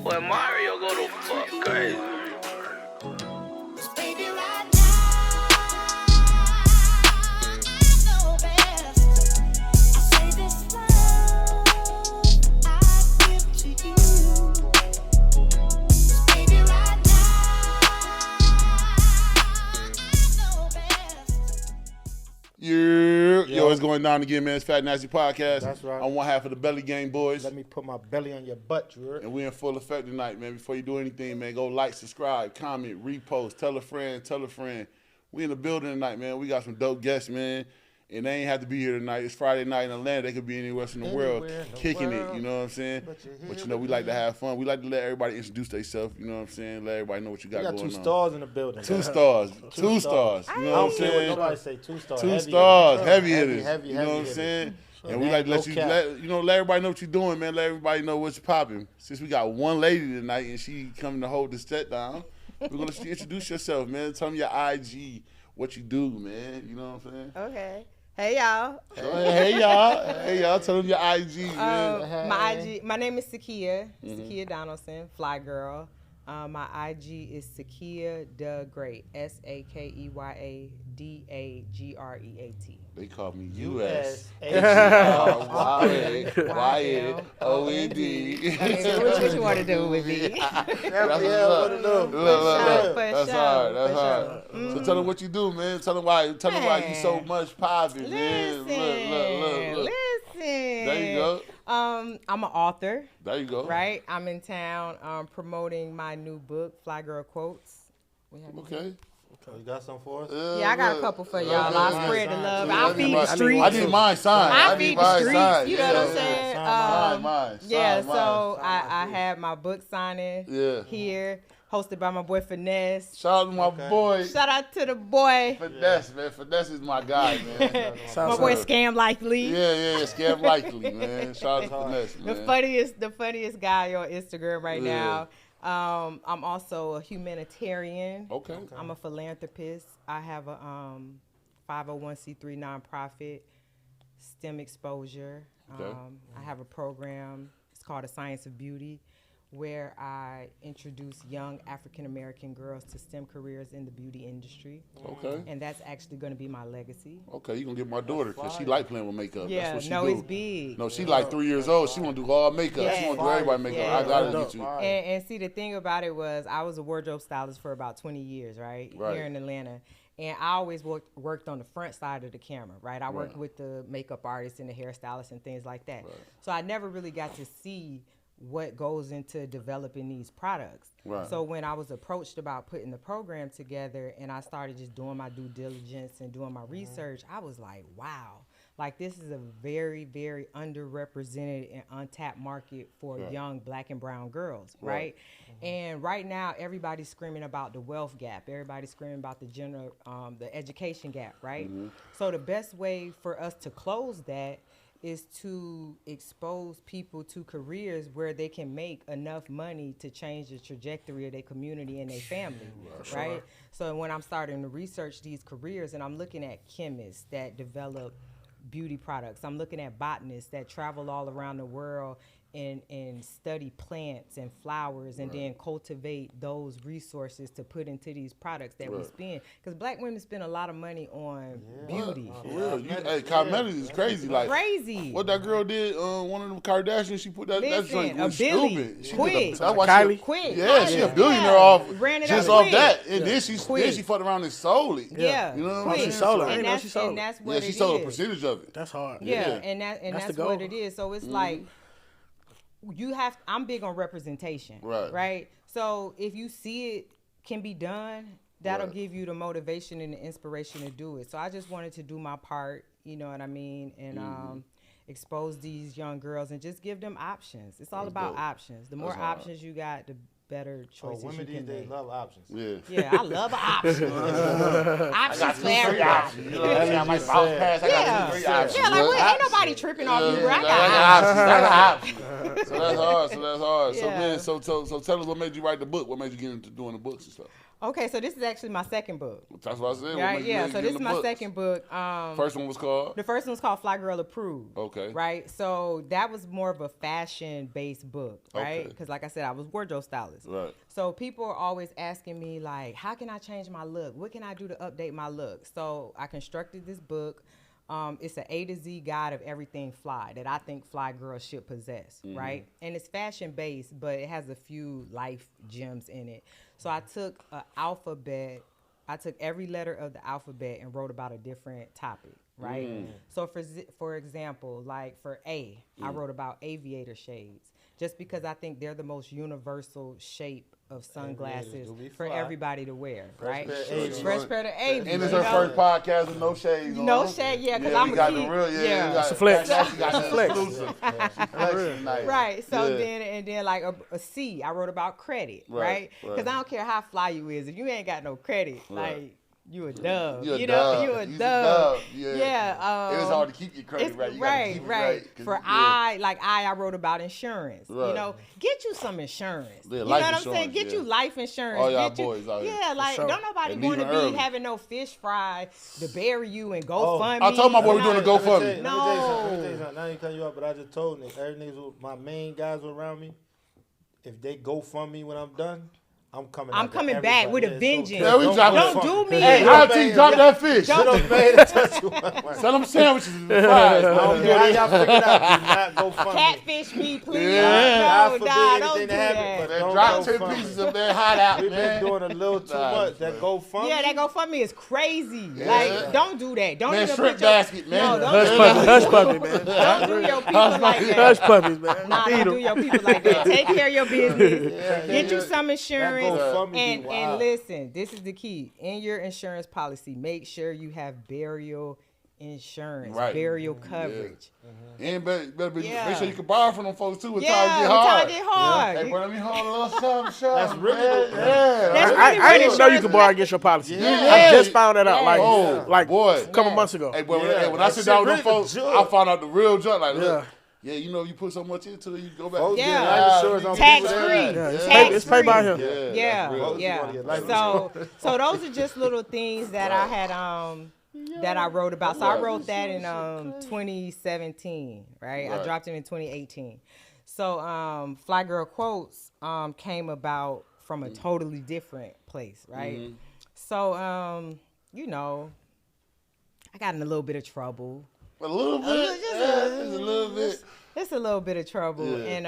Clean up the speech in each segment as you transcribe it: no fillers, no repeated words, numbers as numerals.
Boy, Mario go to fuck crazy. Yo, it's going down again, man. It's Fat Nasty Podcast. That's right. I'm one half of the Belly Gang boys. Let me put my belly on your butt, you heard? And we in full effect tonight, man. Before you do anything, man, go like, subscribe, comment, repost, tell a friend, tell a friend. We in the building tonight, man. We got some dope guests, man. And they ain't have to be here tonight. It's Friday night in Atlanta. They could be anywhere else in the world kicking it, you know what I'm saying? But you know, we like to have fun. We like to let everybody introduce themselves, you know what I'm saying? Let everybody know what you got going on. We got two stars in the building. Two stars. Two stars. You know what I'm saying? I don't care what nobody say. 2 stars. Two stars. Heavy hitters. Heavy you know what I'm hitters. saying? And we like to let everybody know what you're doing, man. Let everybody know what's popping. Since we got one lady tonight and she coming to hold the set down, we're going to let you introduce yourself, man. Tell me your IG, what you do, man. You know what I'm saying? Okay. Hey y'all. Hey y'all. Tell them your IG, man. My name is Sakeya. Sakeya Donaldson, Fly Girl. My IG is Sakeya Da Great. SAKEYADAGREAT. They call me US. YNOND. What you want to do with me? That's hard. So tell them what you do, man. Tell them why you so much popping, man. Look. Listen. There you go. I'm an author. There you go. Right? I'm in town promoting my new book, Fly Girl Quotes. Okay. You got something for us? Yeah, I got a couple for y'all. I'll spread the love. I'll feed the streets. I need mine signed. I feed the streets. You know what I'm saying? Mine. So I had my book signing here, hosted by my boy Finesse. Shout out to my boy. Shout out to the boy. Finesse, man. Finesse is my guy, man. My boy Scam Likely. Yeah, Scam Likely, man. Shout out to Finesse, man. The funniest guy on Instagram right now. I'm also a humanitarian. Okay. I'm a philanthropist. I have a 501c3 nonprofit, STEM Exposure. Okay. I have a program. It's called The Science of Beauty, where I introduce young African-American girls to STEM careers in the beauty industry. Okay. And that's actually going to be my legacy. Okay, you going to get my daughter because she like playing with makeup. Yeah, that's what she do. It's big. No, she like 3 years old. She want to do all makeup. Yeah. She want to do everybody makeup. Yeah. I got to get you. And see, the thing about it was I was a wardrobe stylist for about 20 years, right? Here in Atlanta. And I always worked on the front side of the camera, right? I worked with the makeup artists and the hairstylists and things like that. Right. So I never really got to see what goes into developing these products. Right. So when I was approached about putting the program together and I started just doing my due diligence and doing my research, I was like, wow, like this is a very, very underrepresented and untapped market for young Black and brown girls, right? And right now, everybody's screaming about the wealth gap. Everybody's screaming about the the education gap, right? So the best way for us to close that is to expose people to careers where they can make enough money to change the trajectory of their community and their family, right? So when I'm starting to research these careers and I'm looking at chemists that develop beauty products, I'm looking at botanists that travel all around the world and study plants and flowers and then cultivate those resources to put into these products that we spend. Because Black women spend a lot of money on beauty. For real. Cosmetics is crazy. Like crazy. What that girl did, one of them Kardashians, she put that joint was stupid. Quick. That's why Kylie. Quick. Yeah, she a billionaire off just off that. And then she fucked around and sold it. Yeah. You know what I mean? She sold it. And that's what it is. She sold a percentage of it. That's hard. Yeah, and that's what it is. So it's like I'm big on representation, right? So if you see it can be done, that'll give you the motivation and the inspiration to do it. So I just wanted to do my part, you know what I mean, and expose these young girls and just give them options. It's all about options. The more options you got, the better choices you can make. Women these days love options. Yeah, I love options. Options for everybody. I might bounce past. I got 3 options. Yeah, like ain't nobody tripping off you, bro. I got options. So that's hard. So man, so tell us what made you write the book. What made you get into doing the books and stuff? Okay, so this is actually my second book. That's what I said. Right? Yeah. So this is my second book. First one was called? The first one was called Fly Girl Approved. Okay. Right? So that was more of a fashion-based book, right? Okay. Because like I said, I was wardrobe stylist. Right. So people are always asking me, like, how can I change my look? What can I do to update my look? So I constructed this book. It's an A to Z guide of everything fly that I think fly girls should possess, right? And it's fashion-based, but it has a few life gems in it. So I took an alphabet. I took every letter of the alphabet and wrote about a different topic, right? So for example, like for A, I wrote about aviator shades, just because I think they're the most universal shape of sunglasses for everybody to wear, right? Fresh pair of Aviators. And it's her first podcast with no shades on. No shade, yeah, because I'm a got kid. the real, It's a flex. Right. So then like a C, I wrote about credit, right? Because I don't care how fly you is, if you ain't got no credit, like you a dub. You a dub. Yeah. It is hard to keep your credit right. You gotta keep it right. For I wrote about insurance. Right. You know, get you some insurance. Yeah, you know life what I'm saying? insurance, Get you life insurance. All y'all Get you- boys out here. Yeah, like sure. don't nobody And want to leaving be early. having no fish fry to bury you and GoFundMe. I told my boy we doing a Let me tell GoFundMe. you No. something. Now you cut you up, but I just told niggas, every niggas, my main guys around me, if they GoFundMe when I'm done, I'm coming back with a Yeah, vengeance. Yeah, we drop Don't it. do me. Hey, RT, drop that fish. Sell them sandwiches and fries. I don't care how y'all figure it out. Do not GoFundMe. Catfish me, please. Yeah. God No, forbid don't do anything to happen, that. but don't Drop 10 GoFundMe. pieces of that hot out, We've been man. doing a little too much. That GoFundMe. Yeah, that GoFundMe is crazy. Like, don't do that. Don't Man, even shrimp put your, basket, man. No, Hush puppy, man. don't do your people like that. Hush puppies, man. Nah, don't do your people like that. Take care of your business. Get you some insurance. That GoFundMe be And wild. listen, this is the key. In your insurance policy, make sure you have burial insurance, Right. burial coverage. And better be, Yeah. make sure you can borrow from them folks too when Yeah, times get when hard. times get hard. Hey, You- bro, let me hold a little something. That's really man. good. Yeah. That's I didn't even know you insurance could borrow like- against your policy. Yeah. I just found that out, Oh, like boy. a couple months ago. Hey, boy, Yeah, when I that sit down shit with them really folks, good. I found out the real junk. Like, look, Yeah. you know, you put so much into it, you go back. Folks Yeah. get life insurance on Tax people that- free. Yeah, it's Tax it's paid by free. him. Yeah, that's real. Folks Yeah. wanna get life So those are just little things that I had that I wrote about. So I wrote that in 2017, right? I Right. dropped it in 2018. So Fly Girl Quotes came about from a totally different place, right? So you know, I got in a little bit of trouble. A little bit. just Just a little bit. Just a little bit of trouble, Yeah. and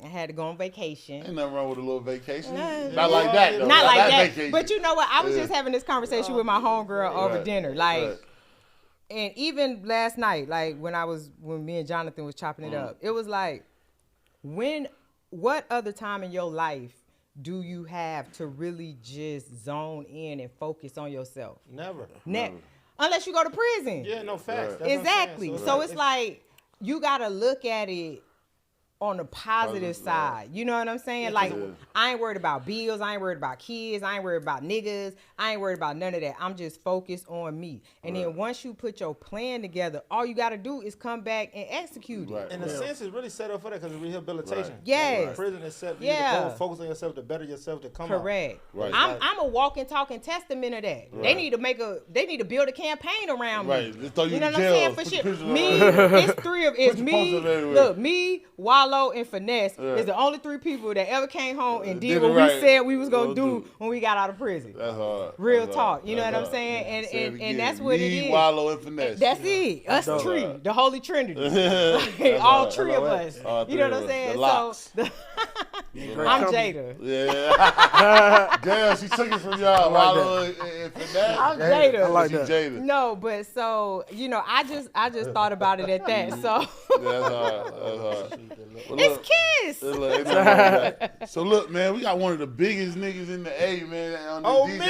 I had to go on vacation. Ain't nothing wrong with a little vacation. Nah. Not like that, though. Not like that. Vacation. But you know what? I was Yeah. just having this conversation with my homegirl over Right. dinner. Like, Right. and even last night, like when me and Jonathan was chopping it up, it was like, what other time in your life do you have to really just zone in and focus on yourself? Never. Unless you go to prison. Yeah, no facts. Right. That's what I'm saying. Exactly. So it's like you gotta look at it on the positive Positive, side. You know what I'm saying? Like, I ain't worried about bills. I ain't worried about kids. I ain't worried about niggas. I ain't worried about none of that. I'm just focused on me. And then once you put your plan together, all you got to do is come back and execute it. Right. In a sense, it's really set up for that because of rehabilitation. Right. Yes. Like, prison is set. You Yeah. need to go focus on yourself to better yourself to come out. Correct. Right. I'm a walking, talking testament of that. They need to build a campaign around me. Right. Let's throw you You know in what I'm jail. saying? For Put shit. the prison Me, around. it's Put your me. posters everywhere. Look, me, Wallow, and Finesse is the only three people that ever came home and did Did what it we right. said we was gonna Gonna do do. when we got out of prison. That's hard. Real That's talk. hard. You know That's what I'm hard. saying? Say it And again. that's what it Me, is. Wallow, and Finesse. That's it. Us That's three, hard. the Holy Trinity. That's All hard. three of us. All You know three what of I'm us. saying? The locks. I'm Jada. Yeah. Damn, she took it from y'all. Wallow and Finesse. I'm Jada. I like She that. Jada. No, but so I just thought about it at that. So That's hard. That's hard. Well, it's look, Kiss. look, ain't nothing wrong with that. So look, man, we got one of the biggest niggas in the A, man, on the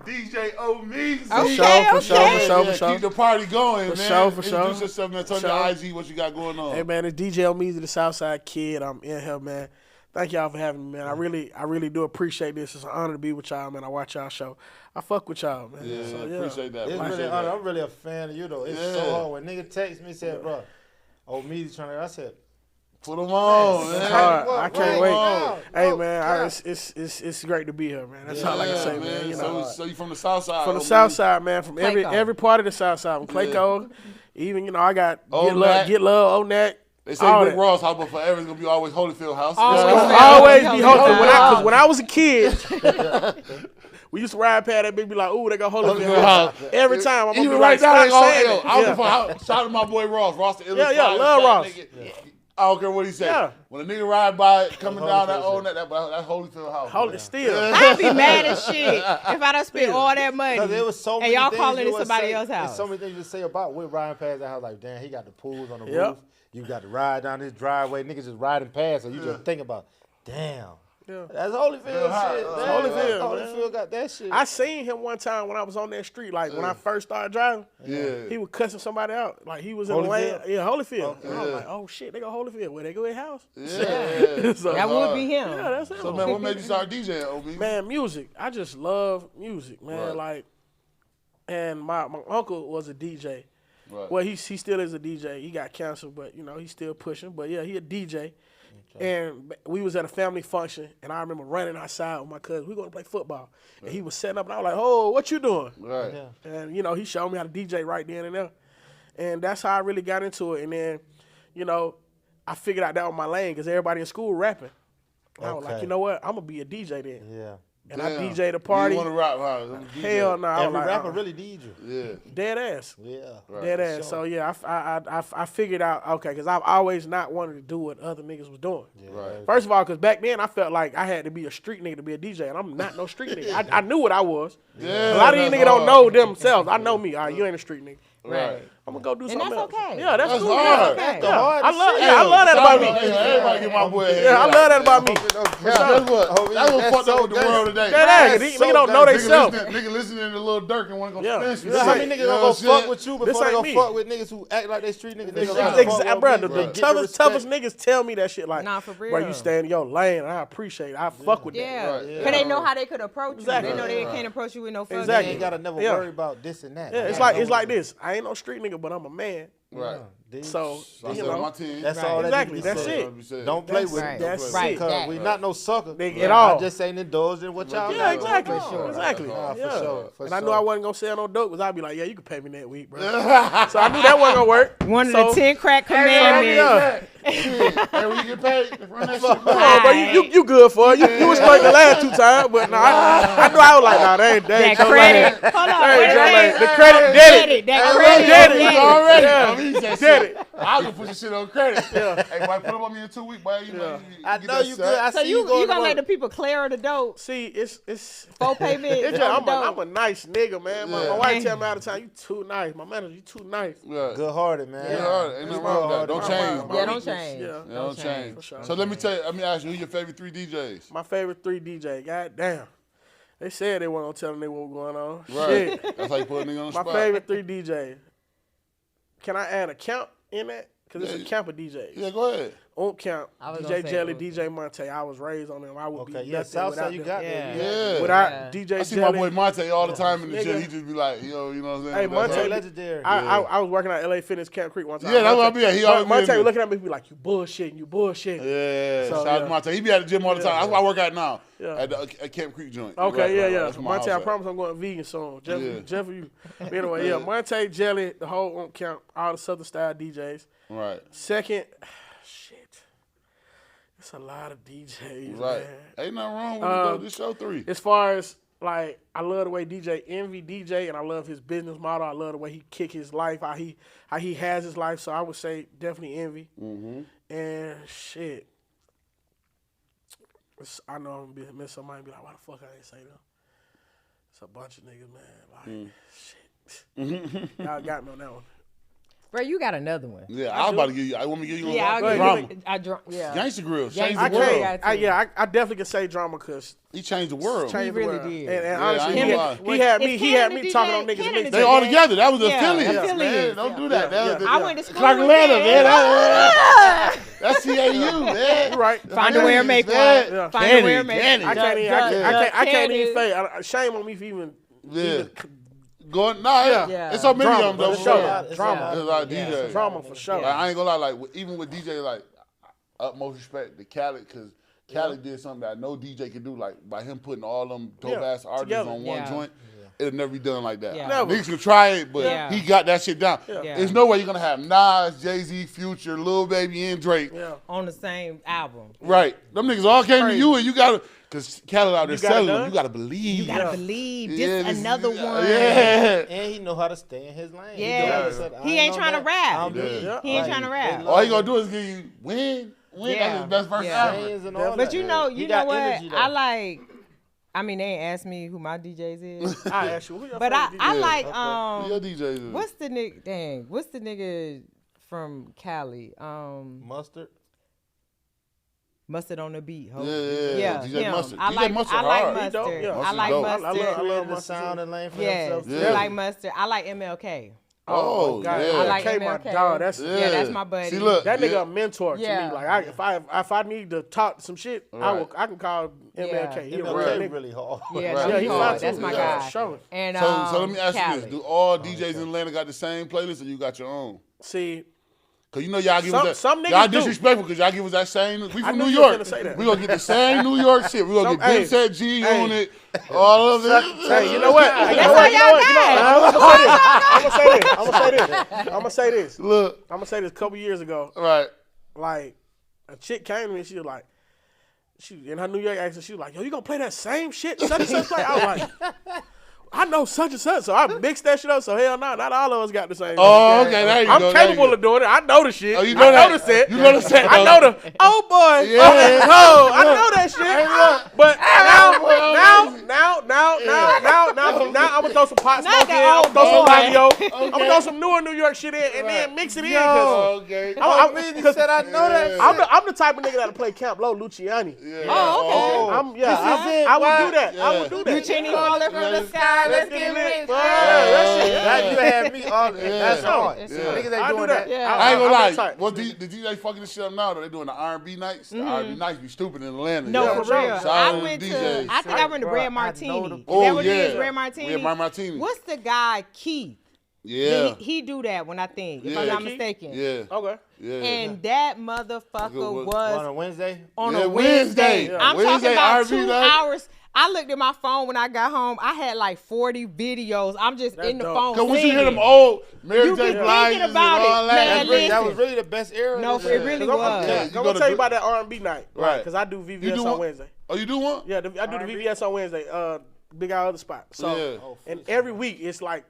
DJ Omezy. Okay, For sure. Keep the party going, For man. sure, for sure. Introduce yourself, man. Tell For your sure. IG what you got going on. Hey man, it's DJ Omezy, the Southside Kid. I'm in here, man. Thank y'all for having me, man. I really do appreciate this. It's an honor to be with y'all, man. I watch y'all show. I fuck with y'all, man. Yeah, So, appreciate that. It's Appreciate really that. honor. I'm really a fan of you though. It's Yeah. so hard when nigga text me said, bro, Omezy trying to. I said, Put them on, man. It's hard. I can't wait. now. Hey No man, cap. it's great to be here, man. That's all I can say, man. You know, So you from the South Side? from the South Side, man. From Clayco. every part of the South Side, from Clayco, even I got Onak. Get Love, Onak. They say all Rick that. Ross house, but forever it's gonna be always Holyfield house. Always be Holyfield. hoping. Because when I was a kid, we used to ride past that bitch, be like, ooh, they got Holyfield house. Every time I'm gonna Even be right like, now, stop they saying go, it. I Yeah. was shout out to my boy Ross. Ross the illest Yeah, fly love fat Ross. nigga. I don't care what he say. Yeah. When a nigga ride by coming down that Holyfield old that Holyfield house. Holy man. still. I'd be mad as shit if I done spent all that money. Because there was so and many y'all things calling you it would somebody say- else's There's house. so many things you say about with Ryan past that house. Like, damn, he got the pools on the Yep. roof. You got to ride down his driveway. Niggas just riding past, so you just think about, damn. Yeah. That's Holyfield shit. Holyfield, Holyfield got that shit. I seen him one time when I was on that street, like when I first started driving. Yeah. He was cussing somebody out. Like he was in the Holyfield? lane. Yeah, Holyfield. Okay. And I was like, oh shit, they go Holyfield. Where they go in house? Yeah. So, That would be him. yeah, that's him. So man, what made you start DJing, OB? Man, music. I just love music, man. Right. Like, and my uncle was a DJ. Right. Well, he still is a DJ. He got canceled, but he's still pushing. But yeah, he a DJ. And we was at a family function, and I remember running outside with my cousin. We going to play football, and he was setting up, and I was like, "Oh, what you doing?" Right. Yeah. And he showed me how to DJ right then and there, and that's how I really got into it. And then, I figured out that was my lane because everybody in school rapping. And I was like, Okay. you know what? I'm gonna be a DJ then. Yeah. And I Damn. DJ'd a party. You want to rap, huh? I'm a DJ. Hell no. I was Every like, rapper really needs you. Yeah. dead ass. Yeah. Right. Dead ass. So yeah, I figured out because I've always not wanted to do what other niggas was doing. Right. First of all, because back then I felt like I had to be a street nigga to be a DJ, and I'm not no street nigga. I knew what I was. Yeah, A lot of these that's niggas don't hard. know themselves. I know me. All right, you ain't a street nigga. Right. I'm gonna go do And something that's else. okay. Yeah, that's That's cool. hard. Yeah. That's the Yeah. hardest I shit. love that about me. Everybody get my boy a head. Yeah, I love that about me. That's what fucked up with the world today. That ass. These niggas don't know they self. Nigga listening to Lil Durk and want to go Yeah. spin some Yeah. shit. How many niggas You know gonna go what I'm fuck saying? with you This before they ain't gonna me. fuck with niggas who act like they street niggas? They gonna Exactly, fuck with bro. me, The give it toughest respect. niggas tell me that shit. Like, Nah, for bro, you real. stay in your lane, and I appreciate it. I fuck with that. Yeah, Right. because they know how they could approach Exactly. you. They know they can't approach you with no fucking. They Exactly. ain't gotta never Yeah. worry about this and that. Yeah, it's like this. I ain't no street nigga, but I'm a man. Right. So I you said on my know, team. That's Right. all that Exactly, needs to be that's said. it. Don't play with Right. it. That's Right. it. Because we not no sucker. Nigga, at all. I just ain't indulged in what y'all Yeah, got. exactly. For sure. Exactly. Nah, for Yeah. sure, for And I knew sure. I wasn't gonna sell no dope, because I'd be like, yeah, you can pay me that week, bro. So I knew that wasn't gonna work. One of So- the 10 crack Yeah. commandments. Hey, when you get paid, run that shit Come back. on, bro, you good for it. You was straight the last 2 times, but no, I knew I was like, nah, they ain't That your credit. lane. Hold on. They Wait ain't a your lane. minute. The credit did it. That Hey, credit. did it. did it. Already. Yeah. I mean, he said Did shit. it. I was gonna put your shit on credit. Hey, boy, put them on me in 2 weeks, boy. You know, I get know that you set. good. I So see you going gonna to let the work. people clear the dope? See, it's Full payment. It's just, on the I'm dope. a nice nigga, man. My Yeah. wife tell me all the time, you too nice. My manager, you too nice. Yeah. Good hearted, man. Ain't nothing wrong with that. Don't change, bro. Yeah, don't change. Yeah. Yeah, don't change. For sure. So let me ask you, who your favorite 3 DJs? My favorite 3 DJ. God damn. They said they weren't gonna tell them what was going on. Right. Shit. That's how you put a nigga on the My spot. favorite 3 DJ. Can I add a count in that? Because it's Yeah. a camp of DJs. Yeah, go ahead. On count. I was DJ gonna say Jelly, Oak. DJ Monte. I was raised on them. I would Okay, be yeah, nothing Southside, without you them. got Yeah. that. Yeah. Without Yeah. DJ I see Jelly. my boy Monte all the time in the gym. Nigga. He just be like, yo, you know what I'm saying? Hey, That's Monte, how- Legendary. I was working at LA Fitness Camp Creek one time. Yeah, that's what I be at. He always be Monte in there. was looking at me and be like, you bullshitting, you bullshitting. Yeah, So, shout out yeah. to Monte. He be at the gym all the time. That's why I work out now. Yeah. At Camp Creek joint. Okay, Right, yeah, right, yeah. right. That's where my Monte, house I at. promise I'm going vegan soon. Yeah. Jeff, you. Anyway, yeah, Monte, Jelly, the whole on count, all the Southern style DJs. Right, Second, shit, it's a lot of DJs, right. man. Ain't nothing wrong with it, though. This show 3. As far as like, I love the way DJ Envy DJ, and I love his business model. I love the way he kick his life, how he has his life. So I would say definitely Envy. Mm-hmm. And shit, I know I'm gonna miss somebody and be like, why the fuck I ain't say them? It's a bunch of niggas, man. Like, shit. Y'all got me on that one. Bro, you got another one. Yeah, I was about to give you. I want me to give you Yeah, one. I'll Drama. give you. Yeah. Gangsta Grill. Gangsta Changed I the Grill. world. can't. I definitely can say drama because He changed the world. changed really the world. did. And Yeah, honestly, I ain't gonna he had me. Is He had Canada me talking on DJ? niggas. Canada and They niggas. all together. That was the Yeah, affiliates, man. affiliates. Don't do that. That was I went to school Clark with Atlanta, them. man. That's CAU, man. You right. Find a way to make one. Yeah. Find a way to make Candy. I can't even. I can't even Candy. say. Shame on me for even. Yeah. Going, nah, Yeah. it's so many Drama, of them, though. for for sure. sure. It's Drama. a lot. There's a lot of Yeah. DJs. Drama for sure. Like, I ain't gonna lie, like even with DJ, like utmost respect to Khaled because Khaled did something that no DJ can do, like by him putting all them dope ass artists together. on one joint. It'll never be done like that. Yeah. Never. Niggas can try it, but he got that shit down. Yeah. There's no way you're gonna have Nas, Jay-Z, Future, Lil Baby, and Drake. On the same album. Right. Them niggas all came to you and you gotta, cause Khaled out there You got it selling them, done? you gotta believe. You gotta believe. Yeah, This another one. Yeah. And he know how to stay in his lane. Yeah. He ain't trying to rap. He ain't trying to rap. All he gonna do is give you win. That's his best verse ever. But you know what? Energy, I like. I mean, they ain't asked me who my DJs is. I ask you, who your But favorite I DJ? like Your DJ is. what's the nigga? Dang, what's the nigga from Cali? Mustard. Mustard on the beat. Ho. Yeah. DJ him. Mustard. I DJ like Mustard Mustard. hard. dope, yeah. I like dope. Mustard. I love Created the Mustard sound and lane for Yes, themselves. I Yeah. like Mustard. I like MLK. Oh, my God. yeah. I like Okay, my MLK. dog. That's That's my buddy. See, look. that nigga a mentor to Yeah. me. Like if I need to talk some shit, I can call MLK. He a real MLK nigga. really hard. Yeah, Right. no, Yeah, he he hard. fine That's too. my Yeah, guy. show it. And So let me ask you Cali. this: do all DJs in Atlanta got the same playlist, or you got your own? See, Cause you know y'all give us that. Some niggas y'all do. disrespectful because y'all give us that same. We I from knew New you was York. finna say that. We gonna get the same New York shit. We gonna get Dipset G hey. on it. All of it. hey, you know what? That's how y'all got I'm gonna say this. Look, I'm gonna say this. A couple years ago, right. like a chick came to me and she was like, she in her New York accent, she was like, yo, you gonna play that same shit such and such play? I was like, I know such and such, so I mixed that shit up. So hell no, not all of us got the same. Oh, okay, there you go. I'm there capable you go. of doing it. I know the shit. Oh, you know I that. know the set. You know the set. I know the. Oh boy. Yeah. I know that shit. But now I'm gonna throw some pot Not smoke in. the I'm old gonna throw some boy. radio. I'm gonna throw some newer New York shit in, and then mix it in. Oh, okay. Because said I know that. I'm the type of nigga that'll play Camp Low Luciani. Yeah. Oh, okay. I would do that. I would do that. You Chinny falling from the sky. Let's get rich. That you had me all. That's hard. It's Niggas hard. ain't I do doing that. that. Yeah. I ain't gonna I'm lie. that type. What the DJ fucking this shit up now? Though they doing the R&B nights. The R&B nights be stupid in Atlanta. No, Yeah. for sure. real. Shout I out to went the to. DJs. I think I went to Bro, Red I Martini. know the- Is Oh, that what it yeah. is? Red Martini. Yeah, Red Martini. What's the guy Keith? Yeah. He do that when I think, if Yeah. I'm not Keith? mistaken. Yeah. Okay. Yeah. And that motherfucker Good one. On was a Wednesday. on Yeah, a Wednesday. Wednesday. I'm Wednesday, talking about R&B 2 night. hours. I looked at my phone when I got home. I had like 40 videos. I'm just in the dope. phone Cause once you hear singing. them old Mary You J. be Blige thinking and about all it, that. man. That was listen. really the best era. No, it really I'm was. Yeah, you gonna go to tell you Dr- about that R&B night, Right. Because I do You VVS do on one? Wednesday. Oh, you do one? Yeah, I do the VVS on Wednesday. Big Eye Other Spot. So, Yeah. and every week it's like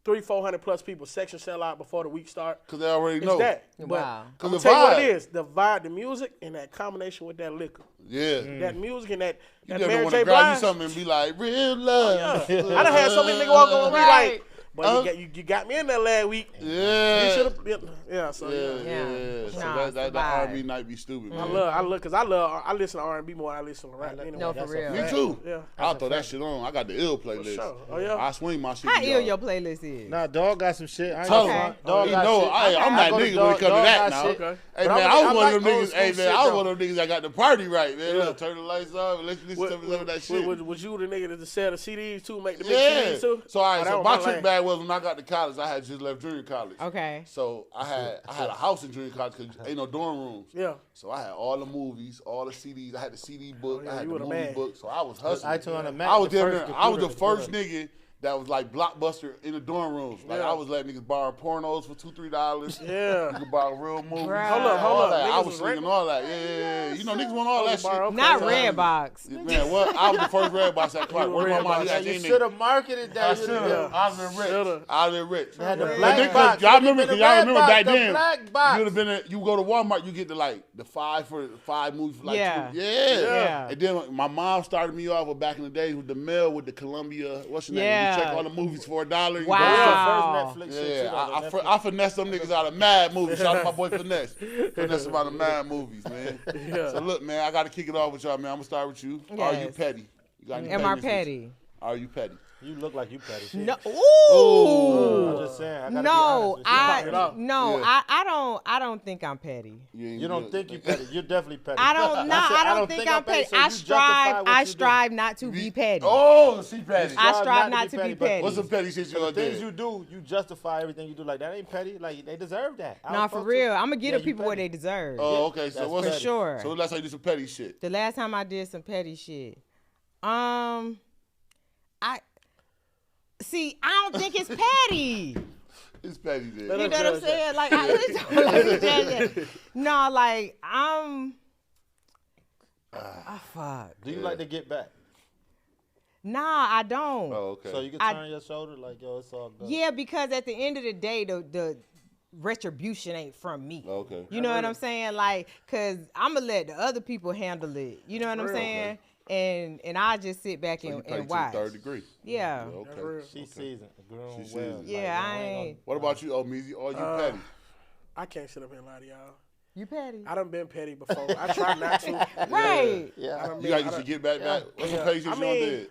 300-400 plus people. Section sell out before the week start. Cause they already It's know. that. Wow. But Cause I'm the gonna tell you what vibe. it is: the vibe, the music, and that combination with that liquor, Yeah. that music, and that You that never Mary want J. to grab you Blige. something and be like, real love. Yeah. I done had so many niggas walk on me Right. like, but you got me in there last week. Yeah. You should have. Yeah. So Yeah. Yeah. So Nah, that it's the R&B vibe. night be stupid, man. I listen to R&B more than I listen to rap. Anyway. No, for real. Me too. Yeah. I'll throw that shit on. I got the ill playlist. sure. Oh, yeah? I swing my shit. How to ill y'all. your playlist is? Nah, dog got some shit. I ain't Tell gonna him. front. Dog He got know shit. I'm that go to nigga when it come to dog that got now. shit. Okay. Hey But man, I'm I was like one of them old niggas. school Hey man, shit, I was though. one of them niggas that got the party right, man. Yeah. Look, turn the lights off and let's listen to some of that shit. Was you the nigga that sell the CDs too, make the big Yeah. CDs too? So all right, Oh, that so was my my trick lane. bag was when I got to college, I had just left junior college. Okay. So I had a house in junior college because ain't no dorm rooms. Yeah. So I had all the movies, all the CDs. I had the CD book, yeah, I had you the were the movie man. book. So I was hustling. iTunes on the Mac, I was the damn first near- I was the computer. first nigga that was like Blockbuster in the dorm rooms. Like Yeah. I was letting niggas borrow pornos for $2-3. Yeah. You could borrow real movies. Bruh. Hold up, all hold up. that. I Niggas was was slinging renting? all that. Yeah. You know niggas want all that borrow, shit. Not Okay. Redbox. Man, what? I was the first red box at Clark. You Where my Redbox. mom? Yeah, you should have marketed I that. should have. I was been rich. Shoulda. I was been rich. They had the But black niggas- box. y'all remember? The Cause y'all red remember box, back the then. black box. You'd have been. You go to Walmart, you get the five movies for like Yeah. $2. Yeah. And then my mom started me off with back in the days with the mail with the Columbia. What's your name? Yeah. You check all the movies for $1. Wow. That was the first Netflix shit, Yeah, too, though, the Netflix. I finessed them niggas out of Mad movies. Shout out to my boy Finesse. Finesse them out of Mad movies, man. Yeah. So look, man, I got to kick it off with y'all, man. I'm gonna start with you. Are you Yes. petty? You got any Am I pettiness with you? petty? Are you petty? You look like you petty. Shit. No, ooh. I'm just saying. I gotta No, be honest with you. I don't think I'm petty. You don't think you petty. You're definitely petty. I don't think I'm petty. so I you justify what I you do. strive not to be petty. Oh, she petty. I strive strive not to be but petty. What's some petty shit you The gonna things do? you do, you justify everything you do. Like that ain't petty. Like they deserve that. I Nah, was for supposed real. to. I'm gonna get Yeah, the you people what petty. they deserve. Oh, okay. So that's what's petty. For sure. So last time you did some petty shit. The last time I did some petty shit, I don't think it's petty. It's petty then. You know what I'm saying? Like, no, like fuck. Do you like to get back? Nah, I don't. Oh, okay. So you can turn your shoulder like, yo, it's all good. Yeah, because at the end of the day, the retribution ain't from me. Okay. You know what I'm saying? Like, cause I'm gonna let the other people handle it. You know what I'm saying? And I just sit back So you petty and to watch. the third degree. Yeah. Okay. She's seasoned. Grown She's well. seasoned. Yeah, I ain't. What about you, Omezy? Are you petty? I can't sit up here and lie to y'all. You petty. I done been petty before. I try not to. Right. I done You got to get back. What's some petty shit you done did?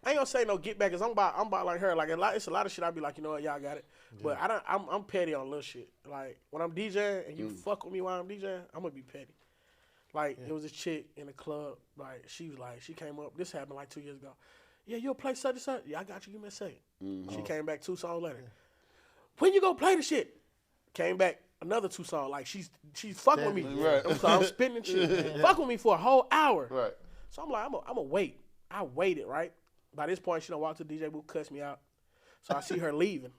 I ain't gonna say no get back, cause I'm about like her. Like it's a lot of shit. I be like, you know what, y'all got it. But I'm petty on little shit. Like when I'm DJing and you fuck with me while I'm DJing, I'm gonna be petty. Like there was this chick in the club. Like she came up. This happened like 2 years ago. Yeah, you'll play such and such. Yeah, I got you. Give me a second. She came back 2 songs later. When you gonna play the shit? Came back another 2 songs. Like she's fucking with me. Right. So I'm spinning shit. Fuck with me for a whole hour. Right. So I'm like, I'm gonna wait. I waited, right? By this point, she done walked to the DJ booth, cussed me out. So I see her leaving.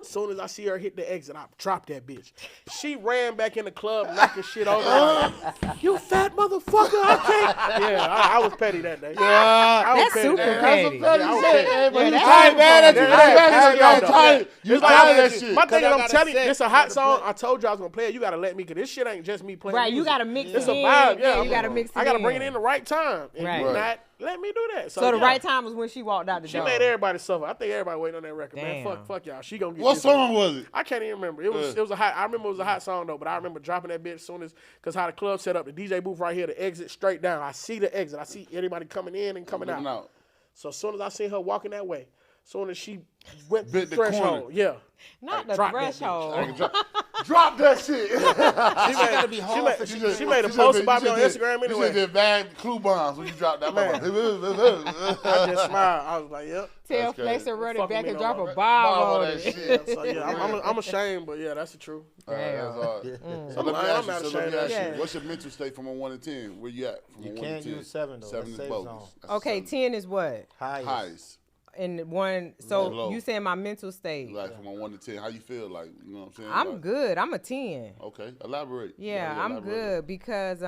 As soon as I see her hit the exit, I drop that bitch. She ran back in the club, knocking shit over. Like, you fat motherfucker! I can't. Yeah, I was petty that day. I was That's petty super that day. petty. Petty I was shit. petty. But you that's tired, man. That's You you tired of that shit. My thing is, I'm got a telling you, set. this a hot song. I told you I was gonna play it. You gotta let me, cause this shit ain't just me playing. Right, you music. gotta mix It's it a in. vibe. Yeah, you gotta mix it I gotta in. bring it in the right time. And Right. you not let me do that. So the yeah. right time was when she walked out the She door. made everybody suffer. I think everybody waiting on that record, man. Damn. Fuck y'all. She gonna get What this song was it? I can't even remember. It was a hot. I remember it was a hot song though, but I remember dropping that bitch as soon as, cause how the club set up, the DJ booth right here, the exit straight down. I see the exit. I see everybody coming in and coming out. So as soon as I seen her walking that way, as soon as she went to Bit the the threshold, corner. yeah. Not the drop that bitch. threshold. Drop that shit. She made a post about me on Instagram You anyway. should did bad clue bombs when you dropped that. Man. I just smiled. I was like, yep. Tell That's Flex crazy. to run it Fuck back with and me drop no a more. bomb on that it. shit. So yeah, I'm ashamed, but yeah, that's the truth. That's hard. So let me I'm ask not you. So let me ashamed of ask that. you. What's your mental state from a 1 to 10? Where you at? From You a 1 can't to 10? use 7 though. 7 That's is safe bogus. zone. That's a Okay, 7. 10 is what? Highest. And one. Like So low. you saying my mental state? Like from a 1 to 10, how you feel? Like, you know what I'm saying? I'm Like, good. I'm a 10. Okay, elaborate. Yeah, You I'm elaborate. good because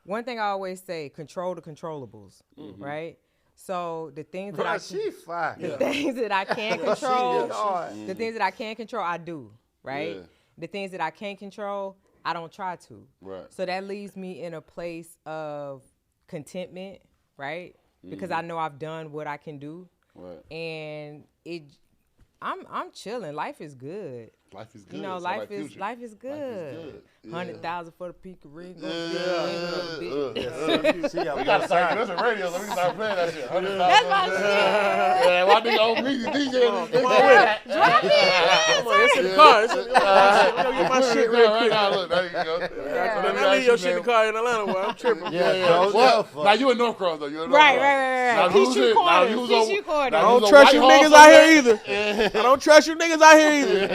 one thing I always say, control the controllables, right? So the things that I She fine. the things that I can control, hard. the things that I can control, I do, right? Yeah. The things that I can't control, I don't try to. Right. So that leaves me in a place of contentment, right? Because I know I've done what I can do, Right. and I'm chilling. Life is good. Life is good. You know, Sound life like is Future. life is good. Yeah. 100,000 for the peak of ring. She We got gotta start. That's a radio. Let me start playing that shit. That's my shit. Yeah, my nigga Omezy DJ. Come on with it. Come on, it's in the car. It's in the car. Let me get my shit real right quick. now. Look, there you go. Let me leave your shit in the car in Atlanta, boy. I'm tripping. Yeah, What? Now you in North Cross though. You in North Right, Cross. right. Now who's Peachtree it? Now Corner. who's on- Peachtree Corner. now I who's don't on trust you Whitehall niggas out somewhere? here either. I don't trust you niggas out here either.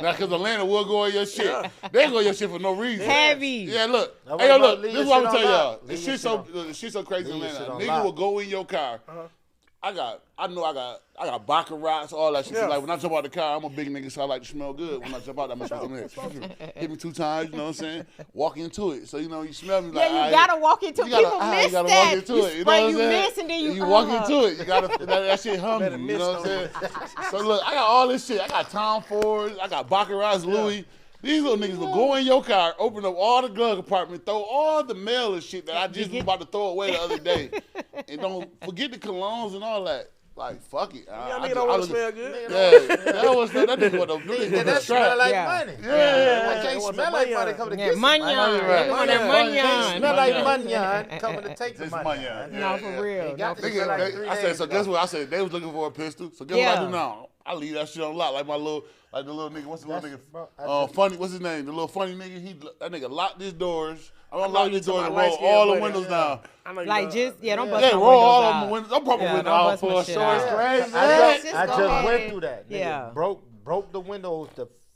Now, because Atlanta will go in your shit. They go in your shit for no reason. Heavy. Yeah, look. Now, Hey, what yo, about look. leave This is your what I'm shit telling on y'all. lock? The Leave your shit's so crazy in leave your Atlanta. shit on Nigga lock. will go in your car. I got baccarats, all that shit. Yeah. Like when I jump out the car, I'm a big nigga, so I like to smell good. When I jump out, I'm gonna hit me 2 times. You know what I'm saying? Walk into it, so you know you smell me. Like, Yeah, you gotta walk into it. People miss you gotta that. walk into You it. You know spray, what I'm you saying? miss, and then you walk into it. You gotta that shit hum you. Better You know what I'm miss saying? So look, I got all this shit. I got Tom Ford. I got baccarats, Louis. These little niggas will go in your car, open up all the glove compartment, throw all the mail and shit that I just was about to throw away the other day. And don't forget the colognes and all that. Like, fuck it. Y'all nigga don't want to smell good. Yeah, that was that nigga with the That smell like money. Yeah. I can't smell like money coming to get some Munyon. money. Right. Want that munyon. Smell like munyon coming to take the This money. munyon. No, for real. Got No, to for smell like real. 3 I said, days so ago. guess what? I said they was looking for a pistol. So guess what I do now? I leave that shit on lock, like my little, like the little nigga. What's the little nigga? Funny. What's his name? The little funny nigga. That nigga locked his doors. I'm gonna lock his doors and roll all the windows down. Like just don't bust Yeah, no roll all windows of out. them windows. I'm probably Yeah, windows don't out bust my for a shit short out. stretch. I Go just ahead. went through that. Nigga. Yeah. Broke the windows.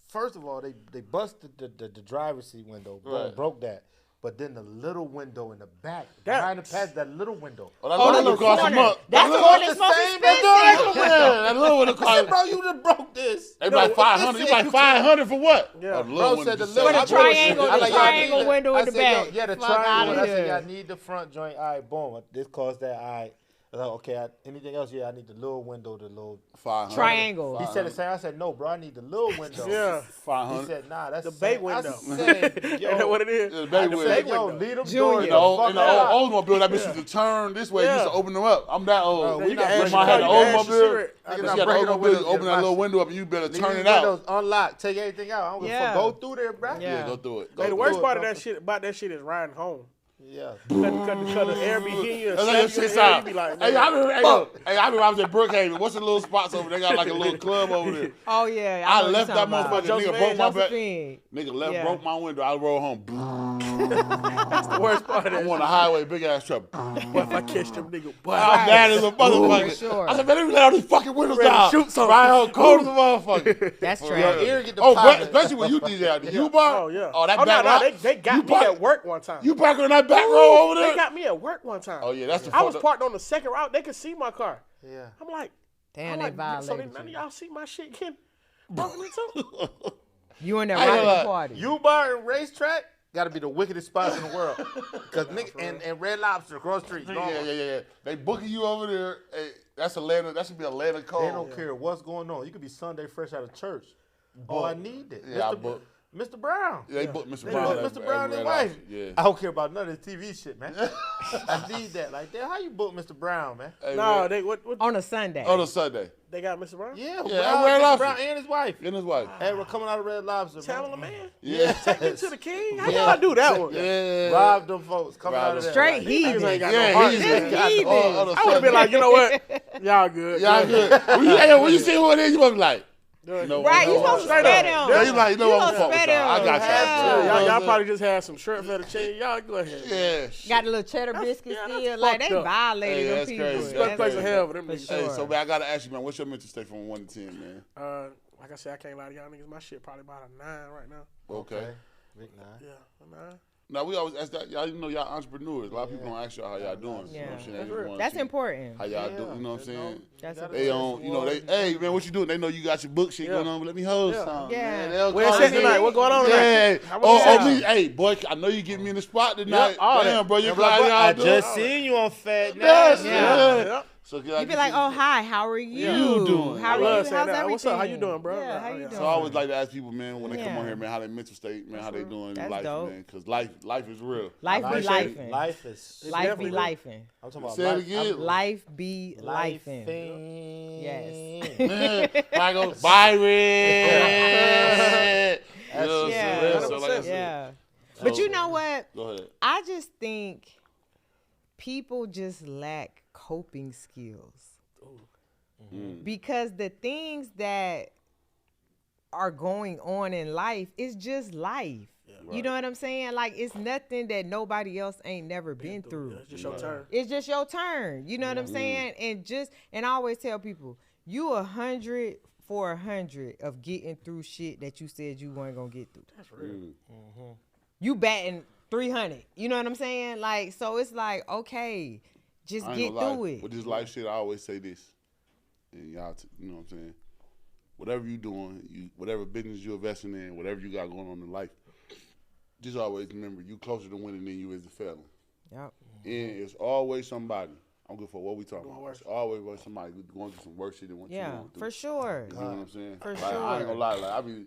First of all, they busted the driver's seat window. Right. Broke that. But then the little window in the back, That- behind the past, that little window. Oh, that little cost him up. That's the one that's most expensive. That little one I said, cost. bro, you just broke this. They be like 500. You like 500 for what? Yeah. Oh, the Bro little one said the just little said- triangle- I the like, triangle y'all need window in the I said, yo, back. yeah, the Fuck outta triangle. I said, here. y'all need the front joint. All right, boom. This cost that. All right. I was like, okay, anything else? Yeah, I need the little window, the little 500. Triangle. He said the same. I said, no, bro, I need the little window. Yeah. He 500. said, nah, that's The same. big window. I said, Ain't that what it is? Yeah, the baby I window. said, yo, window. leave them Junior. doors In the the old, fuck in the up. old Oldsmobile, that bitch used to turn this way. You used to Yeah. open them up. I'm that old. Bro, You we can not ask breaking I had the no old ask mobile. secret. Nigga, You not got the breaking old no windows, mobile. Open that just little watch window up and you better Leave turn these it out. windows unlocked. Take everything out. I don't give a Yeah. fuck. Go through there, bro. Yeah, go through it. Hey, the Go worst through part it. about that shit is riding home. Yeah. Cause the air be hitting you. That's like your shit sound. Be like, Hey, I remember, I remember I was at Brookhaven. What's the little spots over there? They got like a little club over there. Oh yeah. I know what left you're that talking about. motherfucker. Nigga broke my back. Josephine. Nigga left, Yeah. broke my window. I rolled home. that's the worst part of I'm that. on the highway, big ass truck. What if I catch them nigga? Boy, I'm mad as a motherfucker. For sure. I said, man, let me let all these fucking windows Ready to down. shoot something. Right on, cold as a motherfucker. That's Your trash. ear get the Oh, popping. especially when you did that. The U-Bar? Oh yeah. Oh, that no, back row? they got You me park- at work one time. You parking on that back row over there? They got me at work one time. Oh, yeah, that's the I was fucked up- parked on the second route. They could see my car. Yeah. I'm like, Damn, I'm they like, so violated none of you. y'all see my shit getting broken into? You in that I ain't gonna lie. rocking party. U-Bar and racetrack got to be the wickedest spots in the world. Because nigga and Red Lobster across the street. Yeah. They booking you over there. Hey, that's Atlanta. That should be Atlanta code. They don't care what's going on. You could be Sunday fresh out of church. Oh, I need it. Yeah, I booked. Mr. Brown. They booked Mr. They Brown. booked at- Mr. Brown at and his Red wife. Lobster. Yeah. I don't care about none of this TV shit, man. I need that. Like, damn, how you book Mr. Brown, man? Hey, No, man. they what On a Sunday. On a Sunday. they got Mr. Brown? Yeah, Yeah, Brown, Red Mr. Lobster. Brown and his wife. And his wife. Hey, we're coming out of Red Lobster, Tamala man. man. Yeah. Take me to the king. How y'all do that one? Yeah. Rob them folks. Coming Rob out of them. there. Straight Like, heathen. Niggas ain't got Yeah, no heart. he's Just got heathen. on a I would have Sunday. been like, you know what? Y'all good. Y'all good. When you see who it is, you must be like, no, Right, you supposed to Straight spare up. them. Yeah, you like, you know You what I'm gonna fuck with spare y'all. I them. got Yeah. y'all. Y'all probably just had some shrimp fettuccine. Y'all go ahead. Yeah. Got a little cheddar biscuit yeah, still. that's Like they fucked up. violated Hey, them that's people. crazy. Best That's place in crazy. hell for them For niggas. sure. Hey, so man, I gotta ask you, man, what's your mental state from 1 to 10, man? Like I said, I can't lie to y'all niggas. My shit probably about a 9 right now. Okay. Big nine. Yeah, a 9. Now we always ask that. Y'all, you know, y'all entrepreneurs. A lot of people don't ask y'all how y'all doing. You know what I'm Yeah. saying? They just wanna That's see important. How y'all do? You know what I'm saying? That's They on, you know, they, hey man, what you doing? They know you got your book shit going on, but let me hold Yeah. some. Yeah. Man. They'll Where's call that me. tonight? What going on tonight? Yeah. How much Oh, you me. Hey, boy, I know you get me in the spot tonight. Yep, all Damn, that. bro, you I'm glad like, y'all I doing? just seen you on Fat Yes, Nasty. Yeah. yeah. So can I You be get like, you- oh hi, how are you? You doing? How I are love you? saying How's that. everything? What's up? How you doing, bro? Yeah, how Yeah. you doing? So I always like to ask people, man, when they come Yeah. on here, man, how their mental state, man, how they doing in That's life, dope. man, because life is real. Life be lifing. Life is. Life be definitely- lifing. I'm talking about Say it life. again. Life be Life. lifing. Yes. Man, I go Byron. You know what I'm Yeah. saying? So, like I said, Yeah. But you know what? Go ahead. I just think people just lack coping skills. Because the things that are going on in life is just life. You know what I'm saying? Like it's nothing that nobody else ain't never been through. It's just your turn. It's just your turn. You know what I'm saying? And I always tell people, you 100 for 100 of getting through shit that you said you weren't gonna get through. That's real. You batting 300. You know what I'm saying? Like, so it's like, okay, just I ain't get gonna lie. through it. With this life shit, I always say this. And y'all, you know what I'm saying? Whatever you doing, whatever business you're investing in, whatever you got going on in life, just always remember you closer to winning than you is to failing. Yep. And it's always somebody. I'm good for what we talking Going about. worse. It's always somebody going through some worse shit than what you Yeah, going through. for sure. You know what I'm saying? For Like, I sure. ain't gonna lie. Like I be,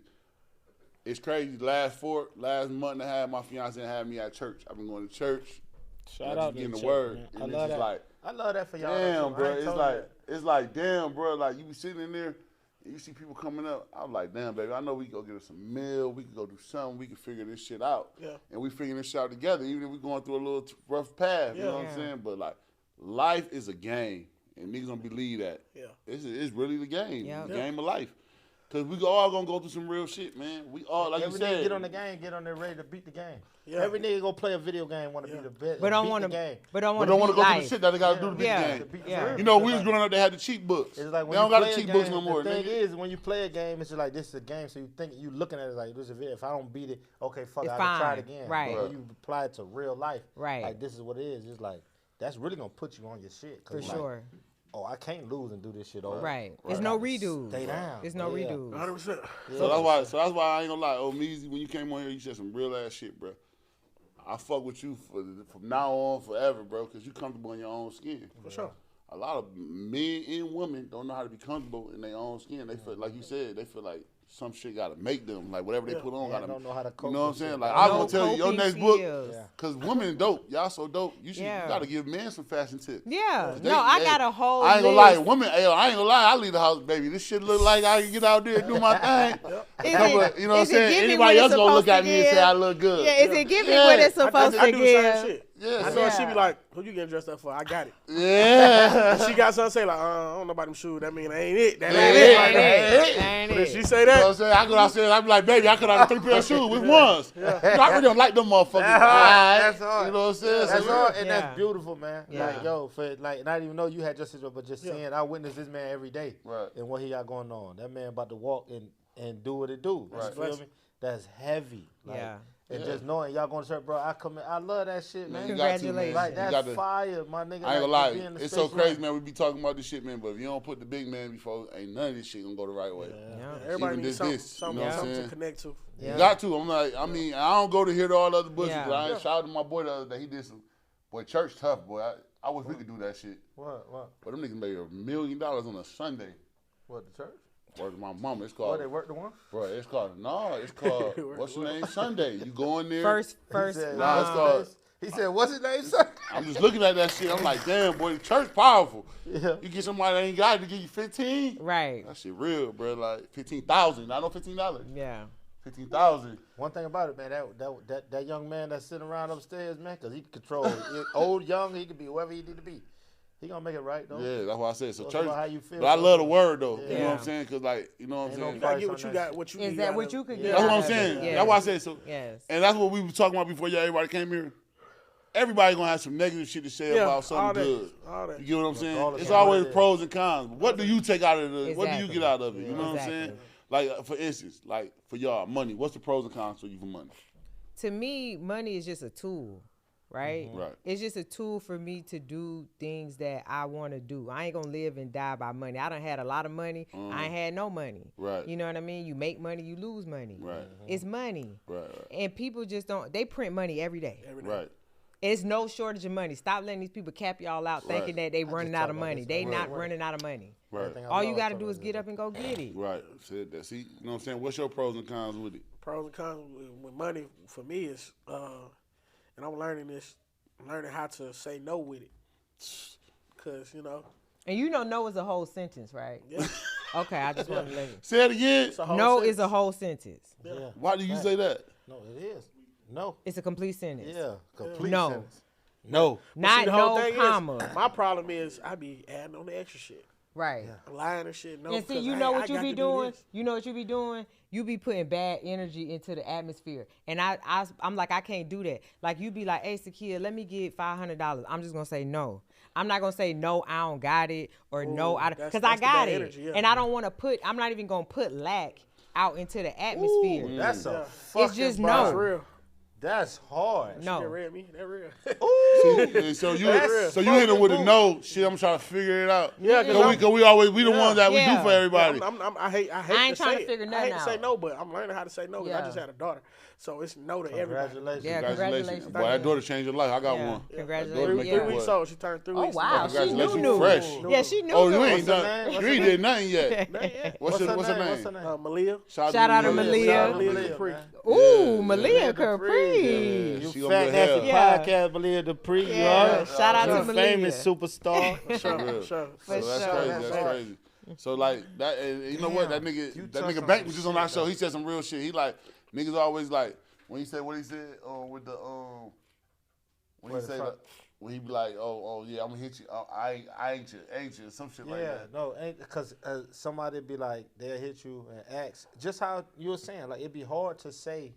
it's crazy. Last month and a half, my fiance had me at church. I've been going to church Shout out getting to the word. man. And I it's love just that. like, I love that for y'all. damn, too. I bro. ain't It's told like, you it's like, damn, bro. Like, you be sitting in there, and you see people coming up. I'm like, damn, baby. I know we can go get us some meal. We can go do something. We can figure this shit out. Yeah. And we figuring this shit out together, even if we going through a little rough path. You know what I'm saying? But like, life is a game, and niggas don't believe that. Yeah. It's really the game. Yeah. The game of life. Cause we all gonna go through some real shit, man. We all, like Every you said, nigga get on the game, get on there ready to beat the game. Yeah. Every nigga go play a video game, want to be the best, But don't beat want the to. game. But don't but want don't want to to go through the shit that they gotta do to beat Yeah. the game. Beat the Yeah. game. You know, we It's was like- growing up, they had the cheat books. It's like when they don't you got play the a cheat game, books no more, the thing nigga. is, when you play a game, it's just like, this is a game, so you looking at it like, this is it. If I don't beat it, okay, fuck it, It's I can try it fine. again. Right. But when you apply it to real life, Right. like, this is what it is. It's like, that's really going to put you on your shit. 'Cause For like, sure. oh, I can't lose and do this shit over. Right. I There's no gotta redos. Stay down. There's no Yeah. redos. 100%. So that's why I ain't gonna lie. Omezy, when you came on here, you said some real ass shit, bro. I fuck with you from now on forever, bro, because you comfortable in your own skin. For sure. A lot of men and women don't know how to be comfortable in their own skin. They feel, like you said, they feel like some shit gotta make them, like whatever they put on Yeah, gotta. don't know how to cope You know what I'm with saying? shit. Like Don't I'm know gonna tell you your coping next book, skills. Yeah. cause women dope. Y'all so dope. You Yeah. gotta give men some fashion tips. Yeah. They- No, I hey, got a whole I ain't gonna lie, list. women. Hey, I ain't gonna lie. I leave the house, baby. This shit look like I can get out there and do my thing. Is You know it- what I'm is it saying? giving Anybody what else it's gonna look supposed at to me and say give? I look good? Yeah, is it giving Yeah. what it's I supposed do to the same give? shit. Yeah, I so- know she be like, who you getting dressed up for? I got it. Yeah. And she got something to say like, I don't know about them shoes. That mean ain't it. That Yeah, ain't yeah, it. yeah, Like, yeah. Ain't But if it? she say You know what I'm that, saying? I go downstairs, I be like, baby, I could have 3 pair of shoes. Which ones? You know, I really don't like them motherfuckers. That's hard. You know what I'm saying? That's So, hard, and Yeah. that's beautiful, man. Yeah. Like, yo, for like, not even know you had just situation, but just seeing, I witness this man every day, Right. and what he got going on. That man about to walk and do what it do. Right. You feel me? That's heavy. Like, Yeah. And Yeah. just knowing y'all going to church, bro. I love that shit, man. Man, you got to, man. Congratulations. Like You that's got to- fire, my nigga. I ain't like, gonna lie, to be in the it's so space crazy, like- man. We be talking about this shit, man, but if you don't put the big man before, ain't none of this shit gonna go the right way. Yeah. everybody Even needs this, something, you know what I'm something to saying? connect to. You Yeah. got to. I'm like, I mean, I don't go to hear all the other bullshit, Yeah. but I ain't shout out to my boy the other day. He did some, boy, church tough, boy. I wish we could do that shit. What? But them niggas made $1 million on a Sunday. What, the church? Word to my mama, it's Oh, called, they work the one? bro, it's called what's the name? Sunday. You go in there. First. He said, Nah, it's called- he said, what's his name, son? I'm just looking at that shit. I'm like, damn, boy, the church powerful. Yeah. You get somebody that ain't got it to give you 15. Right. That shit real, bro. Like 15,000. I know $15. Yeah. 15,000. One thing about it, man, that young man that's sitting around upstairs, man, because he can control old, young, he can be whoever he need to be. He gonna make it right, though. Yeah, that's what I said. So It's church. about how you feel, But I bro. love the word though. You know Yeah. what I'm saying? Cause like, you know what I'm Ain't no saying. You gotta price get on what you that got, shit. what you Is need that out what of you it. could Yeah. get That's what out I'm of saying. it? That's Yes. why I said so. Yes. And that's what we were talking about before everybody came here. Everybody gonna have some negative shit to say Yeah, about all something that. good. All that. You get what I'm saying? Regardless It's of what always it is. pros and cons. But what do you take out of it? What do you Exactly. get out of it? You know what I'm Exactly. saying? Like for instance, like for y'all, money. What's the pros and cons for you for money? To me, money is just a tool, right? Right. It's just a tool for me to do things that I want to do. I ain't gonna live and die by money. I done had a lot of money. I ain't had no money. Right. You know what I mean? You make money, you lose money. Right. It's money. Right. And people just don't. They print money every day. Right. It's no shortage of money. Stop letting these people cap y'all out thinking that they running out of money. They not running out of money. Right. Everything I All you love got to talking do is about get this. up and go get it. Right. Said that. See, you know what I'm saying? What's your pros and cons with it? Pros and cons with money for me is, and I'm learning this, learning how to say no with it. Cause And you know no is a whole sentence, right? yeah, Okay, I just want to let you. Say it again. it's a whole No sentence. is a whole sentence. Yeah. Why do you say that? No, it is. No. It's a complete sentence. Yeah. Complete No. sentence. No. But Not see, the whole no thing is, comma. my problem is I be adding on the extra shit. Right. I'm lying and shit. No, And see, because you know I what you got be to do doing? this. You know what you be doing? You be putting bad energy into the atmosphere. And I'm like, I can't do that. Like, you be like, hey, Sakeya, let me get $500. I'm just going to say no. I'm not going to say no, I don't got it, or no, I that's- because I that's the got bad it. energy, yeah. And I don't want to I'm not even going to put lack out into the atmosphere. That's a Yeah. fucking It's just bar. no. That's real. That's hard. That No. real me. That real. See, so you hit him with a no. Shit, I'm trying to figure it out. Yeah, Cause we the ones that we Yeah. do for everybody. I hate I to ain't trying say to figure it. I nothing hate to say out. no, but I'm learning how to say no because I Yeah. just had a daughter. So it's no to everybody. Congratulations. Yeah, Congratulations. congratulations. Boy, that daughter changed your life. I got Yeah. one. Congratulations. Daughter make Yeah. it 3 weeks what? old. She turned 3 Oh, weeks. wow. She Congratulations. knew. Fresh. Yeah, she knew. Oh, you ain't What's her done. name? You ain't did nothing yet. What's What's her her name? name? What's her name? Malia. Shout out to Malia. Malia Capri. man. Ooh, Malia Capri. Capri. Dupree. You She gonna fat be nasty hell. Yeah. podcast, Malia Dupree. Yeah. You heard? Shout out You're to a Malia. famous superstar. For sure. So For that's sure. crazy. That's crazy. So like that, and you know what? That You nigga touched on Bank was some just on our shit, show. though. He said some real shit. He like niggas always like when he said what he said with the when he What the say fuck? that when he be like oh yeah I'm gonna hit you I ain't you some shit like Yeah, that. no, ain't because somebody be like they'll hit you and ask just how you were saying. Like it'd be hard to say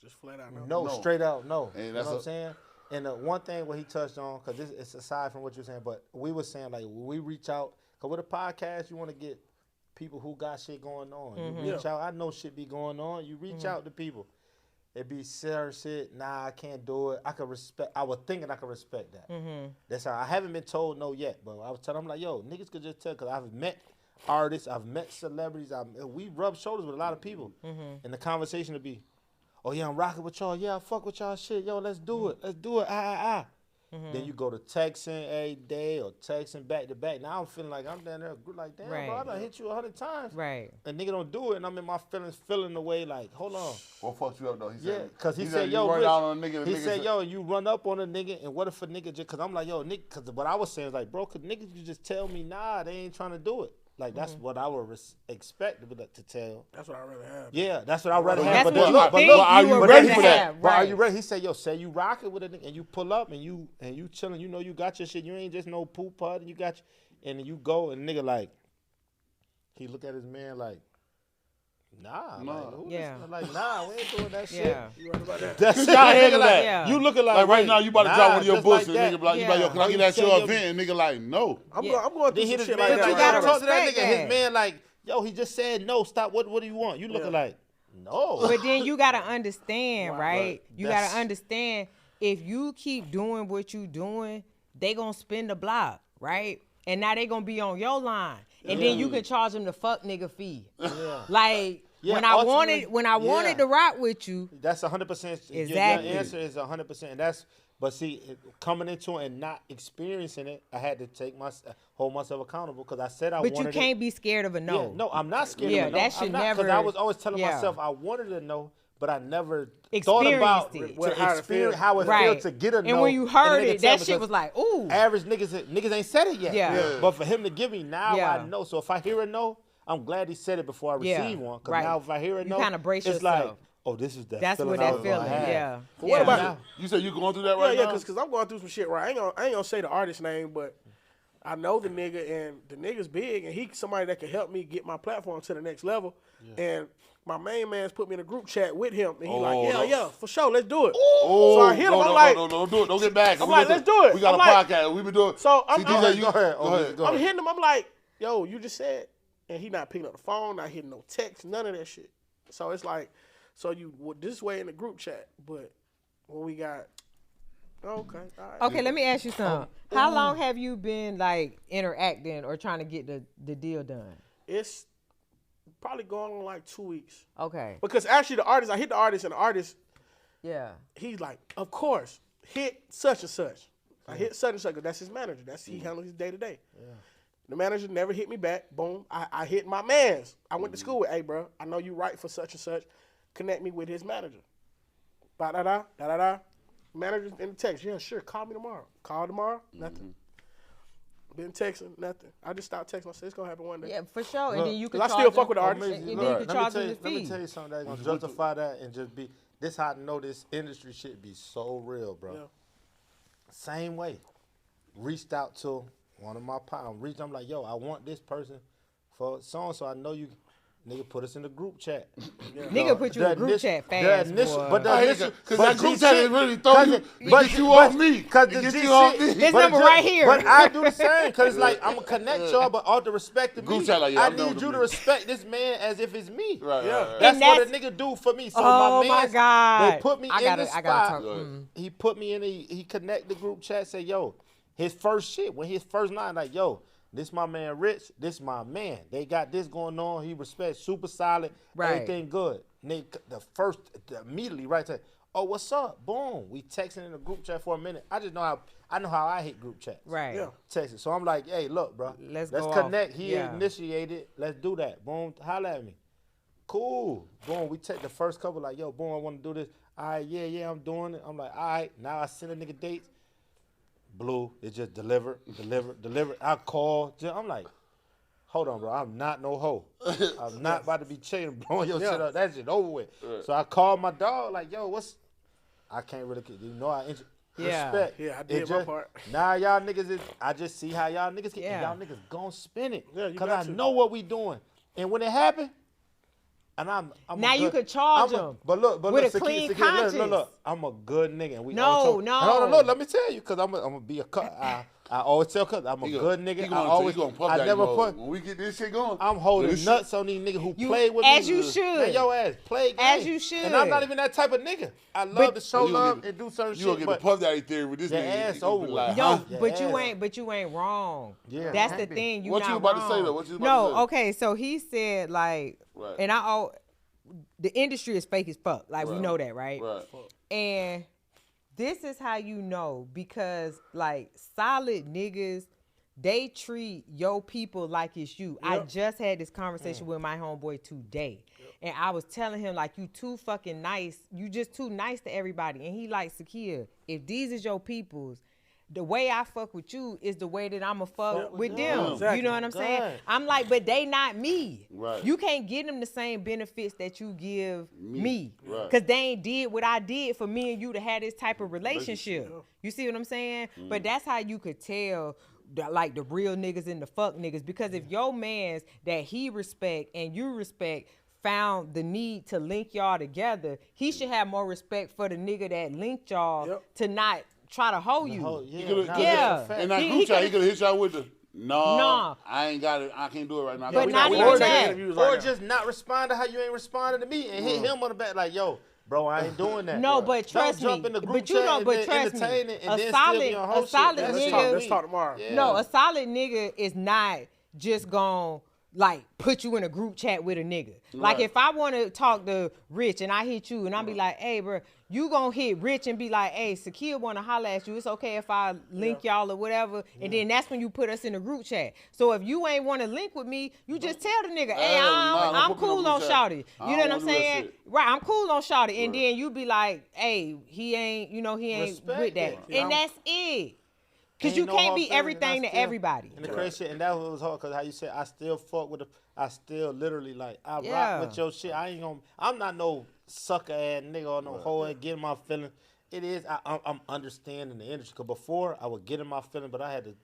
Just flat out. no, straight out no. And You know that's what I'm saying? And the one thing what he touched on, because it's aside from what you're saying, but we were saying like when we reach out, because with a podcast you want to get people who got shit going on. You reach out, I know shit be going on. You reach out to people. It be certain shit. Nah, I can't do it. I could respect. I was thinking I could respect that. That's how I haven't been told no yet, but I was telling them like, yo, niggas could just tell because I've met artists, I've met celebrities. We rub shoulders with a lot of people, and the conversation would be, oh yeah, I'm rocking with y'all. Yeah, I fuck with y'all shit. Yo, let's do it. Let's do it. Then you go to texting every day or texting back to back. Now I'm feeling like I'm down there like, damn, bro, I done hit you 100 times. Right. And nigga don't do it, and I'm in my feelings feeling the way like, hold on. What fucked you up though? He Yeah, said because he said said, you yo, run Rich, down on a nigga. he said, yo, you run up on a nigga, and what if a nigga just, because I'm like, yo, nigga, because what I was saying is like, bro, could niggas you just tell me, nah, they ain't trying to do it. Like, that's what I would expect to tell. That's what I rather have. Yeah, that's what I'd rather That's have. what But you look, think are you you would ready rather for that? have, But are right. you ready? He said, yo, say you rocking with a nigga, and you pull up, and you chilling, you know you got your shit. You ain't just no poop pud, and you got, and then you go, and nigga like, he look at his man like, nah. Like, who Yeah. this? Like, nah, we ain't doing that shit. Yeah. You right about that? That's it. Y'all handle Nigga, that. like, Yeah. You looking like, Like right wait, now, you about to nah, drop one of your just books, like and nigga be like, you be like, yo, Yeah. can I Or get you at tell your your- event? And nigga like, no. I'm Yeah. going Then through hit some his shit man. like But that. you right gotta now. talk to that Respect nigga. His that. man like, yo, he just said no. Stop. What do you want? You looking like, no. But then you gotta understand, right? Right. You That's- gotta understand if you keep doing what you doing, they gonna spin the block, right? And now they gonna be on your line, and then you can charge them the fuck nigga fee. Yeah. Like Yeah, when I ultimately, wanted yeah. to rock with you, That's 100%. Exactly. Your answer is 100%. That's. But see, coming into it and not experiencing it, I had to hold myself accountable because I said I but wanted you it. can't be scared of a no. Yeah, no, I'm not scared Yeah, of it. No, that should I'm not, 'cause never- I was always telling yeah. myself I wanted to know, but I never thought Experienced about it. to How it experience feel. how it Right. feels to get a no. And when you the heard nigga it, tell that me, shit 'cause was like, ooh. average niggas ain't said it yet. Yeah. Yeah. But for him to give me now, Yeah. I know. So if I hear a no, I'm glad he said it before I Yeah. receive one. Because Right. now if I hear a You no, kinda brace it's like, yourself. oh, this is that That's feeling what I that was gonna feeling. have. Yeah. But what about You said you going through that Yeah, right yeah, now? because I'm going through some shit right. I ain't gonna say the artist name, but I know the nigga, and the nigga's big, and he somebody that can help me get my platform to the next level. And my main man's put me in a group chat with him, and he Oh, like, no. yeah, for sure, let's do it. Oh, So I hit him. no, I'm no, like, no, don't do it. Don't get back. I'm like, let's do it. We got I'm a like- podcast. We been doing. So I'm- See, DJ, I'm- you Go ahead. Go ahead. Go I'm ahead. hitting him. I'm like, yo, you just said, and he not picking up the phone, not hitting no text, none of that shit. So it's like, so you this way in the group chat, but when we got, okay, all right. Okay, let me ask you something. How long have you been like interacting or trying to get the deal done? It's probably going on like 2 weeks. Okay. Because actually the artist, I hit the artist, and the artist, Yeah. he's like, of course, hit such and such. I hit such and such, 'cause that's his manager. He handles his day to day. The manager never hit me back. Boom. I hit my mans. I went to school with, hey, bro, I know you right for such and such. Connect me with his manager. Ba-da-da, da-da-da. Manager in the text, yeah, sure, call me tomorrow. Call tomorrow, nothing. Been texting, nothing. I just stopped texting. I said, it's going to happen one day. Yeah, for sure. And then you can 'Cause I charge still fuck them- with the artist. And then Look, you let can me charge tell them you- the Let me fee. tell you something that's gonna justify that and just be. This how I know this industry shit be so real, bro. Yeah. Same way. Reached out to one of my pals. I'm like, yo, I want this person for so I know you. Nigga put us in the group chat. Nigga put you in a group chat fast, boy. But the I hate initial, that, 'cause but that the group G chat shit- is really throw you- but- get you but- off me. Cause It the get G you off shit- me. This but number ju- right here. But I do the same, cause it's like I'm gonna connect y'all, but all the respect to Group me. chat like, yeah, I I'm done need with you them to niggas. respect this man as if it's me. Right, Yeah. right, right. That's And what a that's- nigga do for me. So Oh, my my man, God. they put me I in gotta- the I gotta spot. talk. He put me in. He connect the group chat. Say, yo, his first shit when his first line like, yo, this my man Rich. This my man. They got this going on. He respects, super solid. Right. Everything good. Nigga, immediately right there. Oh, what's up? Boom. We texting in the group chat for a minute. I know how I hit group chats. Right. Yeah. Texting. So I'm like, hey, look, bro. Let's Let's go connect. off. He Yeah. initiated. Let's do that. Boom. Holla at me. Cool. Boom, we take the first couple, like, yo, boom, I want to do this. All right, yeah, I'm doing it. I'm like, all right, now I send a nigga dates. Blue, it just delivered. I call. I'm like, hold on, bro. I'm not no hoe. I'm not about to be chasing, blowing your shit up. That shit over with. So I called my dog, like, yo, I can't really, respect. Yeah, I did my part. Now y'all niggas I just see how y'all niggas get, and y'all niggas gon' spin it. Yeah, Cause I know what we doing. And when it happened, and I'm now you could charge them. But look, with a clean conscience. Look, I'm a good nigga. And we No. Look, let me tell you, cause I'm gonna be a cut. I always tell cuz I'm a good nigga. I never put. When we get this shit going, I'm holding nuts on these niggas who play with me. As you should. Man, your ass play game. As you should. And I'm not even that type of nigga. I love to show love and do certain shit. You gonna get the Puff Daddy theory with this your nigga. ass over with. Like, No, but you ain't wrong. Yeah, that's the thing. What you about to say though? What you about to say? No, okay. So he said like, and the industry is fake as fuck. Like we know that, right? Right. And this is how you know, because like solid niggas, they treat your people like it's you. Yep. I just had this conversation with my homeboy today. Yep. And I was telling him, like, you too fucking nice. You just too nice to everybody. And he like, Sakeya, if these is your peoples, the way I fuck with you is the way that I'ma fuck with them. Exactly. You know what I'm saying? I'm like, but they not me. Right. You can't give them the same benefits that you give me. Right. Because they ain't did what I did for me and you to have this type of relationship. You see what I'm saying? But that's how you could tell like the real niggas and the fuck niggas, because if your mans that he respect and you respect found the need to link y'all together, he should have more respect for the nigga that linked y'all to not try to hold you. And that group chat, he could have hit y'all with the no, I ain't got it. I can't do it right now. But not even that. Or just not respond to how you ain't responding to me and hit him on the back like, yo, bro, I ain't doing that. No, but trust me. But you know, but trust me. A solid nigga. Let's talk tomorrow. No, a solid nigga is not just gonna like put you in a group chat with a nigga. Like if I want to talk to Rich and I hit you and I'll be like, hey, bro, you gonna hit Rich and be like, hey, Sakeya want to holler at you. It's okay if I link y'all or whatever. And then that's when you put us in a group chat. So if you ain't want to link with me, you just tell the nigga, hey, I'm cool on Shawty. You know what I'm saying? Right, I'm cool on Shawty. And then you be like, hey, he ain't with that. And that's it. Because you can't be everything to everybody. And the crazy shit, and that was hard, because how you said, I still fuck with I still literally, like, I rock with your shit. I'm not no sucker ass nigga or no hoe and getting my feeling. It is, I'm understanding the industry. Because before, I would get in my feeling, but I had to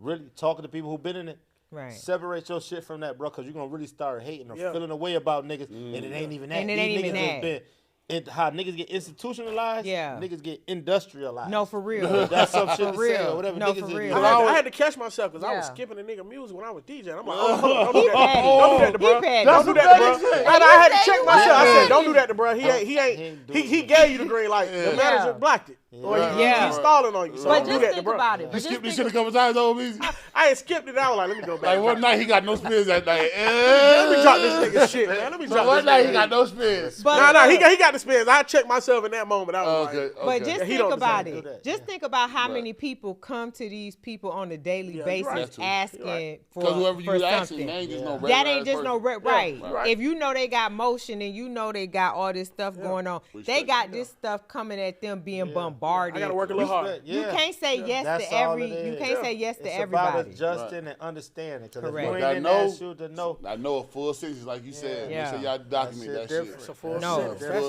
really talking to people who been in it. Right. Separate your shit from that, bro, because you're going to really start hating or feeling a way about niggas, and it ain't even that. And it ain't even that. How niggas get institutionalized, niggas get industrialized. No, for real. That's some shit to say or whatever. No, niggas for real. I had to catch myself because I was skipping the nigga music when I was DJing. I'm like, don't do that to bro. Don't do that to bro. I had to check myself. I said, don't do that to bro. He gave you the green light. The manager blocked it. Or he's stalling on you. So but don't do that to think bro. about it. You skipped this shit a couple times, though, Omezy? I ain't skipped it. I was like, let me go back. Like one night he got no spins that night. Let me drop this nigga shit, man. Let me drop one night he got no spins. No, he got the spins. I checked myself in that moment. I was like, but just think about it. Just think about how many people come to these people on a daily basis asking for something. That ain't just no right. If you know they got motion and you know they got all this stuff going on, they got this stuff coming at them being bombarded. I gotta work a little hard. You can't say yes to every. You can't say yes to everybody. It's about adjusting and understanding. Correct. I know a full sentence, like you said. You say y'all document that shit. It's a full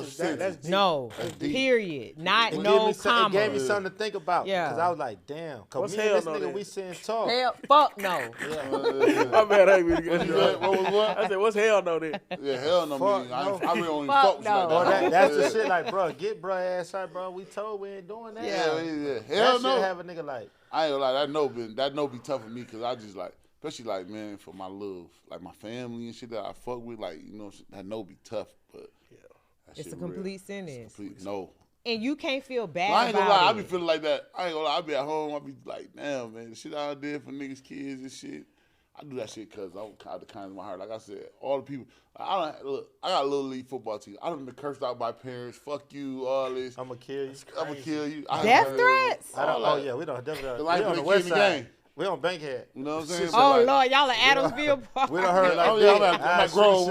sentence. No. Period. Not no comma. It gave me something to think about. Yeah. Because I was like, damn. Because me and this nigga, we sitting talk. Hell, fuck no. I'm mad. I ain't really good. What? I said, what's hell no then? Yeah, hell no. I really only fuck with you like that. That's the shit. Like, bro, get bro ass right, bro. We told we ain't doing that. Yeah. Hell no. Have a nigga like. I ain't gonna lie. That no be tough for me because I just like, especially like, man, for my little, like my family and shit that I fuck with, like, you know, that no be tough, but it's a complete sentence. No. And you can't feel bad I ain't gonna about lie, it. I be feeling like that. I ain't gonna lie, I be at home, I be like, damn, man, the shit I did for niggas' kids and shit. I do that shit because I'm kind of the kind of my heart. Like I said, all the people, I got a little league football team. I done been cursed out by parents. Fuck you, all this. I'm gonna kill you. I'm gonna kill you. Death threats? We don't definitely. I ain't put a kid in the game. We on Bankhead. You know what I'm saying? Shit, So, Oh like, Lord, y'all at Adamsville Park. We done heard like oh yeah, I'm that. at Grove.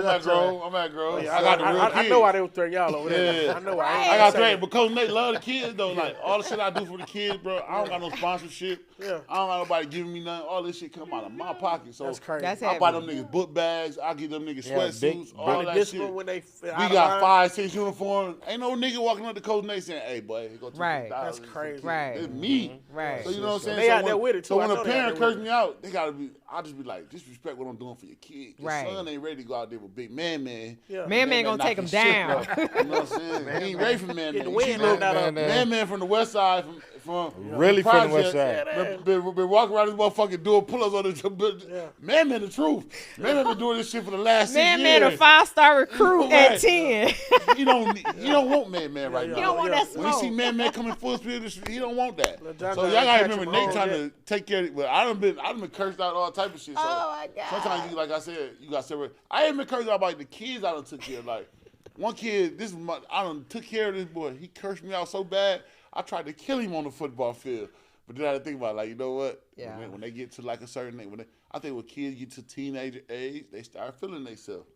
I'm at Grove. Yeah, I got the real kids. I know why they was throwing y'all over there. Yeah. I know why. I got threatened, but Coach Nate love the kids though. Like all the shit I do for the kids, bro. I don't got no sponsorship. Yeah. I don't got nobody giving me nothing. All this shit come out of my pocket. So That's crazy. That's I buy them heavy. niggas book bags. I give them niggas Yeah, sweatsuits. All that shit. When they We got 5, 6 uniforms. Ain't no nigga walking up to Coach Nate saying, "Hey, boy, go $2,000." Right. That's crazy. Right. It's me. Right. So you know what I'm saying? They so out there with it, too. So I when know a they out parent there with curse me out, they gotta be. I just be like, disrespect what I'm doing for your kid. Your Right. son ain't ready to go out there with big man. Yeah. Man gonna take him down. You know what I'm saying? He ain't ready for man. Get the You wind see little knocked out of him. man from the west side from Really from the west projects, side. Been walking around this motherfucker doing pull-ups on the man. The truth. Man been doing this shit for the last 6 years. Man, a 5-star recruit Right. at 10. You don't want man right now. You don't want that When you see smoke. man coming full speed, he don't want that. John So y'all John gotta catch remember him Nate on trying that. to take care of it. But I done been cursed out all type of shit. So Oh my God. sometimes you, like I said, you got separate. I ain't been cursed out by the kids I done took care of. Like one kid, I done took care of this boy. He cursed me out so bad, I tried to kill him on the football field. But then I had to think about it, like, you know what? Yeah. When they get to like a certain age, I think when kids get to teenage age, they start feeling themselves.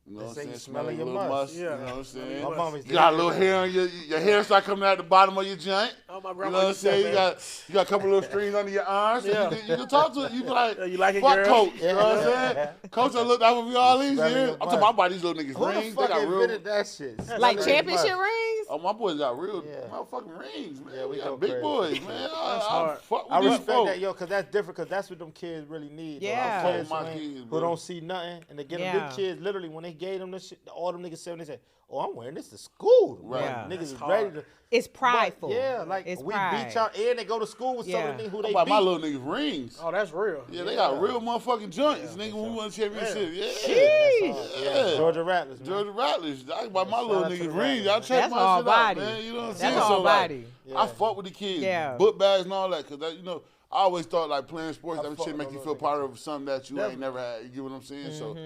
You know They what say I'm you saying? smelling your a little must. You know what I'm saying? My mommy's You got a little hair on your hair start coming out the bottom of your joint. Oh, my You know grandma what I'm used to say, saying? You got a couple little strings under your arms. So Yeah. you can talk to it. You be like, You like it, fuck girl? coach. You know what I'm saying? Coach, I looked out for me all these Smelling years. your I'm talking butt. about I buy these little niggas Who the rings. They fuck got real. invented that shit? Like Smelling championship your butt. rings? Oh, my boys got real Yeah. motherfucking rings, man. Yeah, we got go big crazy. boys, man. I hard. fuck with I these respect folks. that, yo, because that's different, because that's what them kids really need. Yeah. Bro. Kids My who ain't- kids, who bro. don't see nothing, and they get Yeah. them big kids, literally, when they gave them this shit, all them niggas said, they said, oh, I'm wearing this to school. Right. Yeah. Niggas is hard. ready to. It's prideful. But, yeah, like, it's we pride. beat y'all, and they go to school with some Yeah. of the niggas who I they buy beat. my little niggas rings. Oh, that's real. Yeah, they got real motherfucking joints. Nigga, when we won the championship. Yeah. Yeah. Georgia Rattlers, man. Georgia Rattlers. I buy my Shout little out to niggas the rings. Rattlers, Y'all man. check That's my all shit body. out, man. You know what I'm That's saying? all So, like, body. I fuck with the kids. Yeah. Book bags and all that. Because, that, you know, I always thought, like, playing sports, that fuck shit with make those you feel little part of something that you Definitely. ain't never had. You get what I'm saying? So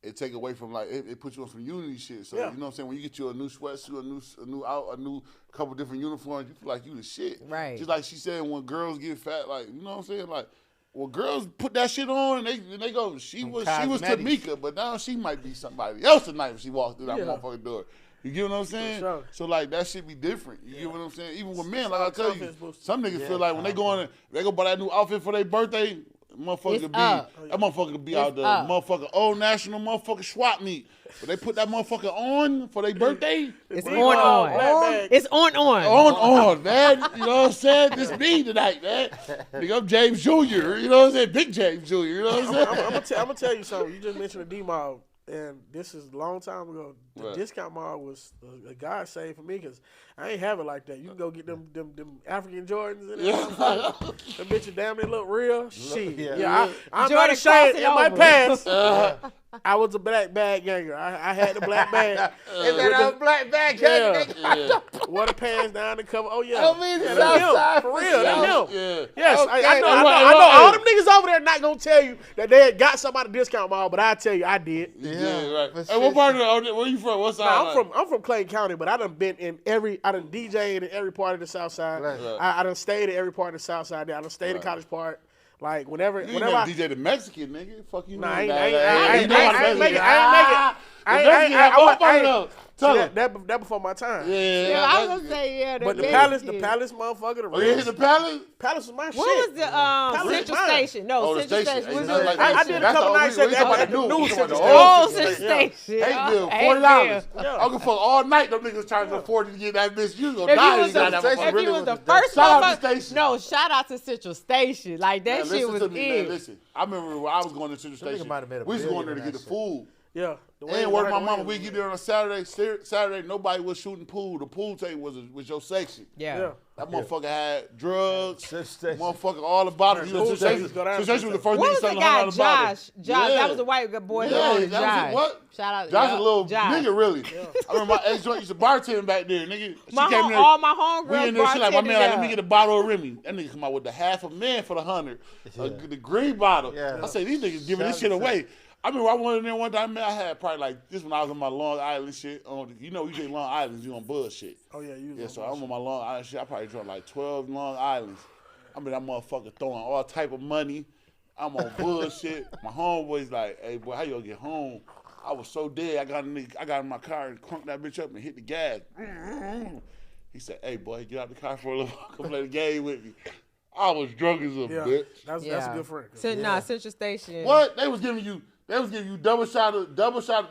it take away from, like, it puts you on some unity shit. So, Yeah. you know what I'm saying? When you get you a new sweatsuit, a new couple different uniforms, you feel like you the shit. Right. Just like she said, when girls get fat, like, you know what I'm saying? Like, well, girls put that shit on and they go, she was cosmetics. Tamika, but now she might be somebody else tonight when she walks through that Yeah. motherfucking door. You get what I'm saying? sure. So like that shit be different. You get what I'm saying? Even with men, like I tell you, Confidence booster. some niggas feel like when they go in, they go buy that new outfit for their birthday. Motherfucker It's could be up. that motherfucker could be out there, up. motherfucker old national motherfucker swap meet. But they put that motherfucker on for their birthday. It's Big on. ball, black bag. It's on. On, man. You know what I'm saying? This me tonight, man. Nigga, I'm James Jr. You know what I'm saying? Big James Jr. You know what I'm saying? I'm gonna tell you something. You just mentioned the D Mall, and this is a long time ago. The Right. discount mall was a godsend for me because I ain't have it like that. You can go get them African Jordans and them bitches damn near look real. Shit, Yeah. I'm Jordan, not ashamed. cross it In my over. past, I was a black bag ganger. I had the black bag. Is that a black bag? Yeah. Yeah. Wore the pants down to cover. Oh yeah, Omezy yeah, South them Side for for real. Them sure. him. Yeah. Yes, Okay. I know. Right. All them niggas over there not gonna tell you that they had got somebody discount mall, but I tell you, I did. Yeah, right. But Hey, what shit- part of the, where you from? What side? Nah, I'm from Clayton County, but I done been in I done DJed in every part of the South Side. Right. I done stayed in every part of the South Side. I done stayed in College Park. Like whenever You ain't whenever never I, DJ the Mexican nigga. Fuck you. Nah, know I ain't- that. I ain't- Hey, I you ain't- know how the I ain't make it. Mexican- I ain't make it. The Mexican got motherfucker though. Tell See, him. that before my time. Yeah, Yeah, I was gonna say yeah. But the Mexican. palace motherfucker, the Oh, you hit the palace? Palace was my What shit. was the Palace Central mine. Station? No, Oh, the Central station. Station. Ain't Was nothing it- like I that. did a That's couple the nights only- at we talking the about new we talking about Central the Oh, old Central station. Station. Hey, bill, Hey, $40. Yeah. I can fuck all night. Them niggas trying to afford to get that bitch. You gonna If die. you You was, got the, that station motherfucker. if really you was was the the first Shout out to motherfucker, Station. no, shout out to Central Station. Like that Man, shit listen was to me, man. it. Listen, I remember when I was going to Central nigga Station. might have made a We was going there to billion get the on that food. Yeah. And work my mama. We get there on a Saturday. Saturday, nobody was shooting pool. The pool table was your section. Yeah. That motherfucker had drugs, Central Station. motherfucker, all the bottles. You know, Pool Central tables go down Station was the first What nigga was the selling guy? $100 bottles. Josh. Yeah. That was a white boy. Yeah, that was that was Josh. it. What? Shout out. Josh yeah, a little Josh. nigga, really. I remember my ex joint used to bartend back there, nigga. She My came home, in there. all my homegirls We in there, she like, my man, like, let me bartended get a bottle of Remy. That nigga come out with the half a man for the 100. The green bottle. Yeah. I say, these niggas giving this shit away. I remember I went in there one time, man, I had probably like, this when I was on my Long Island shit. You know, you take Long Islands, you on bullshit. Oh yeah, you. Yeah, so I'm on my Long Island shit. I probably drunk like 12 Long Islands. I mean, that motherfucker throwing all type of money. I'm on bullshit. My homeboy's like, hey, boy, how you gonna get home? I was so dead. I got in my car and crunked that bitch up and hit the gas. He said, hey, boy, get out the car for a little while. Come play the game with me. I was drunk as a bitch. That's a good friend. Central Station. What? They was giving you double shot.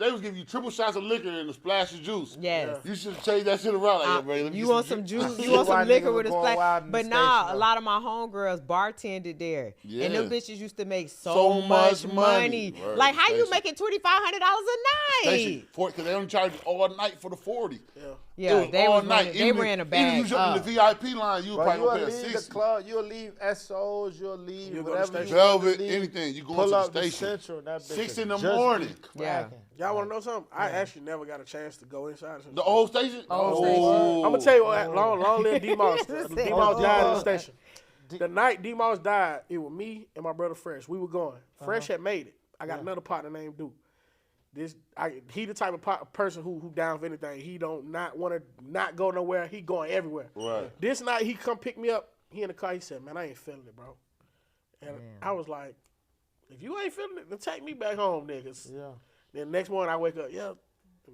They was giving you triple shots of liquor and a splash of juice. Yes. You should have changed that shit around. Like, bro, let me You get want some juice? You Why want some niggas liquor was with a going splash? wild in the But station, nah, a though. lot of my homegirls bartended there, Yeah. and them bitches used to make So so much much money. money. Right, Like, how you station. making $2,500 a night? Because they only charge you all night for the 40. Yeah, it was they all was night. running, they ran a bag. Even if you jump in the VIP line, you Bro, probably you'll gonna pay a leave 60. the club, you'll leave SOs, you'll leave You'll go to whatever station. you want to Velvet, leave. anything. You going Pull to the up the station. Central, that bitch 6 is in the just morning. Yeah. cracking. Y'all want to know something? I actually never got a chance to go inside. The old station? Old station. Oh. I'm gonna tell you what. Long live D-Moss. D-Moss died in the station. The night D-Moss died, it was me and my brother Fresh. We were going. Fresh had made it. I got another partner named Duke. He the type of person who down for anything. He don't not want to not go nowhere. He going everywhere. Right. This night he come pick me up. He in the car. He said, "Man, I ain't feeling it, bro." And I was like, "If you ain't feeling it, then take me back home, niggas." Yeah. Then next morning I wake up. Yeah,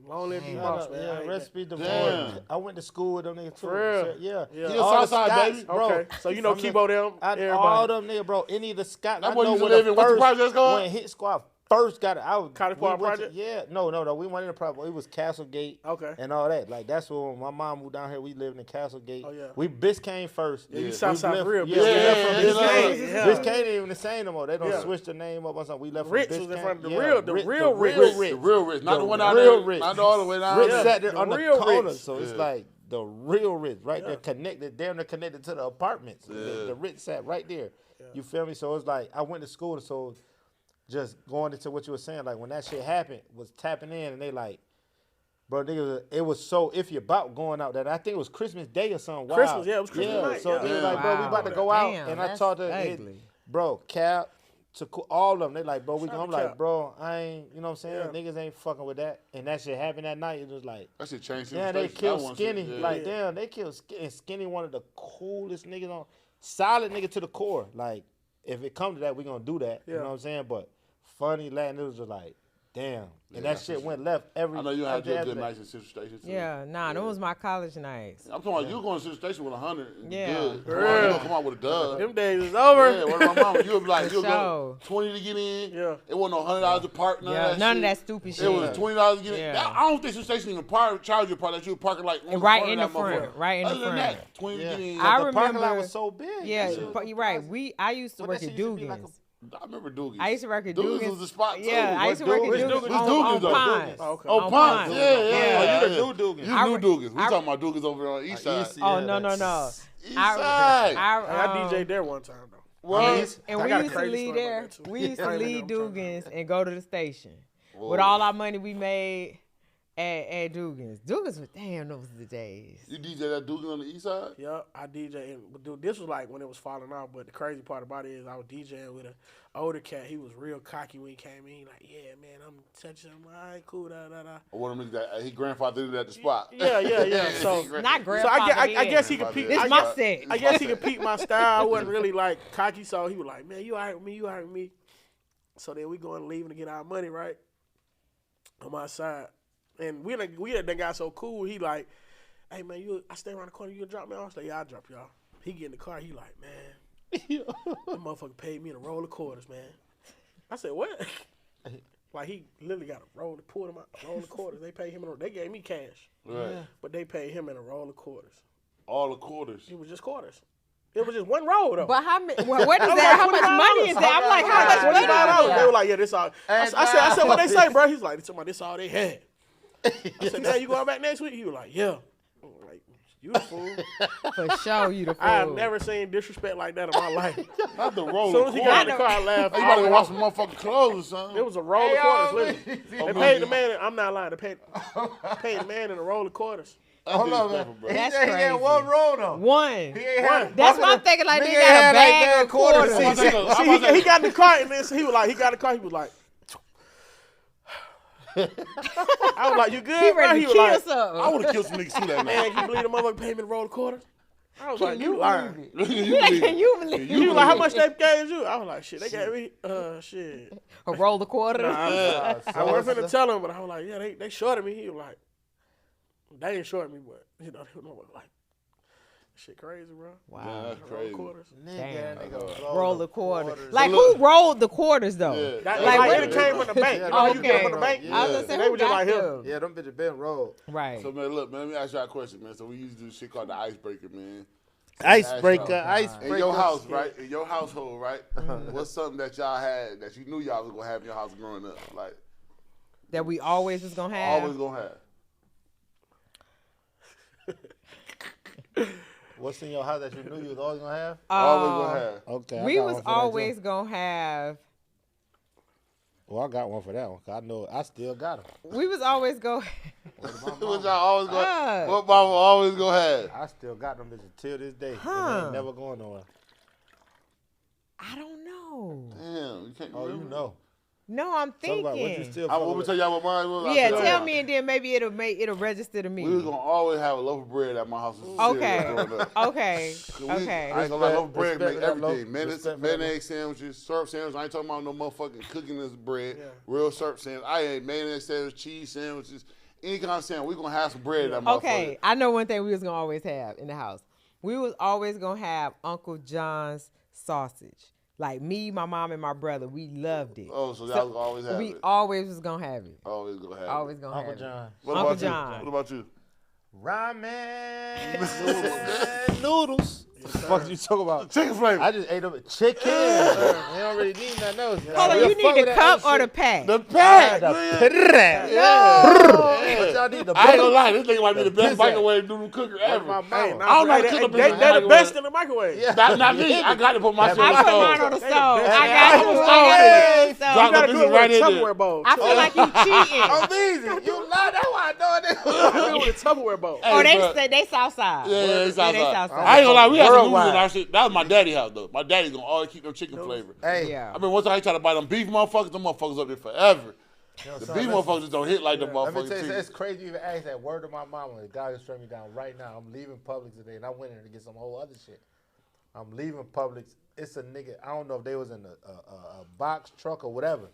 long live D-Moss, man. I Yeah, ain't recipe that- divorce. I went to school with them niggas too. For real? So, yeah. Yeah. He a All the Southside, Scots, baby. bro. Okay, so you know From the- Kibo them, all everybody. them niggas, bro. Any of the Scott. That I boy know used to when live the in what's the first project called? when Hit Squad first got it. Cottage Park Project? Yeah, no. We went in the project. It was Castlegate. Okay. And all that. Like that's when my mom moved down here. We lived in Castlegate. Oh, yeah. We Biscayne first. Yeah, you We Southside left- for real. Yeah, Biscayne. we left from Yeah, Biscayne. yeah. Biscayne ain't even the same no more. They don't Yeah. switch the name up or something. We left Rich from was Biscayne. in front of the Yeah, real Rich. The real rich. Not the one out real there. rich. Not all the way down Rich there. sat there The on the real corner, rich. so it's like the real rich, right there connected. Damn, they're connected to the apartments. The rich sat right there. You feel me? So it's like I went to school, so just going into what you were saying, like when that shit happened, was tapping in, and they like, bro, nigga, it was so iffy about going out that I think it was Christmas Day or something. Wild. Christmas, yeah, it was Christmas night, So yeah. they was like, bro, we about to go out, Damn, and I that's talked to ugly. bro, Cap. To all of them, they like, bro, we. Shout out I'm to like, Cap. bro, I ain't, you know what I'm saying? Yeah. Niggas ain't fucking with that, and that shit happened that night. It was like, That shit changed. damn, they killed Skinny. Like, damn, they killed Skinny. And Skinny, one of the coolest niggas on, solid nigga to the core. Like, if it come to that, we gonna do that. You Yeah. know what I'm saying? But funny, Latin, it was just like, damn. And Yeah, that shit went left every. I know you had after your that. good nights at Central Station too. Yeah, nah, those was my college nights. I'm talking about you going to Central Station with 100. Yeah. Good. Come on, you gonna come out with a dub. Them days is over. Yeah, what about my mama? You would be like, For you'll go sure. 20 to get in. Yeah. It wasn't no $100 a park. None of None of that that stupid shit. It was shit. $20 to get in. Yeah. I don't think Central Station even charge you a park that you were parking like on Right the in front the of that front, motherfucker. right in the Other than front. that, 20 to Yeah. get in. I The parking lot remember- was so big. Yeah, That shit was you're right. crazy. I used to But work that at shit used to be like Dugan's. I remember Doogies. I used to work at Doogies Dugan's. was the spot too. Yeah, I used to work at What's Dugan's Dugan's? What's on Dugan's though? Pines. Oh, okay. Oh, On Pons. Pines. Yeah, yeah. Oh, you the yeah. new Dugan. You I knew re- Dugan's. We I- talking about Dugan's over on the east side. East, Oh yeah, no. East side. I DJ there one time though. What? And I we got a used to crazy leave story there. about that, too. We used to I ain't leave never talked Dugan's and go to the station with all our money we made at Dugan's. Dugan's was damn. Those were the days. You DJ that Dugan on the east side? Yeah, I DJ, but dude, this was like when it was falling off. But the crazy part about it is I was DJing with an older cat. He was real cocky when he came in. He like, yeah, man, I'm touching him. All right, cool, da da da. Or one of them niggas that he grandfathered it at the spot. Yeah. So, Not so grandfather. I guess he could peep. This I my guess- set. I guess he could peep my style. I wasn't really like cocky, so he was like, man, you all right with me? You all right with me? So then we going to leaving to get our money, right? On my side. And we done got so cool, he like, hey, man, I stay around the corner, you can drop me off? I was like, yeah, I'll drop y'all. He get in the car, he like, man, that motherfucker paid me in a roll of quarters, man. I said, what? Like, he literally got a roll, pulled him out, a roll of quarters. They paid him they gave me cash. Right. But they paid him in a roll of quarters. All the quarters. It was just quarters. It was just one roll, though. But how many? What is I'm that? like, How much money is that? I'm like, how much money is $25. They that? were like, yeah, this all. I said, what they say, bro? He's like, this all they had. I said, now you going back next week? He was like, yeah. I'm like, you the fool. For sure, you the fool. I have never seen disrespect like that in my life. Not the roll As soon of as he got in quarters. the car, I laughed. You about to go wash some motherfucking clothes or something. It was a roll of quarters, literally. They paid the man, I'm not lying, they paid the man in a roll of quarters. Hold on, man. Bro. That's He had crazy. one roll though. One. He ain't had That's what I'm thinking. Like, Nigga they had got a like bag damn of quarters. quarters. See, he got in the car, and then he was like, I was like, you good, He bro? ready He to was kill like, something. I would have killed some niggas too that man, night. can you believe the motherfucker paid me in a roll of quarters? I was like, you you lying. believe it? You Like, believe can it. you believe You it? like, how much they gave you? I was like, shit, they gave me, shit. A roll the quarter? Nah, I wasn't finna tell him, but I was like, yeah, they shorted me. He was like, they ain't short me, but, you know, they know what, like, shit crazy, bro. Man, Wow. that's crazy. Quarters. Nigga, Roll the quarter. quarters. Like, look- who rolled the quarters, though? Yeah. That, Like, like, what- it came from the bank. Yeah, You know how you okay. get them from the bank? Yeah. I was gonna say, They who were just got like him. them? Yeah, them bitches been rolled. Right. So man, look, man, let me ask y'all a question, man. So we used to do shit called the icebreaker, man. Icebreaker. In your house, right? In your household, right? What's something that y'all had that you knew y'all was gonna have in your house growing up? Like That we always was gonna have. always gonna have. What's in your house that you knew you was always gonna have? Always gonna have. Okay. I We got was one for that, always too. gonna have. Well, I got one for that one. 'Cause I know I still got them. We was always go. What y'all always gonna? Fuck. What mama always gonna have? I still got them bitches till this day. And they Huh. ain't never going nowhere. I don't know. Damn, you can't Oh, remember. you know. No, I'm Talk about what you thinking. still I want to tell y'all what mine was. Yeah, I'll tell y'all. me, and then maybe it'll register to me. We was gonna always have a loaf of bread at my house. Okay. Growing up. Okay. I Okay. ain't gonna lie, loaf of bread Respect make for that loaf. everything. Respect for that Mayonnaise sandwiches, syrup sandwiches. I ain't talking about no motherfucking cooking this bread. Yeah. Real syrup sandwich. I ate mayonnaise sandwich, cheese sandwiches, any kind of sandwich. We gonna have some bread in that motherfucker. Okay. I know one thing we was gonna always have in the house. We was always gonna have Uncle John's sausage. Like me, my mom, and my brother, we loved it. Oh, so y'all gonna always have We it. always was gonna have it. Always gonna have Always it. gonna Uncle have John. it. What Uncle about John. you? What about you? Ramen noodles. What the fuck you talking about? Chicken flavor. I just ate them chicken. They don't really need nothing else. Hold on, you need the cup or the pack? The pack. The man. yeah. What y'all need? The I ain't gonna lie, this thing might be the best pizza. microwave noodle cooker ever. my Hey, mama. nah, I don't know how to hey, cook they, up in they, the they the microwave. best in the microwave. Yeah. Not me. I got to put my shit I on the put mine stove. on the They the stove. best. I Hey, got I you. was I already- got you. Drop You gotta the do bitches it right with a in Tupperware there. bowl. I feel like you cheating. I'm easy. You lie. That's why I know it. do it with a Tupperware bowl. Oh, Hey, bro. they Southside. Yeah, it's they outside. Southside. I ain't gonna lie, we had some noodles Worldwide. in our shit. That was my daddy's house though. My daddy's gonna always keep them chicken flavor. Hey. Yeah. I mean, once I try to buy them beef motherfuckers, them motherfuckers up there forever. The son, beef listen. motherfuckers just don't hit like the Let me motherfuckers tell you, chicken. it's crazy you even ask that. Word to my mama. The guy just straight me down right now. I'm leaving Publix today, and I went in to get some whole other shit. I'm leaving Publix. It's a nigga. I don't know if they was in a box truck or whatever.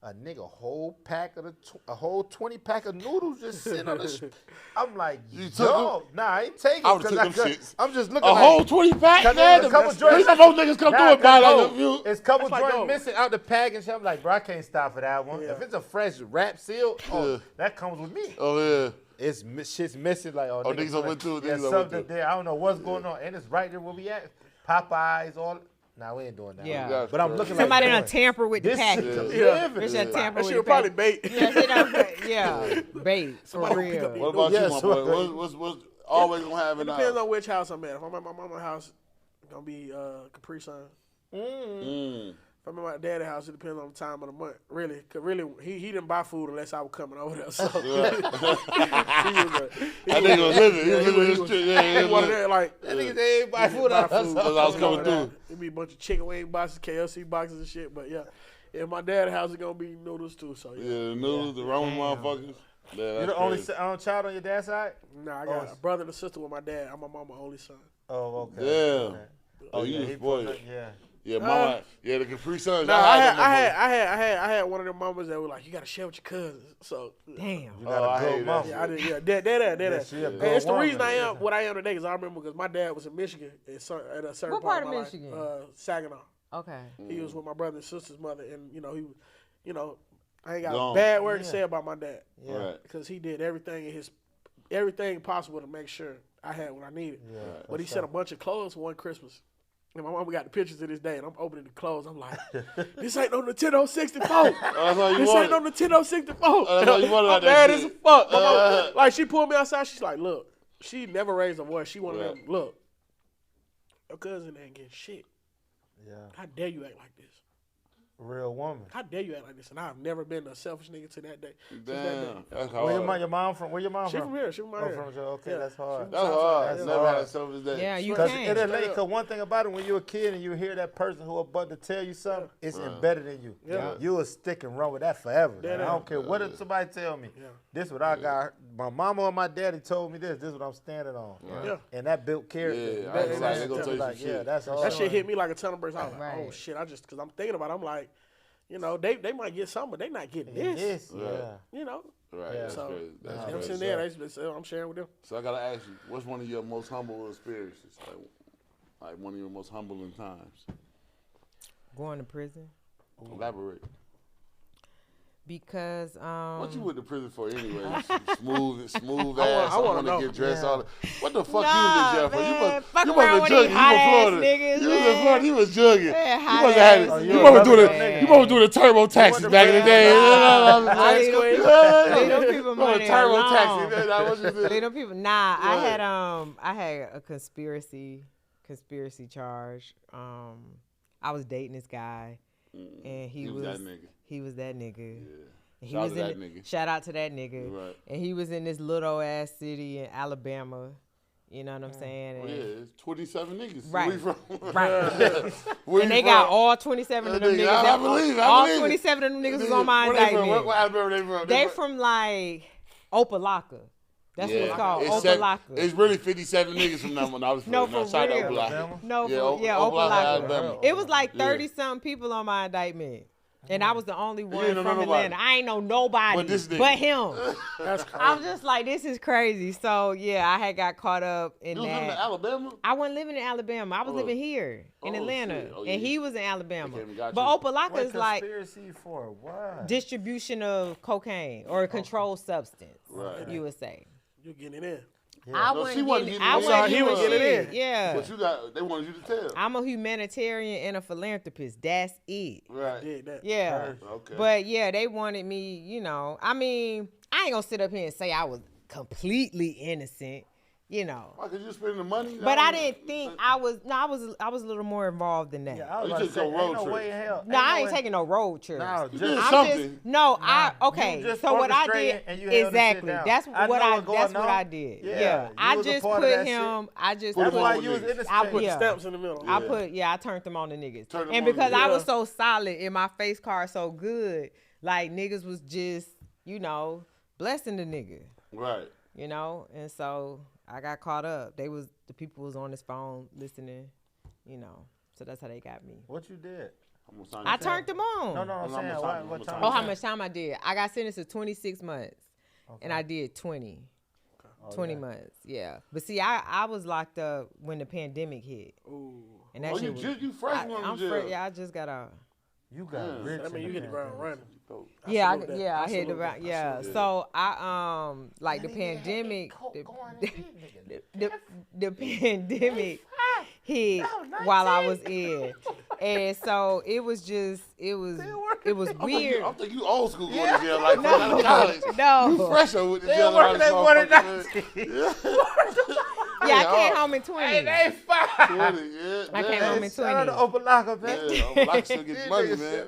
A nigga whole pack of a whole 20 pack of noodles just sitting on the. I'm like, You took yo, nah, I ain't taking. I would've 'cause took them shits. I'm just looking A like, whole 20 pack, Cause man. there's a couple There's joints- some more niggas come through and buy like a few. It's a couple That's like joints gold. missing out the pack and shit. I'm like, bro, I can't stop for that one. Yeah. If it's a fresh wrap seal, Yeah. that comes with me. Oh yeah. It's shit's missing. Like, oh, niggas done went through it, Yeah, niggas done went something through it. there. I don't know what's going on, and it's right there where we at. Popeyes, all. Nah, we ain't doing that. Yeah. That's But I'm crazy. looking Somebody like done tamper with the this package. shit to Yeah. live in. Bitch done tamper That with shit the was probably package. bait. Yeah, bait for Somebody gonna pick real. up What about Yeah, you, my so boy? great. What's always gonna have It in the depends house? on which house I'm at. If I'm at my mama's house, it's gonna be Capri Sun. If I'm at my daddy's house, it depends on the time of the month. Really, cause really, he didn't buy food unless I was coming over there. So That nigga was living. He was living his shit. Yeah, he yeah, one of yeah. that like That nigga say ain't buy food buy out food. That's what I was coming through. It'd be a bunch of chicken wing boxes, KFC boxes and shit. But yeah, in my dad's house, it's gonna be noodles too. So Yeah, yeah. the noodles, the Roman motherfuckers. Yeah, You that's the only crazy. child on your dad's side? Nah, I got a brother and a sister with my dad. I'm my mama's only son. Oh, okay. Damn. Oh, yeah, you he spoiled. from- Yeah. Yeah, mama. Yeah, the Capri Suns. Nah, y'all I had them had one of them mamas that was like, you gotta share with your cousins. So Damn. You Oh, got I a hate good that mama. shit. yeah, I did. Yeah, that. she a good Hey, it's the woman. reason I am what I am today. Cause I remember because my dad was in Michigan at a certain What part of my Michigan? life, Saginaw. Okay. He was with my brother and sister's mother, and I ain't got Gone. a bad word to Yeah. say about my dad Yeah. Right. because he did everything possible to make sure I had what I needed. Yeah, But he sent a bunch of clothes for one Christmas. And my mama got the pictures to this day, and I'm opening the clothes. I'm like, this ain't no Nintendo 64. That's all you This ain't wanted. no Nintendo 64. That's all you wanted I'm out that mad shit. as fuck. My mama, like, she pulled me outside. She's like, look, she never raised a voice. She one of them, Right. look, your cousin ain't getting shit. Yeah. How dare you act like this? Real woman. How dare you act like this? And I've never been a selfish nigga to that day. Damn, that's hard. Where your mom from? Where your mom She from? from here. She from Oh, here. from Joe. Okay, Yeah. that's hard. That's hard. That's Never hard. had a selfish day. Yeah, you Because can. one thing about it, when you're a kid and you hear that person who about to tell you something, it's embedded in you. Yeah. You will stick and run with that forever. Yeah, I don't care what if somebody tell me. Yeah. This is what I got. My mama or my daddy told me this. This is what I'm standing on. Yeah. And that built character. Yeah, That- I that's they gonna tell you some like, shit. yeah, that's all. That shit hit me like a ton of bricks. I was like, Right. oh shit! Because I'm thinking about it, I'm like, you know, they might get something, but they not getting this. Right. Yeah. You know, Right, Yeah. that's so crazy. That's I'm crazy. sitting there. I'm sharing with them. So I gotta ask you, what's one of your most humble experiences? Like one of your most humbling times? Going to prison Elaborate. because What you went to prison for anyway? Smooth ass. I wanna wanna know. get dressed Yeah. all. What the fuck Nah, you was in jail for? man, fuck You around must with have these jugging. You hot-ass from Florida. niggas, You was in man. Florida. You was jugging. Man, You hot must have had. ass You niggas. must have doing Man. You must have doing the turbo taxis back in the day. I leave them- Yeah. leave them people money turbo alone. taxi. That's not what you did. Leave them people. Nah, Yeah. I had a conspiracy charge. I was dating this guy, and he was that nigga. He was that nigga. Yeah. And he Shout out was to in that nigga. Shout out to that nigga. Right. And he was in this little ass city in Alabama. You know what I'm saying? Oh, And, yeah, it's 27 niggas. Right. Where you from? Right. Where and you they got from? all 27 of them niggas. I believe it. all I believe it. 27 of them niggas was on my Where they from? indictment. What Alabama they from? They from like Opalaka. That's what it's called. Opalaka. It's really 57 niggas from that one. I was No, from for shout out real. Opalaka. No, Yeah, Opalaka. Alabama. It was like Yeah. 30-something people on my indictment. And I was the only one ain't know from nobody. Atlanta. I ain't know nobody But this nigga. but him. That's crazy. I'm just like, this is crazy. So, yeah, I had got caught up in You was living in that. Alabama? I wasn't living in Alabama. I was Oh. living here in Oh, Atlanta. shit. Oh, And yeah. he was in Alabama. Okay, we got But you. Opalaka What is like conspiracy for what? distribution of cocaine or a controlled substance, Right. you would say. You getting it in? I No, wasn't she wasn't getting, getting I it. wasn't Sorry, he doing was getting shit. in. Yeah. But they wanted you to tell. I'm a humanitarian and a philanthropist. That's it. Right. Did that. Yeah. Okay. But yeah, they wanted me, I mean, I ain't gonna sit up here and say I was completely innocent, Why, cause you spending the money? But I didn't think I was a little more involved than that. Yeah, I was You about to just say, go road ain't no trip. way in hell. No, I ain't way- taking no road trips. No, You just did I'm something. okay. You just So what I orchestrated did and you held this shit exactly. down. That's I what know I. what's going That's what on. I did. Yeah, Yeah, you I was a just part put of that him. I just Put That's him why on you was niggas. in the I street. put- yeah. Stamps in the middle. I turned them on the niggas. Turned them And on the because niggas. I Yeah. was so solid and my face card so good, like niggas was just, blessing the nigga. Right. And so I got caught up. The people was on his phone listening, so that's how they got me. What you did? I'm gonna sign I you. turned them on. No, I'm I'm saying gonna sign- what I'm time? gonna Oh, how sign. much time I did? I got sentenced to 26 months, and I did 20. 20 months, yeah. But see, I was locked up when the pandemic hit. Ooh. And that Oh, shit was, you fresh one I'm jail. fresh. Yeah, I just got out. You got rich. I mean, you hit the ground running. Yeah, salute that. I I hit salute about that. yeah. So I like the pandemic, the pandemic hit while I was in, and so it was just it was weird. I'm thinking you old school going to jail like fresh out of college. No. You fresh over with the jail. working at one and Yeah, I came home in 20. They fine. I came home in 20. Shout out to Opalaka, man. Yeah, Black still get money, man.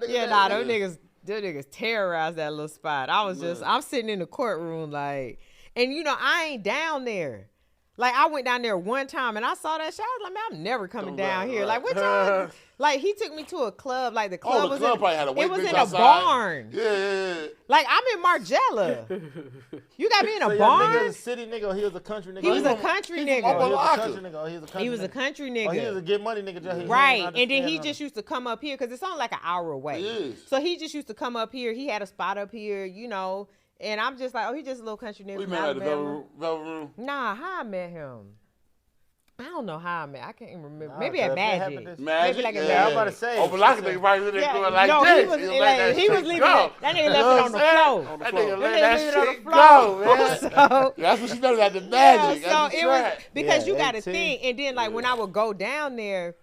Yeah, nah, those niggas terrorized that little spot. I was I'm sitting in the courtroom like, and I ain't down there. Like I went down there one time and I saw that shit. I was like, man, I'm never coming down here. Like what y'all? Like he took me to a club. Like the club was probably had a it was bench in outside. a barn. Yeah. Like I'm in Margella. You got me in a So barn. Nigga was a city nigga or he was a country nigga? He was a country He nigga. was a Opalaka. country nigga or he was a country He was a nigga? country Oh, he was a nigga. get money nigga. Just, he Right, didn't and then he understand just used to come up here because it's only like an hour away. It is. So he just used to come up here. He had a spot up here, and I'm just like, oh, he just a little country nigga We from met at the Alabama. Velvet Room. Nah, how I met him? I don't know how I met. I can't even remember. Nah, Maybe cause at that Magic. happened this- Maybe like a Yeah, I'm Magic. about to say. Oh, but Black nigga probably there Yeah, going like no, this. he was He like, let that he was shit leaving go. it. That nigga left it on the floor. That nigga That let nigga that leave it on the shit floor. go, man. So, That's what she does at the Magic. yeah, so That's the it was track. because you Yeah, got to 18. think, and then like when I would go down there,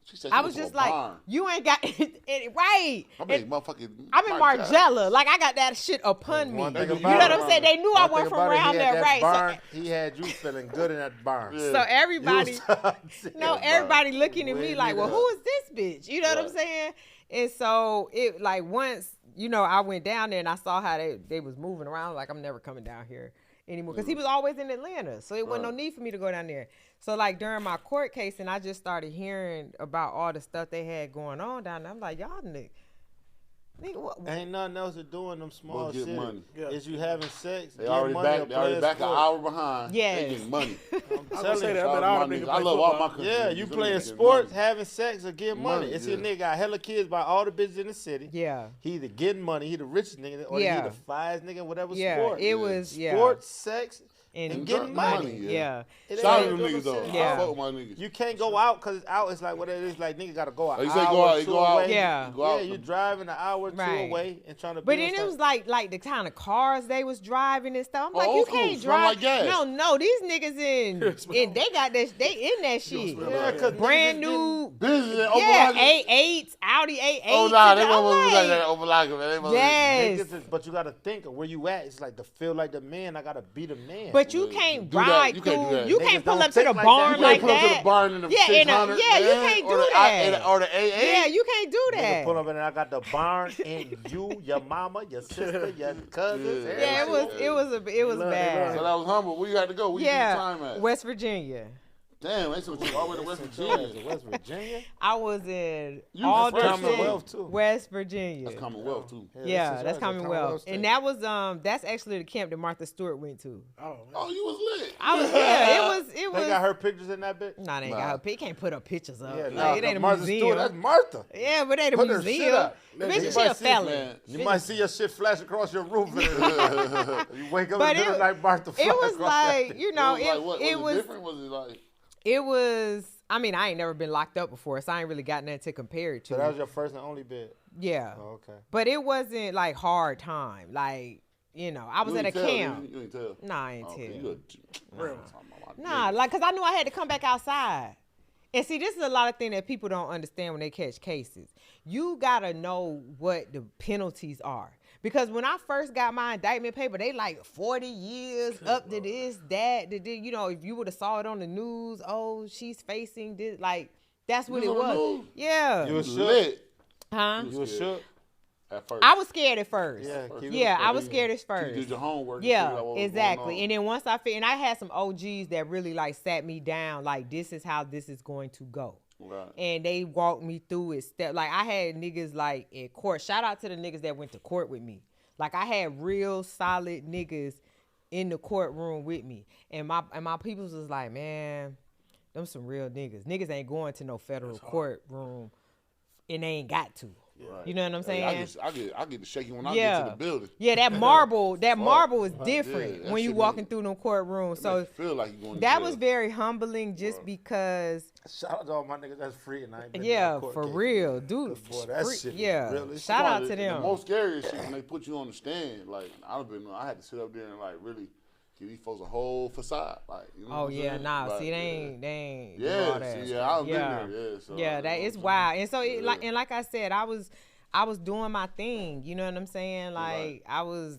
She said I she was from just a like, barn. you ain't got it right. I mean, motherfucking. I'm in Margella. Like I got that shit upon me. One thing You You about know it- what I'm saying? They knew I one went thing from about it, around he had there, that right? Barn, he had you feeling good in that barn. Yeah. So everybody, You was- everybody looking at me Wait, like, well, nigga. who is this bitch? You know what I'm Right. saying? And so it like once, you know, I went down there and I saw how they was moving around. Like, I'm never coming down here anymore because he was always in Atlanta, so it wasn't no need for me to go down there. So like during my court case, and I just started hearing about all the stuff they had going on down there. I'm like, y'all nigga, what? Ain't nothing else to do in them small Get cities. money. Is you having sex? They already back an hour behind. Yes. They getting money. I'm telling you, I love all my countries. Yeah, you playing sports, having sex, or getting money. It's a nigga got hella kids by all the bitches in the city. Yeah. He either getting money, he the richest nigga, or he the finest nigga, whatever sport. It was sports, sex, and getting money. Yeah. Shout out to them niggas though. Yeah. I fuck with my niggas. You can't go out because it's out. It's like what it is. Like nigga got to go out. You say go out, go out. Yeah. Yeah, you driving an hour or two away and trying to. But then it was like the kind of cars they was driving and stuff. I'm like, you can't smell drive. like gas. No, these niggas in they got that. They in that shit. Yeah, cause brand new. Business. Yeah, A8s, Audi A8s. Oh nah, they won't be like that overlocking, man. Yes. But you got to think of where you at. It's like to feel like the man. I got to be the man. But you can't ride through. You can't pull up to the like barn that. like pull up to that. the barn in the Yeah, 600, you can't do that. Or the AA. Yeah, you can't do Nigga that. pull up and I got the barn and you, your mama, your sister, your cousins. Yeah, it was bad. So that was humble. Where you had to go? Where you Yeah, the time at? West Virginia. Damn, that's what you all the way to West Virginia. West Virginia? I was in Commonwealth, too. West Virginia. That's Commonwealth too. Yeah, that's Commonwealth. And that was that's actually the camp that Martha Stewart went to. Oh, you was lit. I was it was They got her pictures in that bitch? Nah, they ain't got her. He can't put her pictures up. Yeah, Like, it ain't a Martha museum. Stewart, that's Martha. Yeah, but it ain't a Put her shit museum. up. Bitch, You she a might see- felon. You might see your shit flash across your roof. You wake up But in the middle of the night, Martha flash It was across that like, bitch. you know, it was different. Was it like? It was. I mean, I ain't never been locked up before, so I ain't really got nothing to compare it to. So that was your first and only bit? Yeah. Oh, okay. But it wasn't like hard time. Like, you know, I was at a camp. You ain't tell. Nah, I ain't tell. Real. Nah, like, cause I knew I had to come back outside. And see, this is a lot of things that people don't understand when they catch cases. You gotta know what the penalties are. Because when I first got my indictment paper, they like 40 years up to this, that, you know, if you would have saw it on the news, oh, she's facing this, like, that's what it was. Yeah. You was lit. Huh? You was shook? At first. I was scared at first. Yeah, I was scared at first. You did your homework. Yeah, exactly. And then once I and I had some OGs that really like sat me down, like, this is how this is going to go. Right. And they walked me through it. Like, I had niggas like in court. Shout out to the niggas that went to court with me. Like, I had real solid niggas in the courtroom with me. And my peoples was like, man, them some real niggas. Niggas ain't going to no federal courtroom and they ain't got to. Right. You know what I'm saying? I get the shaking when I get to the building. Yeah, that marble is different when you walking through them courtrooms. So feel like you going to that jail. was very humbling just because. Shout out to all my niggas that's free and I ain't been Yeah, in court for case. real, dude. Boy, that shit yeah, really shout out to The them. most scariest shit when they put you on the stand, like I had to sit up there and like really give these folks a whole facade, like. You know Oh yeah, nah. Like, see, they ain't. Yeah, do all that. see, I've been there. Yeah, so that is wild. And so, like I said, I was doing my thing. You know what I'm saying? Like I was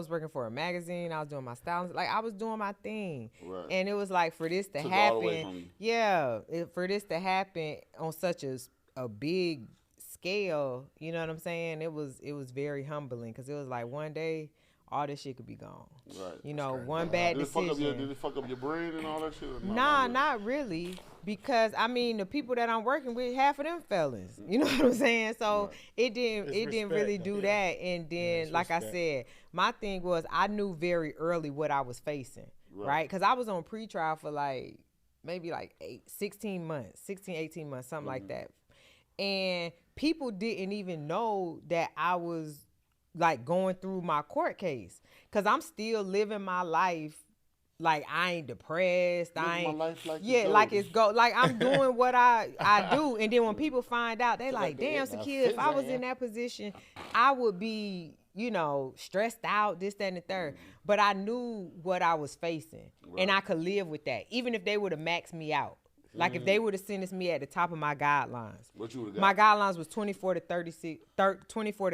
working for a magazine. I was doing my styling. Like I was doing my thing. Right. And it was like for this to Took all the way from happen. you. Yeah, for this to happen on such a big scale. You know what I'm saying? It was very humbling because it was like one day all this shit could be gone. Right. You know, one bad decision. Did it fuck up your brain and all that shit? Nah, not really. Because I mean, the people that I'm working with, half of them felons. You know what I'm saying? So it didn't really do that. And then, like I said, my thing was I knew very early what I was facing, right? Because I was on pretrial for like maybe like 18 months, something like that. And people didn't even know that I was like going through my court case because I'm still living my life. Like I ain't depressed. I ain't. My life like it's like I'm doing what I do, and then when people find out, they like, damn, Sakeya, if I was in that position, I would be, you know, stressed out, this, that, and the third. But I knew what I was facing, and I could live with that, even if they would have maxed me out. Like if they would have sentenced me at the top of my guidelines. What you would have got? My guidelines was 24 to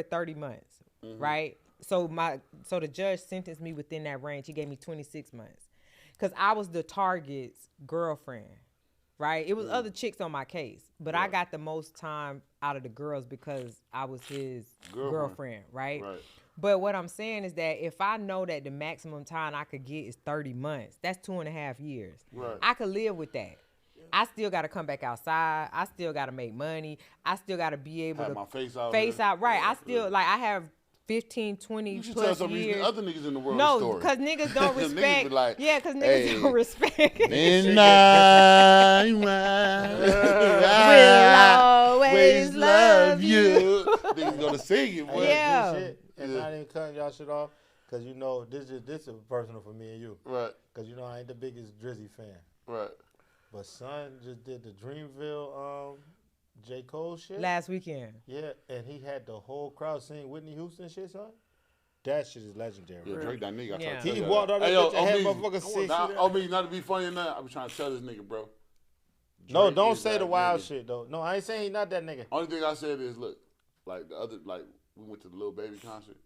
30 months, right? So the judge sentenced me within that range. He gave me 26 months. Because I was the target's girlfriend. right? It was other chicks on my case, but I got the most time out of the girls because I was his girlfriend, right? But what I'm saying is that if I know that the maximum time I could get is 30 months, that's 2.5 years. I could live with that. I still got to come back outside. I still got to make money. I still got to be able to my face out. Right. I still, like, I have 15, 20 you should plus tell some years. Of these other niggas in the world No, because niggas don't respect. Niggas be like, because niggas don't respect. And I will always love you. Niggas gonna sing it, boy. And not even cutting y'all shit off, because you know this is personal for me and you. Right. Because you know I ain't the biggest Drizzy fan. Right. But son just did the Dreamville J. Cole shit last weekend. Yeah, and he had the whole crowd sing Whitney Houston shit, son. That shit is legendary. Yeah, Drake, that nigga. Yeah. He walked out there and had motherfuckers sing. Not to be funny or not, I be trying to tell this nigga, bro. No, don't say the wild shit though. No, I ain't saying he not that nigga. Only thing I said is, look, like the other, like we went to the Lil Baby concert.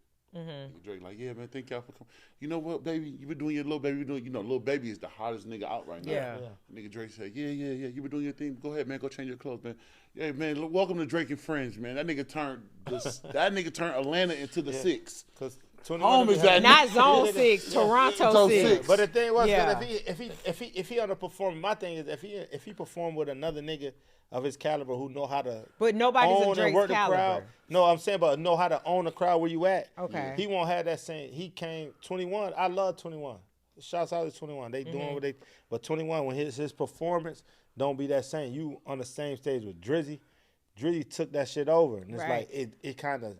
Drake like, yeah, man, thank y'all for coming. You know what, baby? You been doing your Lil Baby. You know, Lil Baby is the hottest nigga out right now. Yeah. Nigga Drake said, yeah. You been doing your thing. Go ahead, man. Go change your clothes, man. Yeah, man. Look, welcome to Drake and Friends, man. That nigga turned Atlanta into the 6. Cause home is that not Zone 6, Toronto 6. But the thing was, if he underperformed, my thing is if he performed with another nigga of his caliber who know how to but nobody's own a Drake's and work the caliber. crowd. No, I'm saying, but know how to own the crowd where you at. Okay. He won't have that same. He came 21. I love 21. Shouts out to 21. They doing what they. But 21 when his performance don't be that same. You on the same stage with Drizzy. Drizzy took that shit over, and it's like it kind of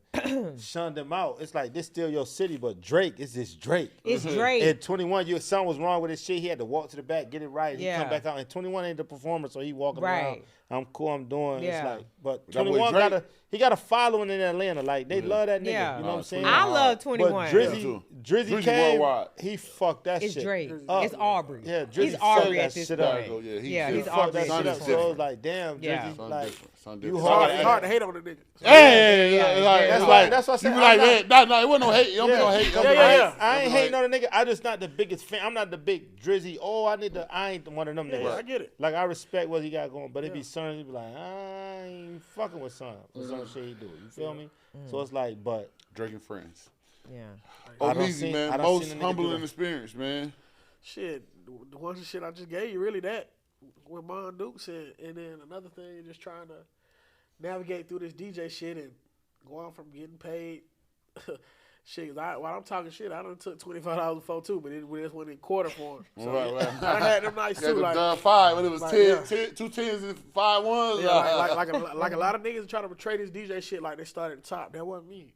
shunned him out. It's like this still your city, but Drake is this Drake. It's Drake. At 21, your son was wrong with his shit. He had to walk to the back, get it right. He come back out. And 21 ain't the performer, so he walking around. I'm cool. I'm doing. It's like, but 21 got a following in Atlanta. Like they love that nigga. Yeah. You know what I'm saying? I love 21. But Drizzy came. Worldwide. He fucked that it's shit. Drake. Up. It's Aubrey. Yeah, Drizzy he's Aubrey fucked at this that point. shit up. He's fucked Aubrey that at shit this up. point. So it was like, damn, Yeah. Drizzy, like you hard. It's hard to hate on the nigga. That's what I said. You be like, no, it wasn't no hate. You don't be no hate. I ain't hating on the nigga. I just not the biggest fan. I'm not the big Drizzy. I ain't one of them niggas. Yeah, I get it. Like I respect what he got going, but it be sons. He be like, I ain't fucking with son for some shit he do. You feel me? So it's like, but Drake and Friends. Yeah. Omezy, man, most humbling experience, man. Shit, the one shit I just gave you, really that. What Mon Duke said, and then another thing, just trying to navigate through this DJ shit and going from getting paid. Shit, while I'm talking shit, I done took $25 before too, but it just went in quarter form. So right. I had them nights too. Like done 5, but it was like, 2 10s and 5 1s. Yeah, like a lot of niggas try to portray this DJ shit like they started at the top. That wasn't me.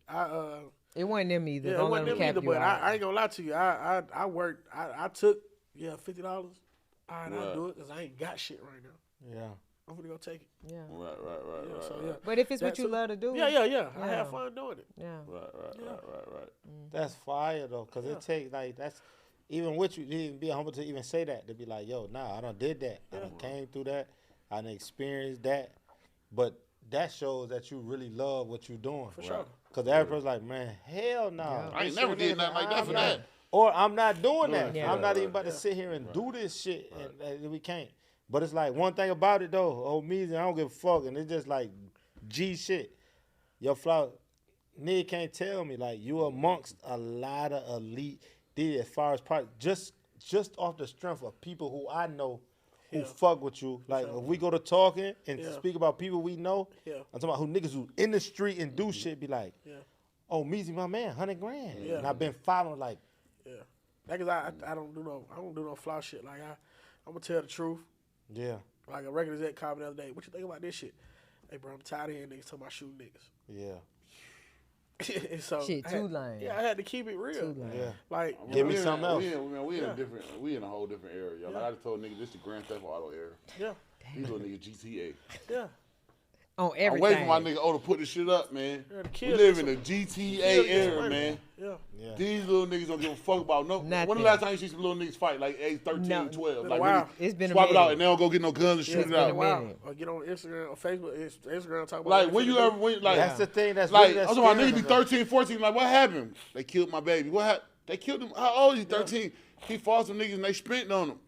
It wasn't them either. Yeah, Don't it wasn't them either. But I ain't gonna lie to you. I worked. I took $50. All right, I'll do it because I ain't got shit right now. Yeah. I'm gonna go take it. Yeah. Right. So, But if it's what you love to do. Yeah. I have fun doing it. Yeah. Right. That's fire though, cause it take like that's even with you even be humble to even say that to be like, yo, nah, I done did that. I done came through that. I done experienced that. But that shows that you really love what you're doing. For sure. Cause the average person's like, man, hell no. Yeah. I ain't never did nothing like that for that. Or I'm not doing that. Yeah. I'm not even about to sit here and do this shit, and we can't. But it's like one thing about it though, Omezy, I don't give a fuck, and it's just like G shit. Your flower, nigga can't tell me like you amongst a lot of elite as far as part just off the strength of people who I know who fuck with you. Like if we go to talking and speak about people we know, I'm talking about who niggas who in the street and do shit be like, Omezy, my man, $100,000. Yeah. And I've been following like. Yeah. That cause I don't do no fly shit. Like I'm gonna tell the truth. Yeah. Like a record exec called me the other day. What you think about this shit? Hey, bro, I'm tired of hearing niggas talking about shooting niggas. Yeah. And so Shit, too lame. Yeah, I had to keep it real. Yeah. Like, give me something else. We in a whole different era, yo. Like I just told niggas, this the Grand Theft Auto era. Yeah. These little niggas GTA. Yeah. On everything. I'm waiting for my nigga O to put this shit up, man. Yeah, we live in the GTA era, man. Yeah. These little niggas don't give a fuck about no. Nothing. When the last time you see some little niggas fight, like age 13, 12? Like, wow. It's been a swap it minute. out and they don't go get no guns and shoot it out. Wow. Or get on Instagram or Facebook. Instagram talk about like, when you ever, like, that's the thing. That's like, really I'm talking about niggas be 13, 14, like, what happened? They killed my baby. What happened? They killed him. How old is he? 13. He fought some niggas and they spent on him.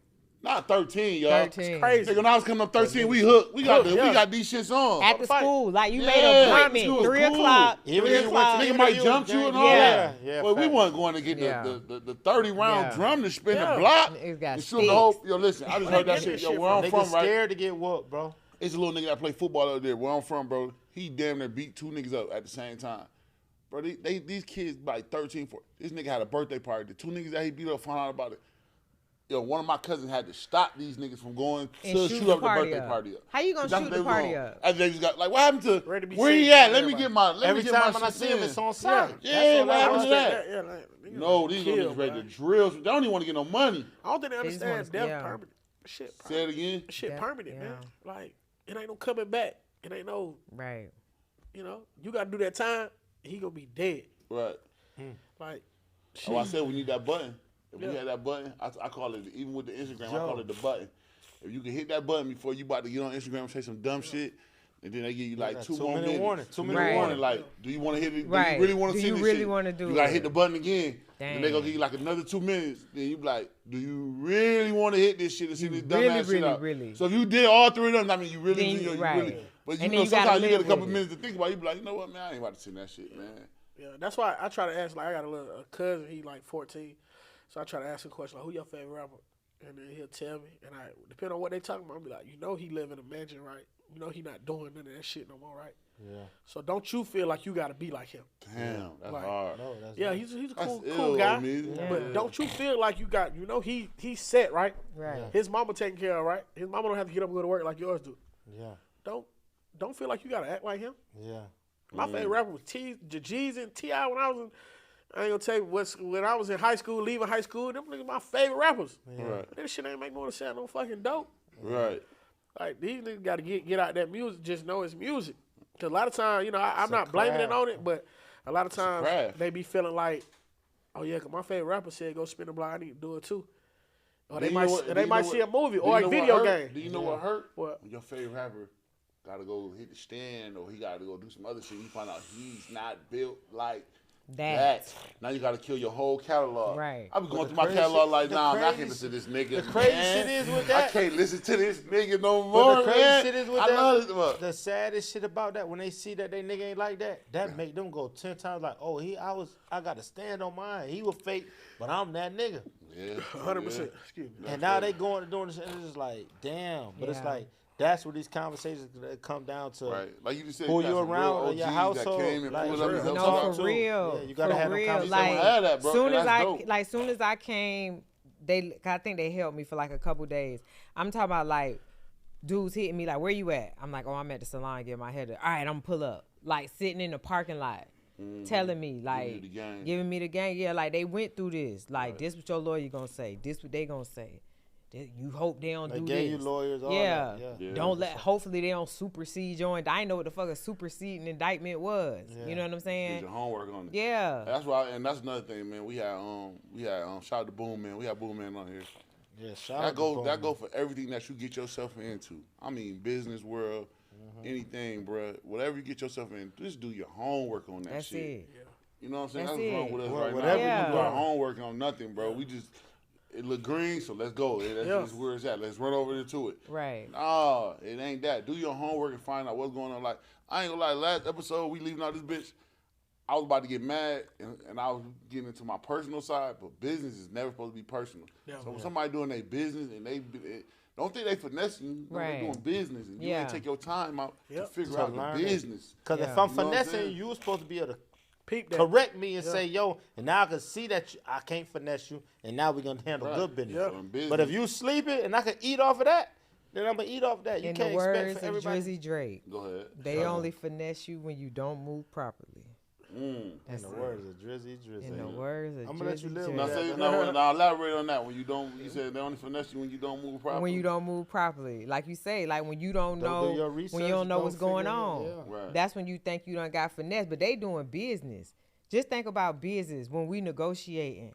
Not 13, y'all. 13. Crazy. Nigga, when I was coming up 13, we hooked. We got these shits on. At the fight. school, like you Yeah, made an at the appointment, school, 3 cool. o'clock. Even 3 if you went o'clock. to- Nigga even might if you jump was you and gang- all yeah, that. yeah, But we facts. wasn't going to get Yeah. the 30-round Yeah. drum to spin Yeah. the block. It's got And shoot the whole, yo, listen, I just Where heard they that get shit. this Yo, shit where I'm Niggas from, right? scared to get whooped, bro. It's a little nigga that play football over there. Where I'm from, bro, he damn near beat 2 niggas up at the same time. Bro, these kids like 13, 14. This nigga had a birthday party. The 2 niggas that he beat up found out about it. Yo, one of my cousins had to stop these niggas from going And to shoot shoot the up the party birthday up. party up. How you gonna That's shoot what the they was party on. up? And they just got like, what happened to Ready to be where he seen at? by Let me everybody. get my Every shit time when I in. see him, it's on site. Yeah, what That's happened all to I that? Yeah, like, niggas No, these kill, niggas ready to boy. drill. They don't even want to get no money. I don't think they They just understand wanna- death yeah. permanent. Shit, Say it permanent. again. Shit Death, permanent, yeah. man. Like, it ain't no coming back. It ain't no, Right. you know, you got to do that time, he going to be dead. Right. Like, Oh, I said we need that button. If Yeah. we had that button, I call it, even with the Instagram, I call it the button. If you can hit that button before you about to get on Instagram and say some dumb shit, and then they give you like Yeah, 2 2 more minute minutes. warning, 2 minute Right. warning. Like, do you want to hit it? Do Right. you really want to Do see you this really shit? wanna do You got to it? hit the button again. Then they Dang. going to give you like another 2 minutes. Then you be like, do you really want to hit this shit and see this dumb really, ass shit really, out? really. So if you did all 3 of them, I mean, you really, Then you- you right. really. But you And know, then you gotta sometimes you get a live couple with it. minutes to think about it. You be like, you know what, man, I ain't about to see that shit, man. yeah, that's why I try to ask, like, I got a cousin, he like 14. So I try to ask him a question, like, who your favorite rapper? And then he'll tell me. And I, depending on what they talking about, I'll be like, you know he live in a mansion, right? You know he not doing none of that shit no more, right? Yeah. So don't you feel like you got to be like him. Damn, that's Like, hard. No, that's Yeah, not- he's a That's cool ill, guy. Omezy. Yeah. But don't you feel like you got, you know, he's set, right? Right. His mama taken care of, right? His mama don't have to get up and go to work like yours do. Yeah. Don't feel like you got to act like him. Yeah. My favorite rapper was G's and T.I. when I was in, I ain't gonna tell you when I was in high school, leaving high school, them niggas my favorite rappers. Right. This shit ain't make me want to sound no fucking dope. Right. Like, these niggas got to get out that music, just know it's music. Because a lot of times, you know, I'm not blaming it craft. on it, but a lot of times craft. they be feeling like, oh yeah, because my favorite rapper said go spin the block, I need to do it too. Or Do they you might, know what- they do you might know see what- a movie do or you a know what video hurt? game. Do you know what hurt? What? When your favorite rapper got to go hit the stand or he got to go do some other shit, you find out he's not built like that. Now you got to kill your whole catalog. Right. I be going the through my crazy- catalog like, the nah, man, I crazy can't listen to this nigga. the crazy man. shit is with I that- can't listen to this nigga no But more, the crazy man. shit is with I that, love this. What? the saddest shit about that, when they see that they nigga ain't like that make them go 10 times like, oh, I got to stand on mine. He was fake, but I'm that nigga. Yeah. 100%. Yeah. Excuse me. And now they going and doing this, and it's just like, damn. But it's Yeah. like, that's what these conversations come down to. Right. Like you just said, Who got you some real around in your OGs household, that came and like, pulled up for and real. helped No, you talk out. for to. real. Yeah, you gotta for have them real. conversations. They don't have that, bro, Soon and as that's dope. soon as I came, I think they helped me for like a couple days. I'm talking about like dudes hitting me like, where you at? I'm like, oh, I'm at the salon getting my hair done. All right, I'm gonna pull up. Like sitting in the parking lot. Telling me like the game. giving me the game. Yeah, like they went through this. Like this what your lawyer gonna say. This what they gonna say. You hope they don't They do gave this. you lawyers, all yeah. that. Yeah. Don't let. Hopefully they don't supersede your. I didn't know what the fuck a superseding indictment was. You know what I'm Did saying? your homework on it. Yeah. That's why, and that's another thing, man. We had shout out to Boom Man. We had Boom Man on here. Yeah, shout That out to go Bowman. for everything that you get yourself into. I mean, business world, anything, bro. Whatever you get yourself in, just do your homework on that That's shit. it. You know what I'm saying? That's That's what's wrong it. with us Well, right whatever now. you We do our doing. homework on nothing, bro. We just it look green, so let's go. That's Yeah. just where it's at. Let's run over into it. Right. Nah, it ain't that. Do your homework and find out what's going on. Like, I ain't gonna lie, last episode, we leaving out this bitch, I was about to get mad, and I was getting into my personal side, but business is never supposed to be personal. Yeah. So when somebody doing their business, and don't think they finessing you, no, Right. they doing business, and you Yeah. ain't take your time out to Yep. figure To out the learn it. business. Because Yeah. if I'm You know what I'm finessing saying? you, was supposed to be able to Peep that. correct me and say, yo, and now I can see that I can't finesse you, and now we're going to handle Right. good business. So in business, But if you sleeping and I can eat off of that, then I'm going to eat off of that. You In can't the expect words for of everybody. Drizzy Drake, go ahead. they only finesse you when you don't move properly. In the words of Drizzy. In the words of I'm gonna let you Drizzy live with Now, Drake. that. say, now elaborate on that. When you don't, you said they only finesse you when you don't move properly. When you don't move properly, like you say, like when you don't Don't do know, your when research, you don't know don't what's going figure it out, on, yeah. Right. that's when you think you done got finesse. But they doing business. Just think about business when we negotiating.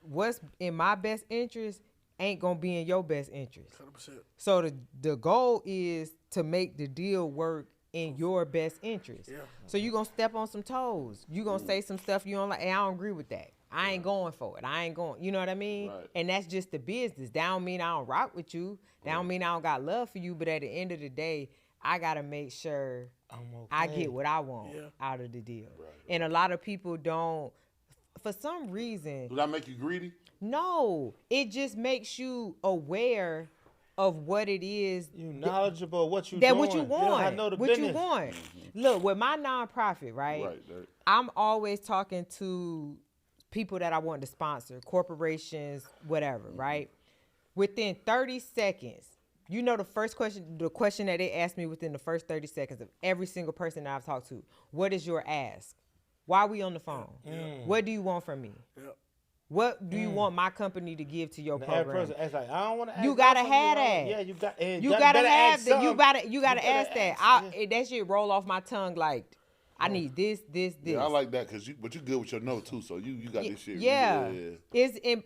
What's in my best interest ain't gonna be in your best interest. 100%. So the goal is to make the deal work in your best interest. Yeah. So you gonna step on some toes. You gonna say some stuff you don't like. Hey, I don't agree with that. I ain't going for it. I ain't going. You know what I mean? Right. And that's just the business. That don't mean I don't rock with you. That don't mean I don't got love for you. But at the end of the day, I gotta make sure I get what I want out of the deal. Right. And a lot of people don't. For some reason. Do that make you greedy? No, it just makes you aware of what it is. You knowledgeable what you that doing. what you want. I know the what business. you want. Look, with my nonprofit, right? I'm always talking to people that I want to sponsor, corporations, whatever, right? Within 30 seconds, you know the question that they asked me within the first 30 seconds of every single person that I've talked to, what is your ask? Why are we on the phone? What do you want from me? What do you want my company to give to your program? Person acts like, I don't want to ask. You gotta have that. Yeah, you got. You gotta have that. You gotta ask that. That shit roll off my tongue like, I need this. Yeah, I like that but you good with your no too, so you got this shit. Yeah.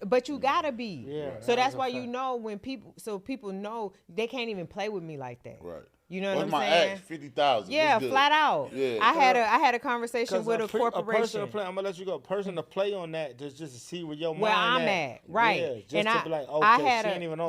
But you gotta be. Yeah. So that's why when people know they can't even play with me like that. Right. You know what I'm my saying? ask? 50,000. Yeah, flat out. Yeah. I had a conversation with a corporation. A person to play, I'm gonna let you go. A person to play on that just to see where your where mind I'm at. Right. Yeah, just and to be like, okay,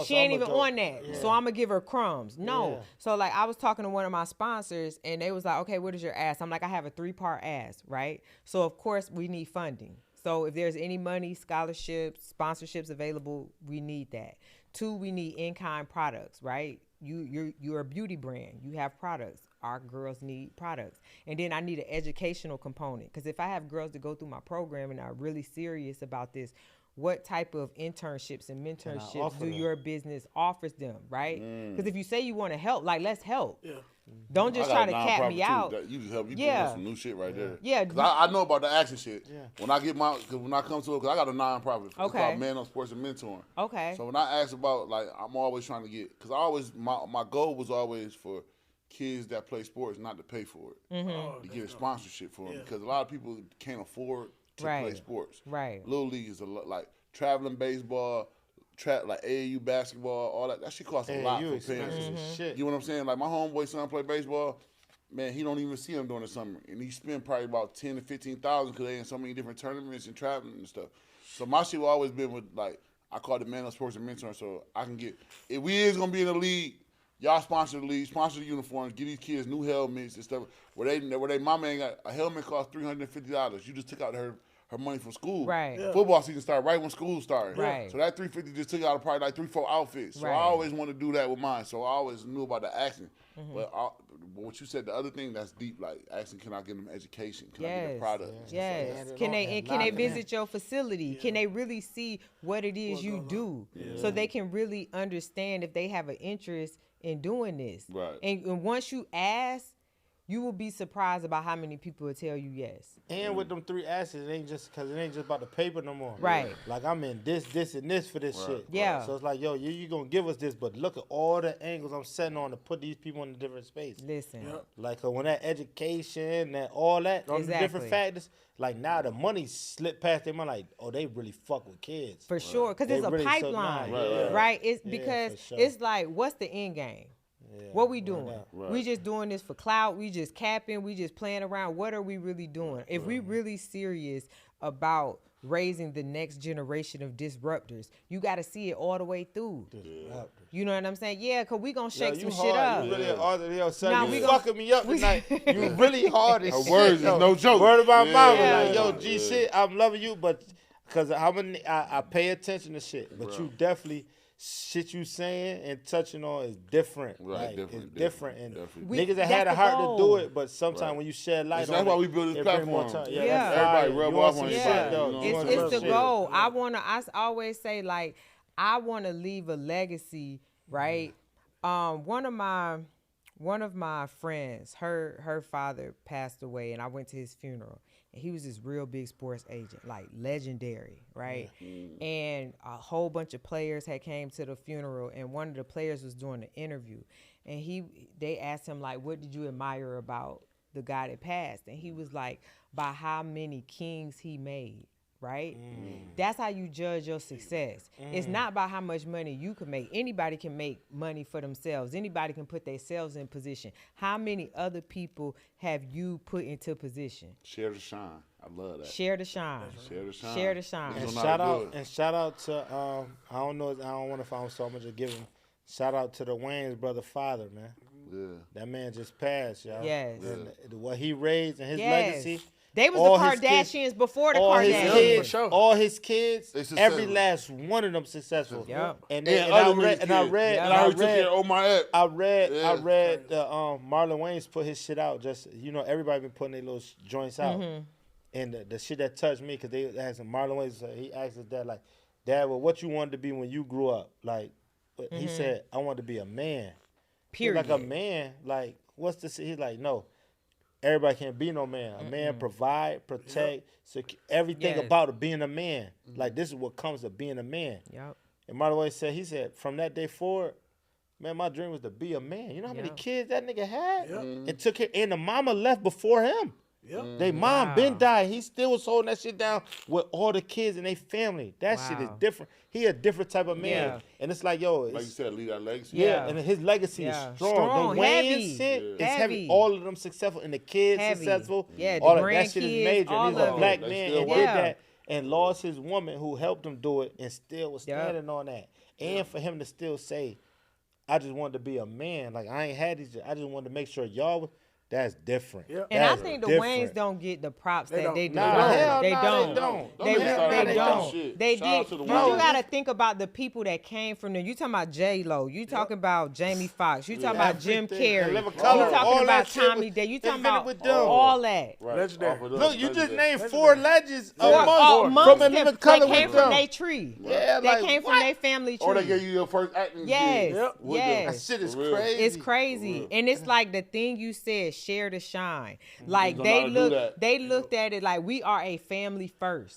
she ain't even on that. Yeah. So I'm gonna give her crumbs. No. Yeah. So like I was talking to one of my sponsors and they was like, okay, what is your ask? I'm like, I have a 3-part ask, right? So of course we need funding. So if there's any money, scholarships, sponsorships available, we need that. 2, we need in-kind products, right? You're a beauty brand. You have products. Our girls need products. And then I need an educational component. Because if I have girls that go through my program and are really serious about this, what type of internships and mentorships do your business offers them, right? Because if you say you want to help, like, let's help. Yeah. Don't just try to cap me out. You just help. You doing some new shit right there. Yeah. Because I know about the action shit. Yeah. When I come to it, because I got a nonprofit. It's called Man on Sports and Mentoring. Okay. So when I ask about, like, I'm always trying to get, because my goal was always for kids that play sports not to pay for it. To get a sponsorship for them. Because a lot of people can't afford to play sports. Right. Little League is like traveling baseball, like AAU basketball, all that. That shit costs a lot for parents. You know what I'm saying? Like my homeboy son play baseball. Man, he don't even see him during the summer, and he spend probably about $10,000 to $15,000 because they in so many different tournaments and traveling and stuff. So my shit always been with like I call it the Man of Sports and Mentoring. So I can get if we is gonna be in the league. Y'all sponsor the league, sponsor the uniforms, give these kids new helmets and stuff. Where they mama ain't got a helmet costs $350. You just took out her money from school. Right. Yeah. Football season started right when school started. Right. So that $350 just took out probably like 3-4 outfits. So I always want to do that with mine. So I always knew about the action. But what you said, the other thing that's deep, like asking, can I get them education? Can I get the product? Yes. Can they visit your facility? Yeah. Can they really see what it is you do? Yeah. So they can really understand if they have an interest in doing this. Right. And once you ask, you will be surprised about how many people will tell you yes. And with them 3 asses, it ain't just about the paper no more. Right. Like I'm in this, and this for this shit. Yeah. So it's like, yo, you gonna give us this, but look at all the angles I'm setting on to put these people in a different space. Listen. Yep. Like when that education, all the different factors, like now the money slipped past them. I'm like, oh, they really fuck with kids. For sure, because it's a really pipeline. Right. It's because it's like, what's the end game? Yeah, what we doing? Right. We just doing this for clout. We just capping. We just playing around. What are we really doing? If we really serious about raising the next generation of disruptors, you got to see it all the way through. You know what I'm saying? Yeah, because we going to shake some shit up. You really hard. Son, you fucking me up tonight. You really hard as shit. Words is no joke. Word of my mouth. Like, yo, G shit, I'm loving you, but because I pay attention to shit. But you definitely... shit you saying and touching on is different. Right, like, it's different. And niggas that had a heart to do it, but sometimes when you shed light on it, that's why we build this platform. Everybody rub off on each other. It's the goal. I always say, like, I want to leave a legacy, right? One of my friends, her father passed away, and I went to his funeral. And he was this real big sports agent, like legendary, right? Mm-hmm. And a whole bunch of players had came to the funeral, and one of the players was doing an interview, and they asked him, like, what did you admire about the guy that passed? And he was like, by how many kings he made right? That's how you judge your success. It's not about how much money you can make. Anybody can make money for themselves. Anybody can put themselves in position. How many other people have you put into position? Share the shine. I love that. Share the shine. Share the shine. Share the shine. Niggas And don't know how to do it. shout out to I don't know, I don't want to find so much to give him. Shout out to the Wayne's brother father, man. Yeah. That man just passed, y'all. Yes. And what he raised and his Yes. legacy. They was all the his kids- Kardashians before the all his Kardashians. kids, for sure. all his kids, They successful. every last one of them successful. Yep. And And I other read, niggas' and I kids. read, Yeah. and And I I heard took care read, of Omar Epps. I read Yeah. Marlon Wayans put his shit out. Just everybody been putting their little joints out, and the shit that touched me because they asked him, Marlon Wayans. He asked his dad like, "Dad, well, what you wanted to be when you grew up?" Like, he said, "I wanted to be a man." He was Period. like a man. Like, what's this? He's like, no. Everybody can't be no man. A man provide, protect, everything Yes. about it, being a man. Like, this is what comes to being a man. Yep. And Marlon Wayans said, he said, from that day forward, man, my dream was to be a man. You know how many Yeah. kids that nigga had? Yep. And took care, and the mama left before him. Yep. They mom Wow. been died. He still was holding that shit down with all the kids and their family. That shit is Wow. different. He a different type of man. Yeah. And it's like, yo, Like you it's, said, leave that legacy. yeah, Yeah. and his legacy Yeah. is strong. Strong, The Wayans heavy. shit Yeah. is heavy. Heavy. All of them successful, and the kids Heavy. successful. Yeah, the all that shit is grandkids, major. all And he's a of it. black They man still and work. did Yeah. that and lost his woman who helped him do it and still was Yep. standing on that. And for him to still say, I just wanted to be a man. Like, I ain't had these. I just wanted to make sure y'all was. That's different. Yep. And I That's think the different. Waynes don't get the props They that don't. they Nah, deserve. hell They nah, don't. they don't. They, Don't Hell nah, they they don't. don't. Shit. They Shout out did. to the But Waynes. you got to think about the people that came from there. You talking about J-Lo. You talking about Jamie Foxx. You talking about Jim Everything. Carrey. And You Living Colour, talking all about that shit Tommy was Day. You talking invented about with them. all that. Right. Legendary. Off of them. Look, you just Legendary. named 4 legends Or amongst amongst from them, a living they color came with from them. their tree. Yeah, They like, came from what? their family tree. Or they gave you your first acting Yes, gig. Yep. with yes. them. That shit is For real. crazy. It's crazy, real. and it's like the thing you said, share the shine. Like don't know how to do that. they looked at it like we are a family first.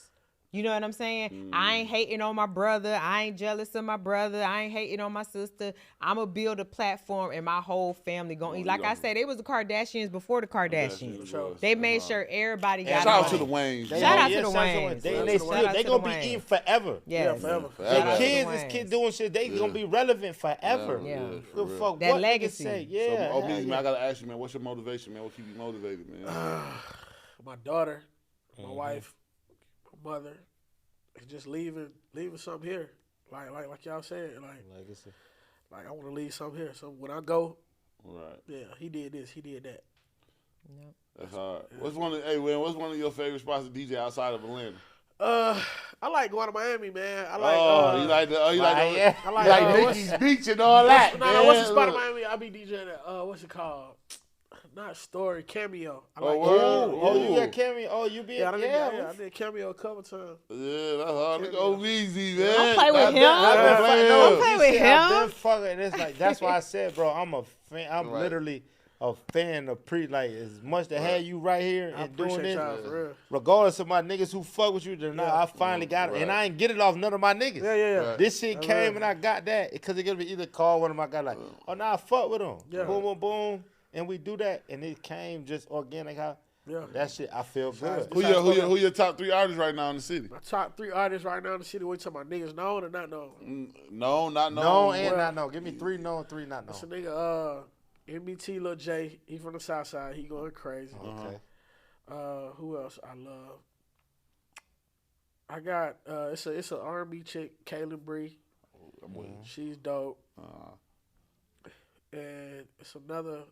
You know what I'm saying? I ain't hating on my brother. I ain't jealous of my brother. I ain't hating on my sister. I'ma build a platform, and my whole family gonna eat. Like I said, they was the Kardashians before the Kardashians. Sure. They made sure everybody got Shout out to money. the Waynes. They- Shout out yeah, to the shout out Waynes. They, Shout out they to the still, Waynes. they gonna be eating forever. Yes. Yeah, forever. The Shout out to kids, the this Waynes. kid doing shit, they gonna be relevant forever. Yeah. for Good real. fuck. That what legacy. niggas say. So, Yeah. Omezy, hell man, yeah. I gotta ask you, man, what's your motivation, man? What keep you motivated, man? My daughter, my wife, my mother, and just leaving something here. Like y'all said, Legacy. like I want to leave something here. So when I go, Right. yeah, he did this, he did that. That's hard. What's one of your favorite spots to DJ outside of Atlanta? I like going to Miami, man. I like. You like yeah. I like, you like what's- Nicky's Beach and all that. No, what's the man. spot in Miami? I be DJing at what's it called? Not Story, Cameo. I like word? Oh, you Ooh. got Cameo. Oh, you be Yeah, yeah. I did Cameo a couple times. Yeah, that's hard. Look at Omezy, man. Don't play with I've him. been- I've been Don't playing play him. with I've him. been fucking. It's like that's why I said, bro. I'm a fan. I'm Right. literally a fan of like as much to have you right here I and doing appreciate this. y'all for real. Regardless of my niggas who fuck with you, then I finally got it, Right. and I ain't get it off none of my niggas. Yeah. Right. This shit That's came real. and I got that because it could be either call one of my guys like, oh, nah, I fuck with them. Yeah. Boom, boom, boom, and we do that, and it came just organic. How Yeah. that shit, I feel good. Who your top 3 artists right now in the city? My top 3 artists right now in the city. What you talking about? Niggas known or not known? No, not No no. and not no. Give me 3 known, 3 not known. It's a nigga, MBT Lil J. He from the South Side. He going crazy. Okay. Who else I love? I got it's a R&B chick, Kaylin Bree. She's dope. And it's another.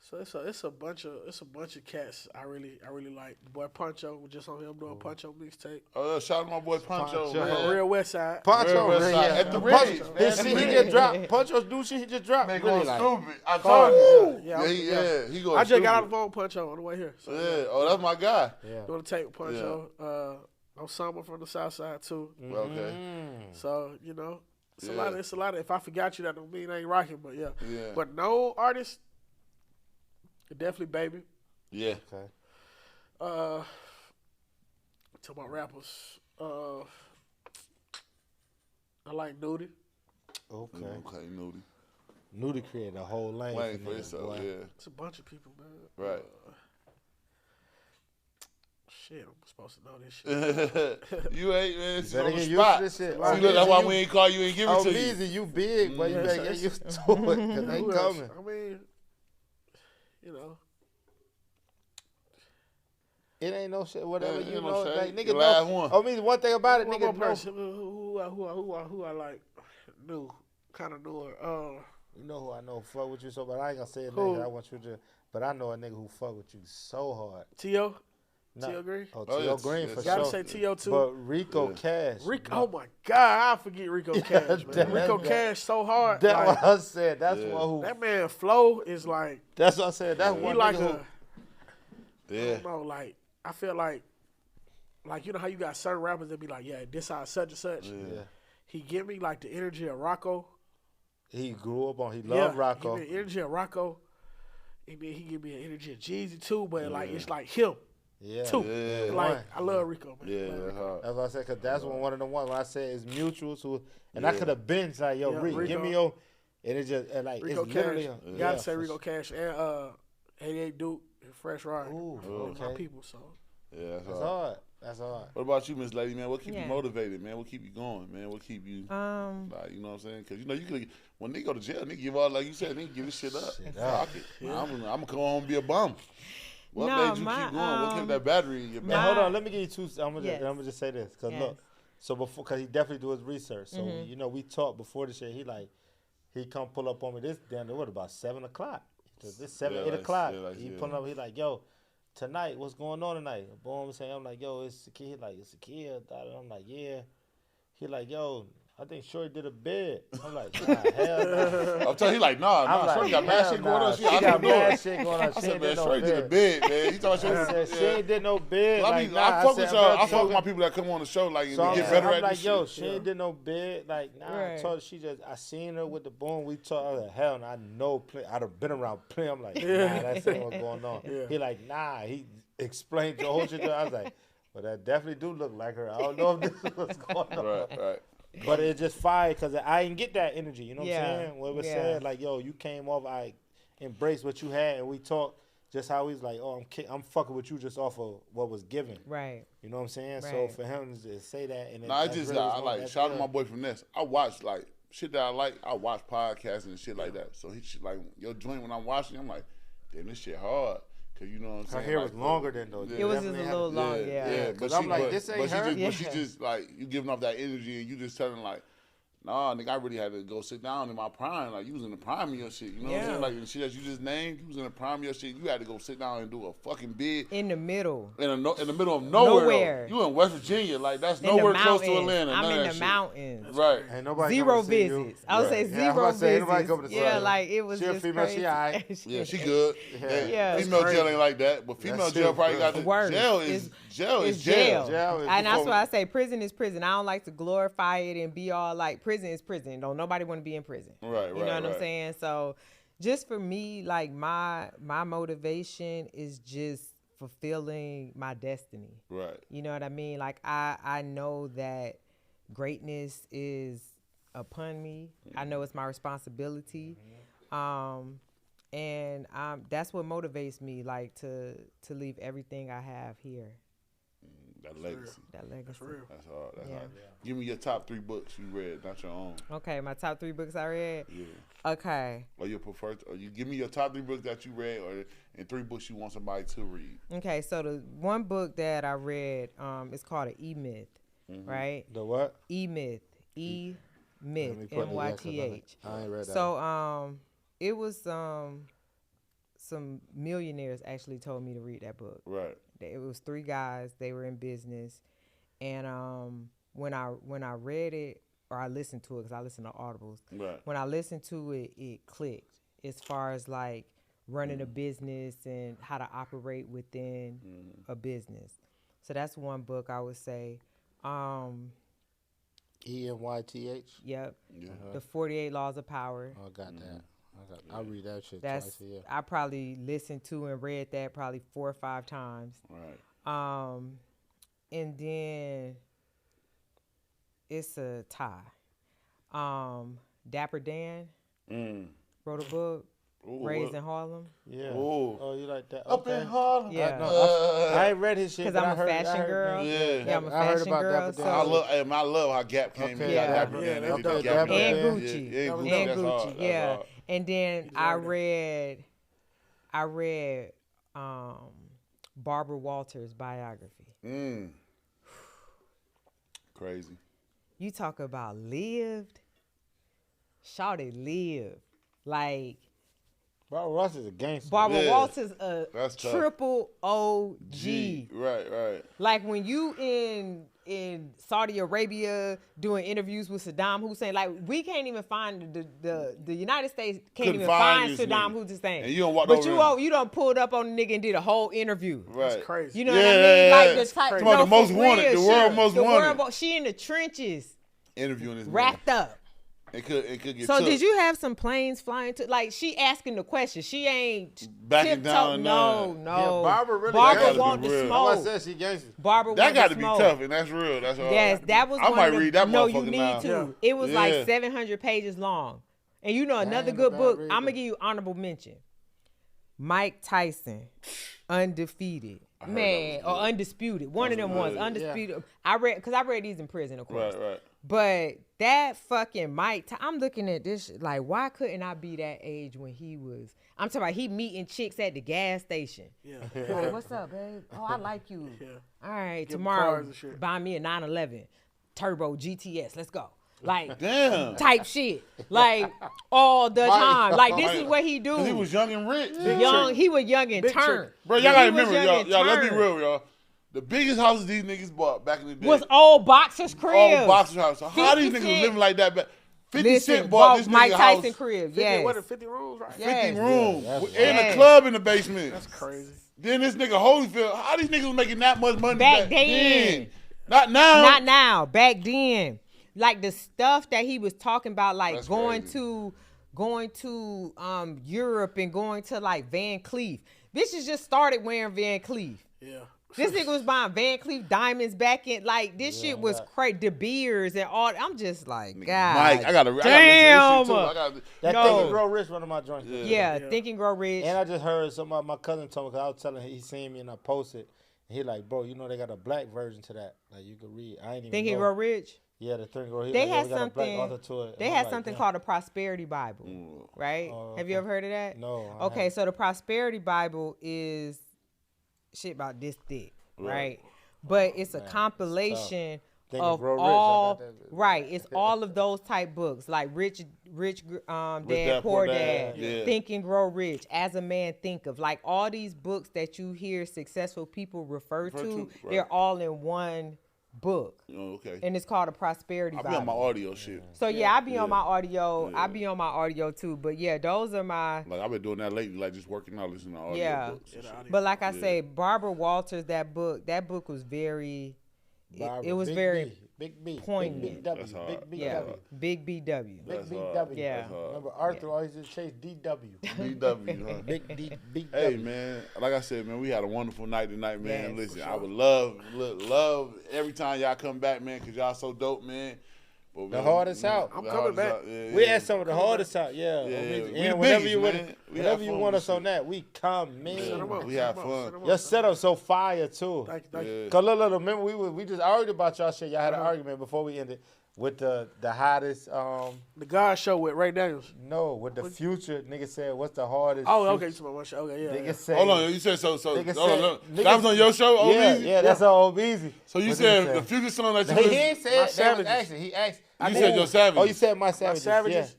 So it's a bunch of cats I really like. The boy Poncho was just on him doing Poncho mixtape. Shout out to my boy Poncho, Poncho. man. Real West Side. Poncho, West man, Side. yeah. At the Poncho, Ridge, man. his At shit the he Ridge. just dropped. Poncho's new shit he just dropped. Man, Really going like, stupid. I told you. Yeah, He going I just got stupid. out the phone with Poncho on the way here. So Yeah. Oh, that's my guy. yeah. doing a tape with Poncho. Osama from the South Side too. Okay. So you know, it's a Yeah. lot. It's a lot. If I forgot you, that don't mean I ain't rocking. But yeah. Yeah. But no artist, definitely Baby. Yeah. Okay. Talk about rappers. I like Nudie. Okay. Okay, Nudie. Nudie created a whole lane. Wayne for for niggas, yourself, boy. yeah. It's a bunch of people, man. Right. shit, I'm supposed to know this shit. You ain't, man. It's better on the get used spot. to this shit. See, look, that's why we ain't call you and give it to you. Omezy, you big, but you better get used to it because they Who else? coming. I mean, you know. It ain't no shit. Whatever Yeah, you ain't know, no like shade. nigga The last know. one. Omezy, one thing about it, One more nigga know. person who I like knew, kind of knew her. You know who I know fuck with you so, but I ain't gonna say a Who? nigga. I want you to, but I know a nigga who fuck with you so hard. T.O. Nah. T.O. Green. Oh, Oh, T.O. yes, Green yes. for Gotta sure. say T.O. too. But Rico Cash. Rico, oh my God, I forget Rico Cash, man. Damn, Rico that- Cash so hard. That's Like, what I said. That's Yeah. one who. that man flow is like, That's what I said. That's he one like nigga I Yeah. don't know, like, I feel like you know how you got certain rappers that be like, yeah, this how such and such. who. Yeah. He give me like the energy of Rocco. He grew up on. He loved Rocco. He give me the energy of Rocco. And then he give me an energy of Jeezy too, but like it's like him Yeah. too. Yeah. Like One. I love Rico, man. Yeah, Love that's Rico. hard. That's what I said, because that's one of the ones when I said it's mutual. So, and I Yeah. could have been like, yo, Yeah, Rick, give Rico. me your, and it just, and like, Rico it's Cash. literally, You gotta say Rico Cash and 88 Duke and Fresh Ride. Ooh, My okay. people, so. Yeah, that's That's hard. hard. That's hard. What about you, Miss Lady, man? What keep you Yeah. motivated, man? What keep you going, man? What keep you, Um, like, you know what I'm saying? Because, you know, you could, when they go to jail, they give all, like you said, they give this shit up. Shit up. Fuck it. I'm gonna come home and be a bum. What No, made you my, keep going? What kept that battery in your Man, back? hold on. Let me give you two. I'm gonna Yes. just say this, cause Yes. look, so before, cause he definitely do his research. So you know, we talked before the shit. He come pull up on me this damn. What about 7 o'clock? This 7, Yeah, 8 like- o'clock. yeah, like, He yeah. pulling up. He like, yo, tonight, what's going on tonight? Boom, I'm saying, I'm like, yo, it's Sakeya. He like, it's Sakeya. I'm like, yeah. He like, yo, I think Shorty did a bid. I'm like, nah, hell nah. I'm telling you, like, nah, I'm like, Shorty got mad hell shit going nah. on. She got mad shit going on. I She said, ain't man, did no Shorty did a bid. bid, man. He talking I about said, she ain't did no bid. Well, I Like, mean, nah, I fuck with said, y'all. bro, I fuck with so- my people that come on the show, like, and So I'm, get better I'm at like, this yo, shit. she ain't did no bid. Like, nah, I Right. told her, she just, I seen her with the boom. We talked, I was like, hell, no, I know, I'd have been around plenty. I'm like, nah, that's ain't what's going on. Yeah. He like, nah, he explained the whole shit to her. I was like, well, that definitely do look like her. I don't know if this is what's going on. Right. But it just fire because I didn't get that energy. You know what Yeah. I'm saying? What it was Yeah. said, like, yo, you came off, I embraced what you had, and we talked just how he's like, oh, I'm fucking with you just off of what was given. right. You know what I'm saying? So Right. for him to say that, and Nah, I that's just, really what's I going- like, that's shout out to good. my boy Finesse. I watch, like, shit that I like. I watch podcasts and shit like that. So he shit, like, your joint, when I'm watching, I'm like, damn, this shit hard. Cause you know what I'm Her saying? hair like, was longer than though. Yeah. It was just Definitely a had little to- long, Yeah, yeah. but I'm she, like, but, this ain't but she her? just, but she Yeah. just like you giving off that energy, and you just telling like, nah, nigga, I really had to go sit down in my prime. Like you was in the prime of your shit. You know what I'm Yeah. saying? Like the shit that you just named, you was in the prime of your shit. You had to go sit down and do a fucking bid In the middle. in the middle of nowhere. Nowhere. You in West Virginia, like that's In the nowhere close to mountains. Atlanta. I'm none of in that the shit. mountains. Right. Ain't nobody Zero coming to see you. visits. I would say Right. Yeah, I zero was about to say, ain't nobody visits. coming to see Yeah, you. like it was She a just female, she crazy. alright. Yeah, she good. Yeah. Female That's jail crazy. ain't like that, but female That's jail it. probably got the Worse. jail is jail It's is jail. Jail is And that's before- why I say prison is prison. I don't like to glorify it and be all like prison is prison. Don't nobody want to be in prison. Right, You know what I'm saying? So just for me, like my motivation is just fulfilling my destiny. Right. You know what I mean? Like I know that greatness is upon me. I know it's my responsibility. And that's what motivates me, like to leave everything I have here. That legacy. That legacy. That's real. That's hard. That's Yeah. hard. Give me your top 3 books you read, not your own. Okay, my top 3 books I read. Yeah. Okay. Or your preferred, or you give me your top 3 books that you read, or and 3 books you want somebody to read. Okay, so the one book that I read is called an E-Myth, right? The what? E-Myth. Let me E-Myth, put the X's on it. M-Y-T-H. I ain't read that. So it was some millionaires actually told me to read that book. Right. It was 3 guys. They were in business, and when I read it or I listened to it, because I listen to audibles. Right. When I listened to it, it clicked as far as like running a business and how to operate within a business. So that's one book I would say. EMYTH. Yep. Yeah. The 48 Laws of Power. Oh, I got that. I read that shit That's twice a year. I probably listened to and read that probably 4 or 5 times. Right. And then it's a tie. Dapper Dan wrote a book. Ooh, Raised in Harlem. Yeah. Ooh. Oh, you like that? Up Okay. in Harlem. Yeah. I ain't read his shit. Because but I'm I a heard, fashion girl. Yeah. I'm a I heard fashion about girl. that, but So I love how Gap came in. Okay, Got yeah. Dapper Yeah, Dan. that They did was Gap Dapper Dan. and Dan. Gucci. Yeah, That was Gucci. And That's hard. Gucci, That's yeah. hard. And then He's I right read Barbara Walters' biography. Crazy. You talk about lived. Shawty lived. Like, Barbara Ross is a gangster. Barbara Yeah. Walters a That's tough. triple OG. Right. Like when you in Saudi Arabia doing interviews with Saddam Hussein, like we can't even find the United States can't Couldn't even find find this Saddam nigga. Hussein. And you done walked but over you done pulled up on the nigga and did a whole interview. Right. That's crazy. You know what I mean? Like the type Talking about the most for wanted, real, the world she- most the wanted. world, she in the trenches, Interviewing this man. wrapped up. It could get So took. did you have some planes flying to? Like she asking the question. She ain't Backing tiptoe- down, No. Yeah, Barbara really- Barbara That gotta want be the real. I'm about to smoke. say she gangster. Barbara That want got the to be smoke. tough, and that's real. That's hard. Yes, that was I one might of the, read that No, you motherfucker need now. to. Yeah. It was Yeah. like 700 pages long. And you know another ain't good a bad book, read, I'm going to though. give you honorable mention. Mike Tyson, Undefeated. that Man, was or good. Undisputed. One of them good. ones, Undisputed. I read these in prison, of course. Right. But that fucking I'm looking at this shit, like, why couldn't I be that age when he was? I'm talking about he meeting chicks at the gas station. Yeah. Like, what's up, babe? Oh, I like you. Yeah. All right, Give 'em tomorrow cars and shit. buy me a 911 Turbo GTS. Let's go. Like Damn. type shit. Like all the time. Like this is what he do. 'Cause he was young and rich. He was young and Big turned. trick. Bro, y'all gotta He was remember, young y'all. and Let's be turned. real, y'all. The biggest houses these niggas bought back in the day Was old boxers crib. all boxer houses. So how these 50 niggas Cent. living like that back? 50 Listen, Cent bought this Mike nigga Tyson house. crib. 50, Yes. what, 50 rules, right? 50 Yes. rooms. Yeah, that's and right. a club in the basement. That's crazy. Then this nigga Holyfield, how these niggas was making that much money Back then. Not now. Not now. Back then. Like the stuff that he was talking about, like That's going crazy. to Europe and going to like Van Cleef. Bitches just started wearing Van Cleef. Yeah. This nigga was buying Van Cleef diamonds back in, like, this shit was crazy. De Beers and all. I'm just like, God. Mike, I gotta damn. listen to this shit too. That No. Think and Grow Rich, one of my joints. Yeah, Think and Grow Rich. And I just heard somebody, my cousin told me, because I was telling him, he seen me and I posted. And he like, bro, you know they got a black version to that. Like, you can read. I ain't even Think and know. Grow Rich. Yeah, the Think and Grow. He They like, had we got a black something. author to it. They And had I'm like, something damn. called a Prosperity Bible, right? Oh, Have you ever heard of that? No, I Okay, haven't. so the Prosperity Bible is shit about this thick, right? But it's a compilation Think and of Grow Rich, I got all that. right. It's all of those type books, like Rich Dad Poor Dad, Yeah. Think and Grow Rich, As a Man Think of, like all these books that you hear successful people refer to, right. they're all in one book, Oh, okay. and it's called a Prosperity I Bible. be on my audio shit. So yeah, I be on Yeah. my audio. I be on my audio too. But yeah, those are my. Like I've been doing that lately, like just working out, listening to audio Yeah. books. and shit. But like I say, Barbara Walters, that book was very. Barbara, It was Big very B, Big B, poignant. Big W, That's hard. Big B, yeah, W. big BW. Big That's B hard. W. Yeah. That's hard. Remember Arthur always just chase DW. BW, huh? Big D, Big Hey W. man, like I said, man, we had a wonderful night tonight, man. Yes, Listen, I would love every time y'all come back, man, cause y'all so dope, man. But, The man, hardest out. the I'm hardest coming back. out, yeah, We yeah. had some of the hardest out, yeah. Yeah, we And the whenever biggest, you want, man. We whenever have you fun want with us on shit. that, we come, man. Yeah, them up, we set have 'em up, fun. set 'em up. Your setup so fire too. Thank you. Yeah. Cause look, remember we just argued about y'all shit. Y'all had an argument before we ended with the hottest The God Show with Ray Daniels. with the future nigga said what's the hardest. Oh, future- okay. You talking about one show. Okay, yeah. Nigga yeah. said. Hold on, you said so. Nigga Hold on, said- look. nigga- That was on your show, Yeah, Omezy? yeah, that's all easy. So you What said nigga the future song that you He listen. ain't said My that was Savages. actually he asked. You said your Savages. Oh, you said my My savages. Savages. Yeah.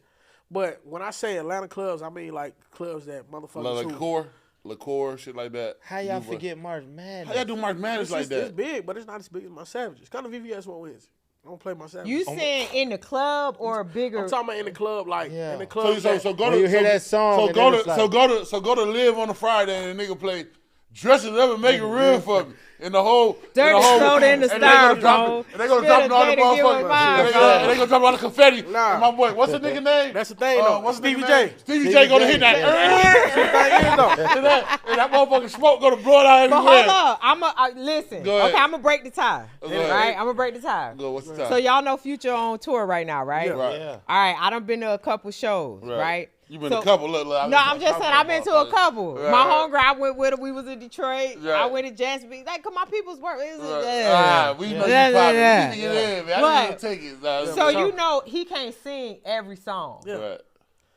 But when I say Atlanta clubs, I mean like clubs that motherfuckers who. liqueur, shit like that. How y'all You- forget March Madness? How y'all do March Madness It's, like just, it's that? big, but it's not as big as my Savages. Kind of VVS one wins. I don't play my Savages. You saying in the club or a bigger? I'm talking about in the club, like Yeah. in the club. So go When to you hear that song, So and go then to it's so like- go to Live on a Friday and the nigga play Dress It Up and Make It Real for me. And the whole Dirty and the whole, soda in the and they gonna drop styrofoam. it- And they gonna Spit drop a it all the J to give motherfuckers. it mine, And they bro. gonna drop all the confetti. Nah. And my boy, what's the nigga name? That's the thing, though. What's the Stevie nigga J. name? Stevie J gonna hit that. And that motherfucking smoke gonna blow it out But everywhere. hold up, listen. Go ahead. Okay, I'm gonna break the tie. Go ahead. Right, I'm gonna break the tie. Go, what's the time? So y'all know Future on tour right now, right? Yeah. Right. Yeah. All right, I done been to a couple shows, Right. right? You been a couple. Look, No, I'm just saying I've been to a couple. Right, My right. homegirl, I went with her. We was in Detroit. Right. I went to Jacksonville. Like, cause my people's work. We know you poppin'. We need to get in, man. I need to take it. So you know he can't sing every song. Yeah. Right.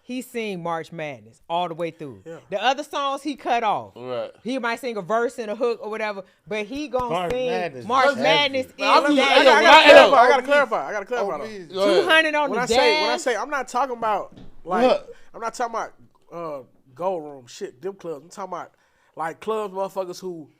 He sing March Madness all the way through. Yeah. The other songs he cut off. Right. He might sing a verse and a hook or whatever, but he gonna March sing Madness March is Madness is I that. gotta clarify. I gotta clarify though. 200 on When the I dash. say, I'm not talking about like, What? I'm not talking about gold room shit, them clubs. I'm talking about like clubs, motherfuckers who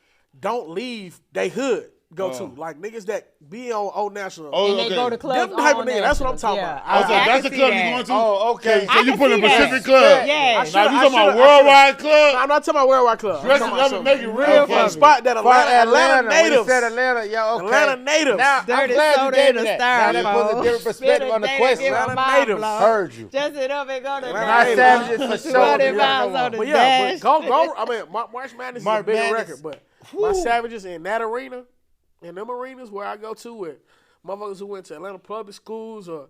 don't leave they hood. Go to like niggas that be on Old National. Oh, and they go to clubs. Them type of on niggas, that's what I'm Nationals. talking Yeah. about. So I that's can the see club you that. going to? Oh, okay. So I you can put a see that. Pacific club. Yeah. Now you talking about worldwide club? I'm not talking about worldwide club. I'm Dress talking it about up and make it some real real funny. spot that Atlanta When you natives. said Atlanta, yeah, okay. Atlanta natives. Now, I'm Dirty glad you soda gave in me the that. Now that puts a styrofoam. different perspective on the question. Atlanta natives. Heard you. Just it up and go to Atlanta My natives. savages for 200 sure. miles on the But yeah, dash. but go. I mean, March Madness is a March bigger Madness. record, but my savages in that arena, in them arenas where I go to with motherfuckers who went to Atlanta public schools or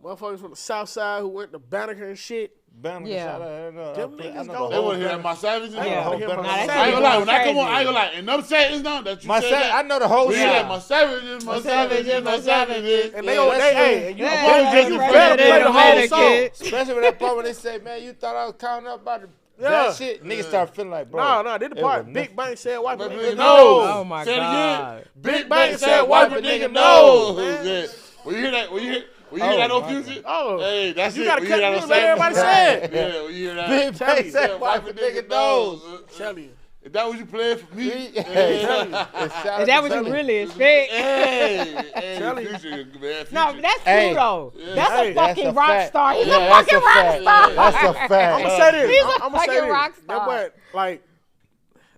motherfuckers from the South Side who went to Banneker and shit. Yeah. Them niggas They go. want to hear that my savages. Yeah. I Yeah. ain't Nah, gonna that's lie. When I come crazy. on, I ain't gonna lie. And them sayings now that you My said I that. know the whole We shit. like my savages, my savages, my savages. And they go, that's hey, and you Yeah, better that's you right. better play the whole Dramatic, song. kid. Especially with that part when they say, man, you thought I was counting up by the Yeah. that shit. Niggas start feeling like, bro. No, did the it part. was Big Bang said, wipe a But nigga nigga nose. knows. Oh my Say it God. again. Big Bang said, wipe a nigga nose, man. Yeah. When you hear that, when you hear that on my Fusion? Oh. Hey, that's You it. gotta When cut hear that the on music, everybody said. Yeah, when you hear that. Big Tell Bang you. said, wipe a nigga nose. Tell you. Is that what you playing for me? Hey, Is that what you really expect? Hey, Tell you. Future, man. No, Future. that's Hey. Pluto. Yeah. That's Hey. a fucking That's a rock fact. star. He's Yeah, a that's fucking a rock fact. star. That's a I'm fact. gonna say this. He's a I'm gonna say fucking this. rock That star. boy, like,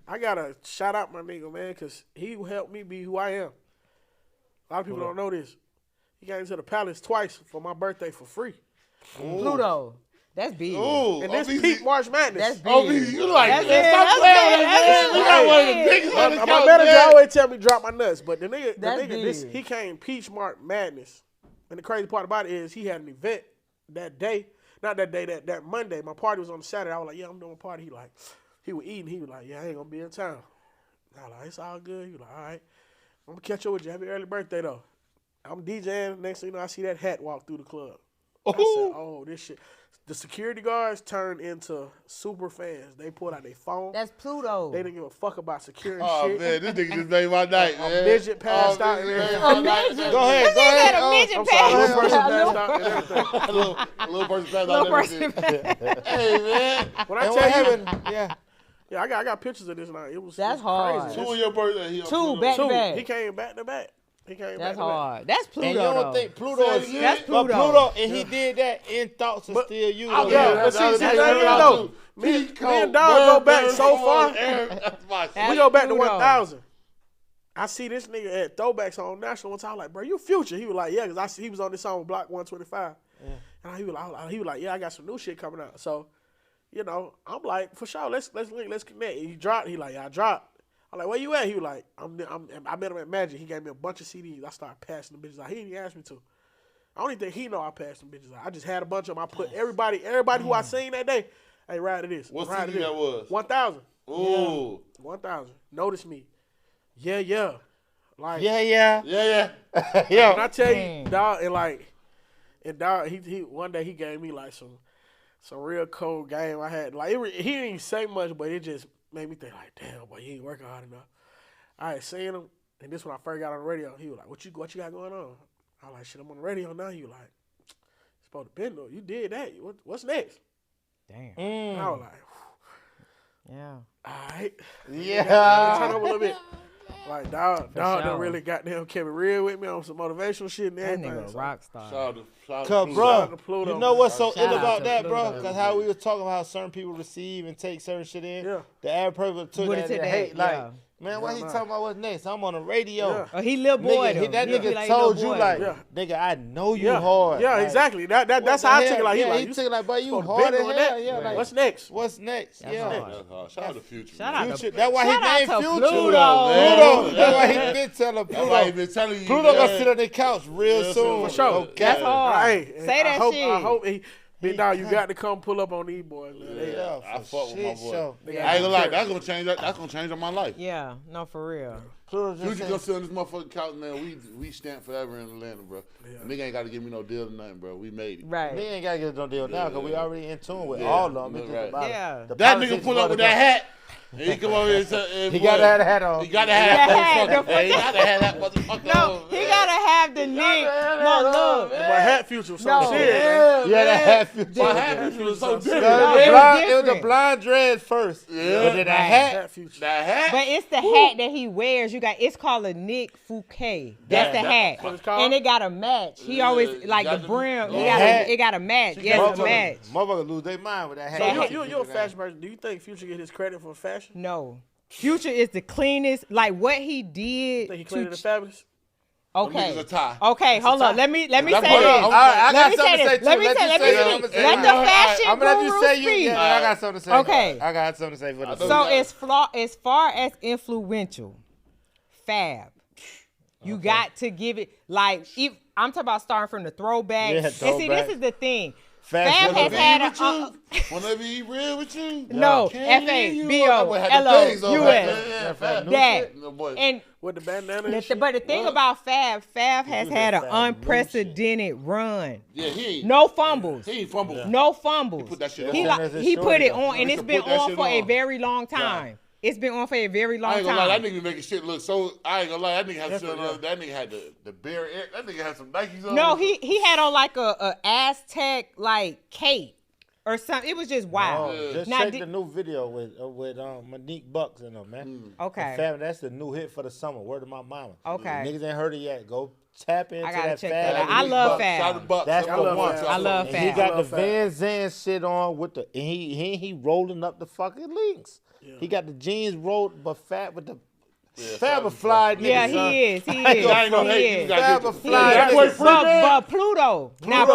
I gotta shout out my nigga, man, because he helped me be who I am. A lot of people don't know this. He came to the palace twice for my birthday for free. Pluto. That's big. Ooh, And this Omezy. peak March Madness. That's big. Omezy, you like That's that. it. Stop That's playing big. with that, man. That's We got one of the big. biggest on the My couch, manager man. always tell me drop my nuts, but the nigga, That's this big. he came Peach March Madness, and the crazy part about it is he had an event that day, not that day, that Monday. My party was on Saturday. I was like, yeah, I'm doing a party. He was eating. He was like, yeah, I ain't gonna be in town. I was like, it's all good. He was like, all right, I'm gonna catch up with you. Happy early birthday though. I'm DJing. Next thing you know, I see that hat walk through the club. I said, oh, this shit. The security guards turned into super fans. They pulled out their phone. That's Pluto. They didn't give a fuck about securing Oh, shit. man, this nigga just made my night, A man. midget passed out and man, everything. my night. midget. Go ahead, This go nigga ahead. said a midget I'm sorry, pass. little person A passed little- out and everything. little person passed little out person everything. Hey, man. When I And tell what you, happened? Yeah. yeah, I got pictures of this night. It was That's it was hard. Crazy. Two on your birthday. He on Two, Pluto. back to Two. back. He came back to back. He came back That's to back. hard. That's Pluto. And you don't though. think Pluto is That's But Pluto. Pluto, and he did that in thoughts of still you. I though. Yeah, Yeah, but see, that's the how thing it is out though, too. me Peacoat, and Dog go back Burger, so far. That's my shit. We go back to Pluto. 1,000. I see this nigga at Throwbacks on National one time. I'm like, bro, you Future? He was like, yeah, because he was on this song with Block 125. And he was like, yeah, I got some new shit coming out. So, you know, I'm like, for sure, let's link, let's connect. He dropped. He like, yeah, I dropped. I'm like, where you at? He was like, I met him at Magic. He gave me a bunch of CDs. I started passing the bitches out. He didn't even ask me to. I don't even think he know I passed them bitches out. I just had a bunch of them. I put everybody who I seen that day, hey, ride to this. What ride to CD this. that was? 1,000. Ooh. 1,000. Notice me. Yeah. Like, Yeah. Yeah, yeah. Yeah. when I tell you, Dang. dog, he one day he gave me like some real cold game. I had like he didn't even say much, but it just made me think like, damn, boy, you ain't working hard enough. I had seen him, and this when I first got on the radio. He was like, "What you got going on?" I was like, "Shit, I'm on the radio now." He was like, "It's supposed to be though. You did that. What's next?" Damn. And I was like, Yeah. "All right, Yeah. turn up a little bit." Like dog sure. done really goddamn kept it real with me on some motivational shit and That everything. nigga a So, rock star. Shout out to Cause, Pluto. bro, out to Pluto, you know what's so Shout ill out about to that, bro? Pluto. Because how we was talking about how certain people receive and take certain shit in. Yeah. The average person took Would've that took and that, hate. Like, yeah. man, why he nah. talking about what's next? I'm on the radio. Yeah. Oh, he little boy Nigga, though. that He nigga like told little you boy, like, though. Yeah. nigga, I know you Yeah, hard. yeah, Like, exactly. That's what how the I took hell? it. Like, yeah, he he like, took it like, boy, you supposed to hard bend as on hell. that. Yeah, like, What's next? what's next? That's Yeah. hard. That's hard. Shout out to Future. Shout man. out to Future. That's why Shout out his to name Future. Pluto. Pluto. That's why he been telling That's why he Pluto. been telling you. Pluto gonna man. sit on the couch real Real soon. soon. For sure. Okay. That's hard. Hey, Say that I hope, shit. I hope Big dog, you got to come pull up on these boys, man. Yeah, I fuck with my boy. Show. I ain't gonna lie, that's gonna change up my life. Yeah, no, for real. Future gonna sit on this motherfucking couch, man. We stamped forever in Atlanta, bro. Nigga ain't gotta give me no deal or nothing, bro. We made it. Right. We ain't gotta get no deal now because we already in tune with all of them. It's just Right. about the That politics nigga pull of up with the that hat. And he come over here and He gotta have the hat on. He gotta have hat, that motherfucker. He gotta have that motherfucker. No, he gotta have the Nick. No, look. My hat future was No. some shit. Yeah, that hat. My hat was so different. It was the different. blind dread first. Yeah. But then the hat. Hat future. That hat. But it's the hat that he wears. It's called a Nick Fouquet. That's the hat. what it's called? And it got a match. He always like got the the- brim. hat. It got a match. Yes, a match. Motherfuckers lose their mind with that hat. So you're a fashion person. Do you think Future get his credit for fashion? No. Future is the cleanest. Like what he did. Think he cleaner than Fabulous? Niggas Okay. a tie. Okay, hold on. Let me say this. That's what I Let got me something say to say this. too. Let me say. Let the fashion I'm gonna let you guru say speak. Yeah, I got something to say. Okay. I got something to say for the So as far as influential, Fab, you got to give it like I'm talking about starting from the throwback. Yeah, And see, throwback. this is the thing. Fashion. Fab has had Wanna be real with you? no Can't leave you FABO up. Had the things on back LOUS then. Yeah, Fab. that No, boy. and. With the bandana and shit? But the thing about Fab has had an Fab new unprecedented run. Yeah, he ain't. No fumbles. He ain't fumble. No fumbles. put that shit He on. like, That's his he put it shorty, on, and He it's can been put that on shit for a on. very long time. It's been on for a very long I ain't gonna lie, time. that nigga making shit look so. I ain't gonna lie, that nigga had that nigga had the bare. That nigga had some Nikes on. No, he had on like a Aztec like cape or something. It was just wild. Just Now, check the new video with Monique Bucks in them, man. Okay. Fab, that's the new hit for the summer. Word of my mama. Okay. Niggas ain't heard it yet. Go tap into I gotta that check Fab. that out. I love Fab. Shout out to Bucks. That's I the love one. Fab. I love And he Fab. got the Fab. Van Zandt shit on with the and he rolling up the fucking links. He got the jeans rolled, but Fab with the Fab a fly nigga. Yeah, son. he is. He I is. ain't gonna He hate you. is. Fab a Yeah, fly that nigga. boy free, man. But Pluto. Now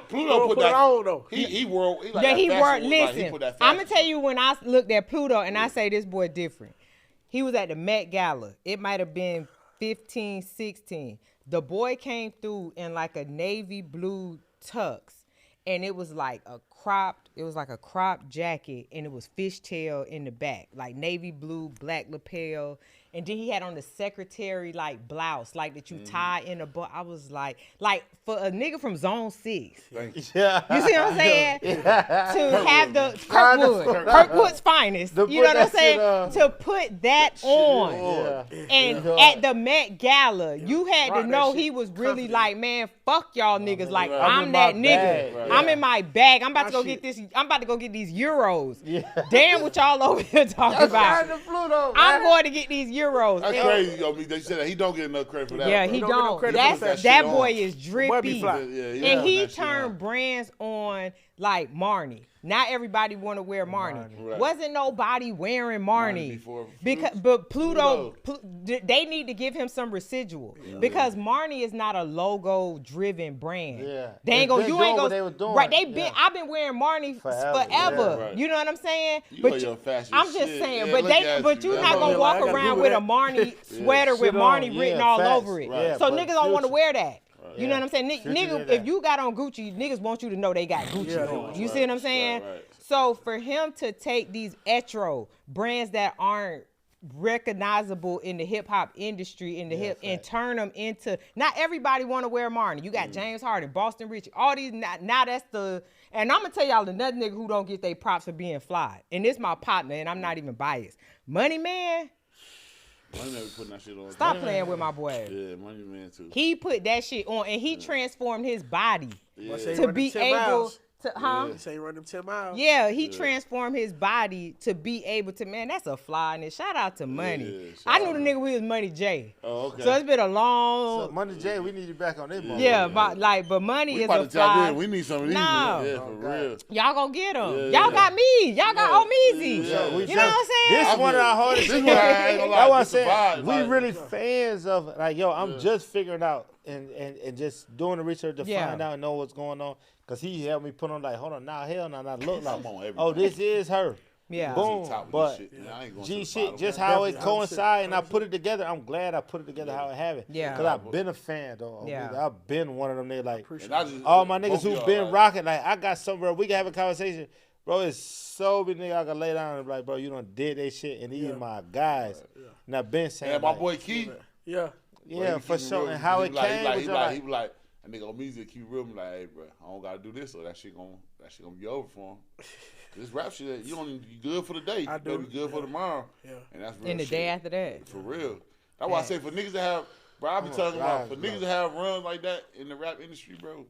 Pluto put that on though. He world. He like Yeah, that he fashion worked. was like, he Listen, put that I'm gonna fashion tell you when I looked at Pluto and I say this boy different. He was at the Met Gala. It might have been 15, 16. The boy came through in like a navy blue tux, and it was like a cropped jacket, and it was fishtail in the back, like navy blue, black lapel. And then he had on the secretary like blouse, like that you tie in a bow. I was like for a nigga from Zone 6. Thank you. Yeah. You see what I'm saying? To have the Kirkwood's finest. To You know put what I'm that saying? shit on. To put that on. Yeah. And Yeah. at the Met Gala, you had Rock to that know shit. he was really like, man, fuck y'all niggas. Like, right. I'm in that my nigga. bag. Right. I'm in my bag. I'm about to My go get shit. this. I'm about to go get these euros. Yeah. Damn what y'all over here talking about. Shout out to Pluto, I'm man. going to get these euros. That's And- crazy, yo. They said that he don't get enough credit for that. Yeah, bro. he Don't get no don't. credit That's for that that shit boy on. is Boy be drippy. fly. And he that shit turned on. brands on like Marnie. Not everybody want to wear Marnie. Right. Wasn't nobody wearing Marnie. before Because but Pluto, they need to give him some residual because Marnie is not a logo driven brand. Yeah. They ain't They gonna. been You doing ain't what gonna. they was doing. Right. They been. Yeah. I've been wearing Marnie Forever. forever. Yeah, right. You know what I'm saying? You But know your fashion I'm just shit. saying. Yeah, But look at but you. you're That's not gonna what- walk I gotta around Google with a that. Marnie sweater with Shit on. Marnie Yeah, written all facts. over it. Yeah, So but niggas don't want to Future- wear that. You know Yeah. what I'm saying? Future Nigga, did if that. you got on Gucci, niggas want you to know they got Gucci Yeah, on. right, You see what I'm saying? right. So for him to take these etro brands that aren't recognizable in the hip hop industry and turn them into, not everybody want to wear Marnie. You got James Harden, Boston Richie, all these. Now that's the. And I'm gonna tell y'all another nigga who don't get their props for being fly. And this my partner, and I'm not even biased. Money Man, Money Man be putting that shit on. stop playing with my boy. Yeah, Money Man too. He put that shit on, and he transformed his body But say he to run them be 10 able miles. to, huh? Say he run them 10 miles. Yeah, he transformed his body to be able to, man, that's a fly. And shout out to Money. Yeah, shout I knew out. the nigga with his Money J. Oh, okay. So it's been a long, So, Money J, we need you back on this motherfucker. yeah, but Money We is about a to tap fly. in. We need some of these. No. niggas. Yeah, for real. Y'all gonna get him. Yeah, Y'all yeah. got me. Y'all got Omezy. Yeah, You know what I'm saying? This one of our hardest. This one, I ain't gonna lie. That's what I'm This the saying. vibe, We like- really fans of like, yo, I'm just figuring out and just doing the research to Yeah. find out and know what's going on. Cause he helped me put on like, hold on, now hell no, not look like, I'm on everything. oh, this is her. Yeah. Boom. Top of But this shit, man. I ain't going G to the shit, bottom. just how it Definitely, coincide and I 100%. put it together. I'm glad I put it together how it have it. Yeah. Because I've been a fan, though. Yeah. I've been one of them niggas, like, And I just- all my both niggas of who y'all, been like, rocking, like, I got some, bro. We can have a conversation. Bro, it's so many niggas I can lay down and be like, bro, you done did that shit. And these my guys. And I've been saying, And my like, boy Keith. Yeah. yeah, Bro, for he keep it sure. real. And how He it like, came he like, was he just like, like, he be like, a nigga Omezy keep real. I'm like, hey, bro, I don't gotta do this, or that shit gonna be over for him. This rap shit, you don't even be good for the day. I You better do. be good for tomorrow. Yeah. And that's real And the shit. day after that. For real. That's why I say for niggas that have, bro, I be telling about for niggas that have runs like that in the rap industry, bro,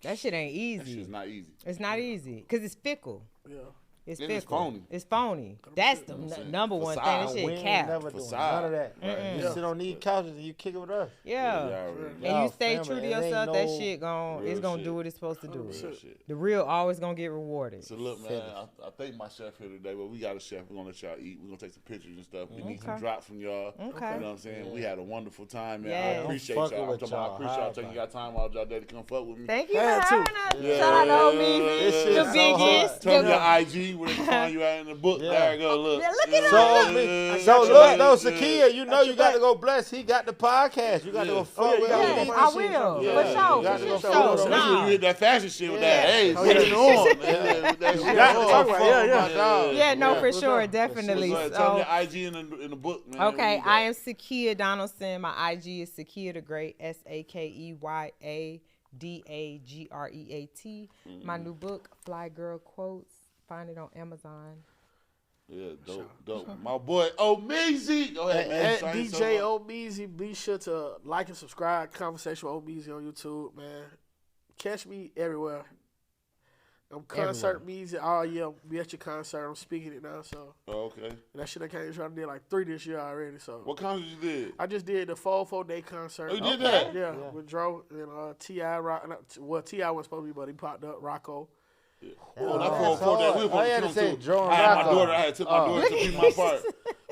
That shit ain't that easy. shit's not easy. It's not easy because it's fickle. Yeah. It's And fickle. it's phony. It's phony. That's the saying? number one thing. Facade. That we shit ain't cap. never doing Facade. none of that. Right. You sit on these couches and you kick it with us. Yeah. Y'all already know. And Y'all you stay family. true to It ain't yourself, that no shit real it's gonna shit. do what it's supposed to do. Real shit. The real always gonna get rewarded. So look, man, I thank my chef here today, but we got a chef. We're gonna let y'all eat. We're gonna take some pictures and stuff. We need some Okay. drops from y'all. Okay. You know what I'm saying? We had a wonderful time, man. Yeah. I appreciate I'm fucking y'all. with I'm talking about I y'all. appreciate How y'all taking y'all time out y'all day to come fuck with me. Thank you Had for to. having us. Yeah. Shout out to This Omezy, shit the is so biggest. Tell me the- your IG where they can find you at in the book. Yeah. There you go. Look. Yeah, look at So look though, Sakeya, you know you got to go bless. He got the podcast. You got to go fuck you with gotta him. go Yes, my I shit, will. yeah. For sure. You got to For go sure. fuck with him. That's when you Nah. hit that fashion shit with Yeah. that. Hey, Oh, put yeah. it on. Man. With that shit You got to on. go fuck Yeah, with yeah. my dog. Yeah, no, for What's sure, up? definitely. Go ahead, tell me So, your IG in the book, man. okay, We need I that. am Sakeya Donaldson. My IG is Sakeya the Great, SAKEYADAGREAT. My new book, Fly Girl Quotes. Find it on Amazon. Yeah, dope. My boy Omezy. Go ahead, man. At Sign DJ yourself Omezy, be sure to like and subscribe. Conversation with Omezy on YouTube, man. Catch me everywhere. I'm concert music all year. Be at your concert. I'm speaking it now, so up. Oh, okay. that shit I came trying to do like 3 this year already. So What concert you did? I just did the 4-day concert. Oh, you did that? Yeah, with Dro and T.I. Well, T.I. wasn't supposed to be, but he popped up. Rocco. Oh, that that's 4 that we hard. were Oh, yeah, supposed to to say come to. Joe and I had my Rocco. daughter. I had took my daughter to be my part.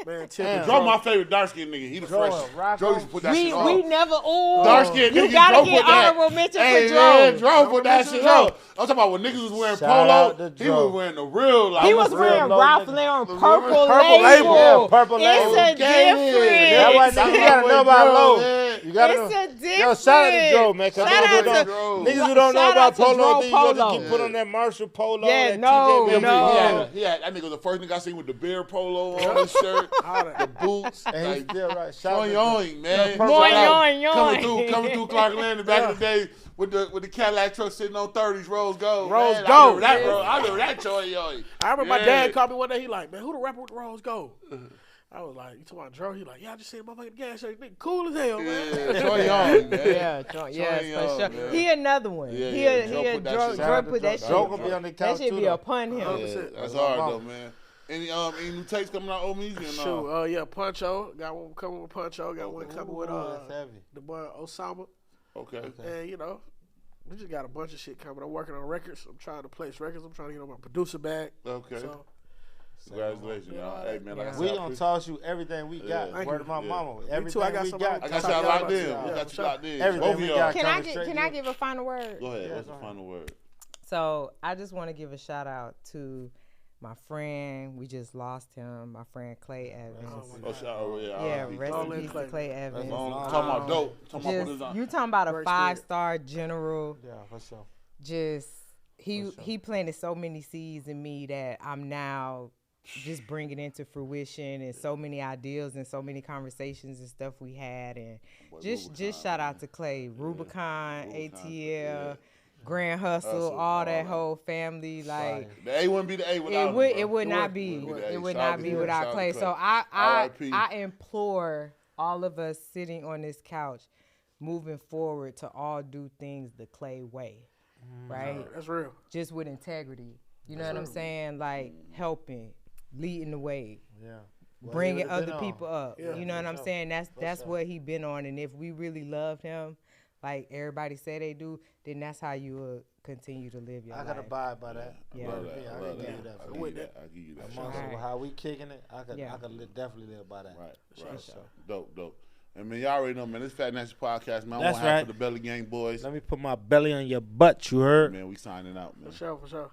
Man, Damn. Dro my favorite dark skinned nigga. He the Joe and freshest. Rocco? Dro used to put that We shit on. never. Ooh, Dark skinned you nigga. gotta Dro get put that. honorable mention Hey, for man, Dro. Dro put that mention shit Dro. on. I'm talking about when niggas was wearing Shout out polo. to He Dro. was wearing the real. Like, He was real wearing low Ralph nigga. Lauren Purple purple label. label. Yeah, purple label. It's a Okay, That's why difference. niggas gotta know about Dro, low. man. You gotta It's know. a difference. Yo, shout out to Dro, man. 'Cause Shout niggas out don't- to Dro. Niggas who don't know Shout about out to polo, Dro then you just Polo. keep put on that Marshall polo. Yeah, that no, TJ no. That nigga was the first nigga I seen with the bear polo on his shirt, the boots. And he's Like, still right. Shout out to yoing, man. purple Yoing, label. yoing, yoing. Coming through Clark Landing back in the day with the Cadillac truck sitting on 30s, Rose Gold. Rose man. Gold. I remember that yoing. I remember my Yeah. dad called me one day. He like, man, who the rapper with the Rose Gold? I was like, you talking about Dro? He like, yeah, I just seen a motherfucking gas station. Nigga, cool as hell, man. Yeah, yoing, man. Yeah, yes, young, for sure. man. He another one. Yeah, he yeah, a Dro put that Dro shit Shout Dro out to put that shit. Dro gonna be on the couch That should too, be though. upon him. Yeah, that's hard though, man. Any new tapes coming out Omezy or no? Shoot, yeah, Puncho. Got one coming with Puncho. Got one coming with that's heavy. the boy Osama. Okay. And, you know, we just got a bunch of shit coming. I'm working on records. I'm trying to place records. I'm trying to get on my producer bag. Okay. So, Congratulations, y'all. Hey man, like I said, We I gonna appreciate- toss you everything we got. Yeah. Word to my Yeah. mama. Me Everything too, I got we some got. other- I got y'all Talk locked about in. it. I Yeah, got you sure. locked in. Everything Both of we y'all. got. Can coming I straight can to I you. give a final word? Go ahead. Yeah, What's the go ahead. final word? So I just want to give a shout out to my friend. We just lost him. My friend Clay Evans. Oh, shout out. Yeah, R.I.P. rest All in in peace Clay. to Clay Evans. Talking about dope. Talking about Just, put you talking about a Great 5-star general? Yeah, for sure. Just he planted so many seeds in me that I'm now just bringing into fruition, and so many ideas and so many conversations and stuff we had, and just shout out to Clay, Rubicon, ATL, Grand Hustle, all that whole family. Like The A wouldn't be the A without him, it bro. would not be It would Shout out not to be him. without Shout out Clay. to So Clay. R.I.P. I implore all of us sitting on this couch, moving forward, to all do things the Clay way, right? that's real. Just with integrity. You know what I'm saying? Like helping, leading the way, Yeah. bringing Well, he other would've been people on. up. Yeah, You know what I'm sure. saying? That's what he been on. And if we really loved him, like everybody say they do, then that's how you will continue to live your I life. gotta abide by that. Yeah. Love Yeah, that. I I can love give you that. that. I for give you sure. that. I give you that. Amongst Shout out. Alright. how we kicking it, I could Yeah. definitely live by that. Right. Dope. And man, y'all already know, man. This Fat Nasty Podcast, man. I That's want to have right. for the Belly Gang boys. Let me put my belly on your butt. You heard? Man, we signing out, man. For sure.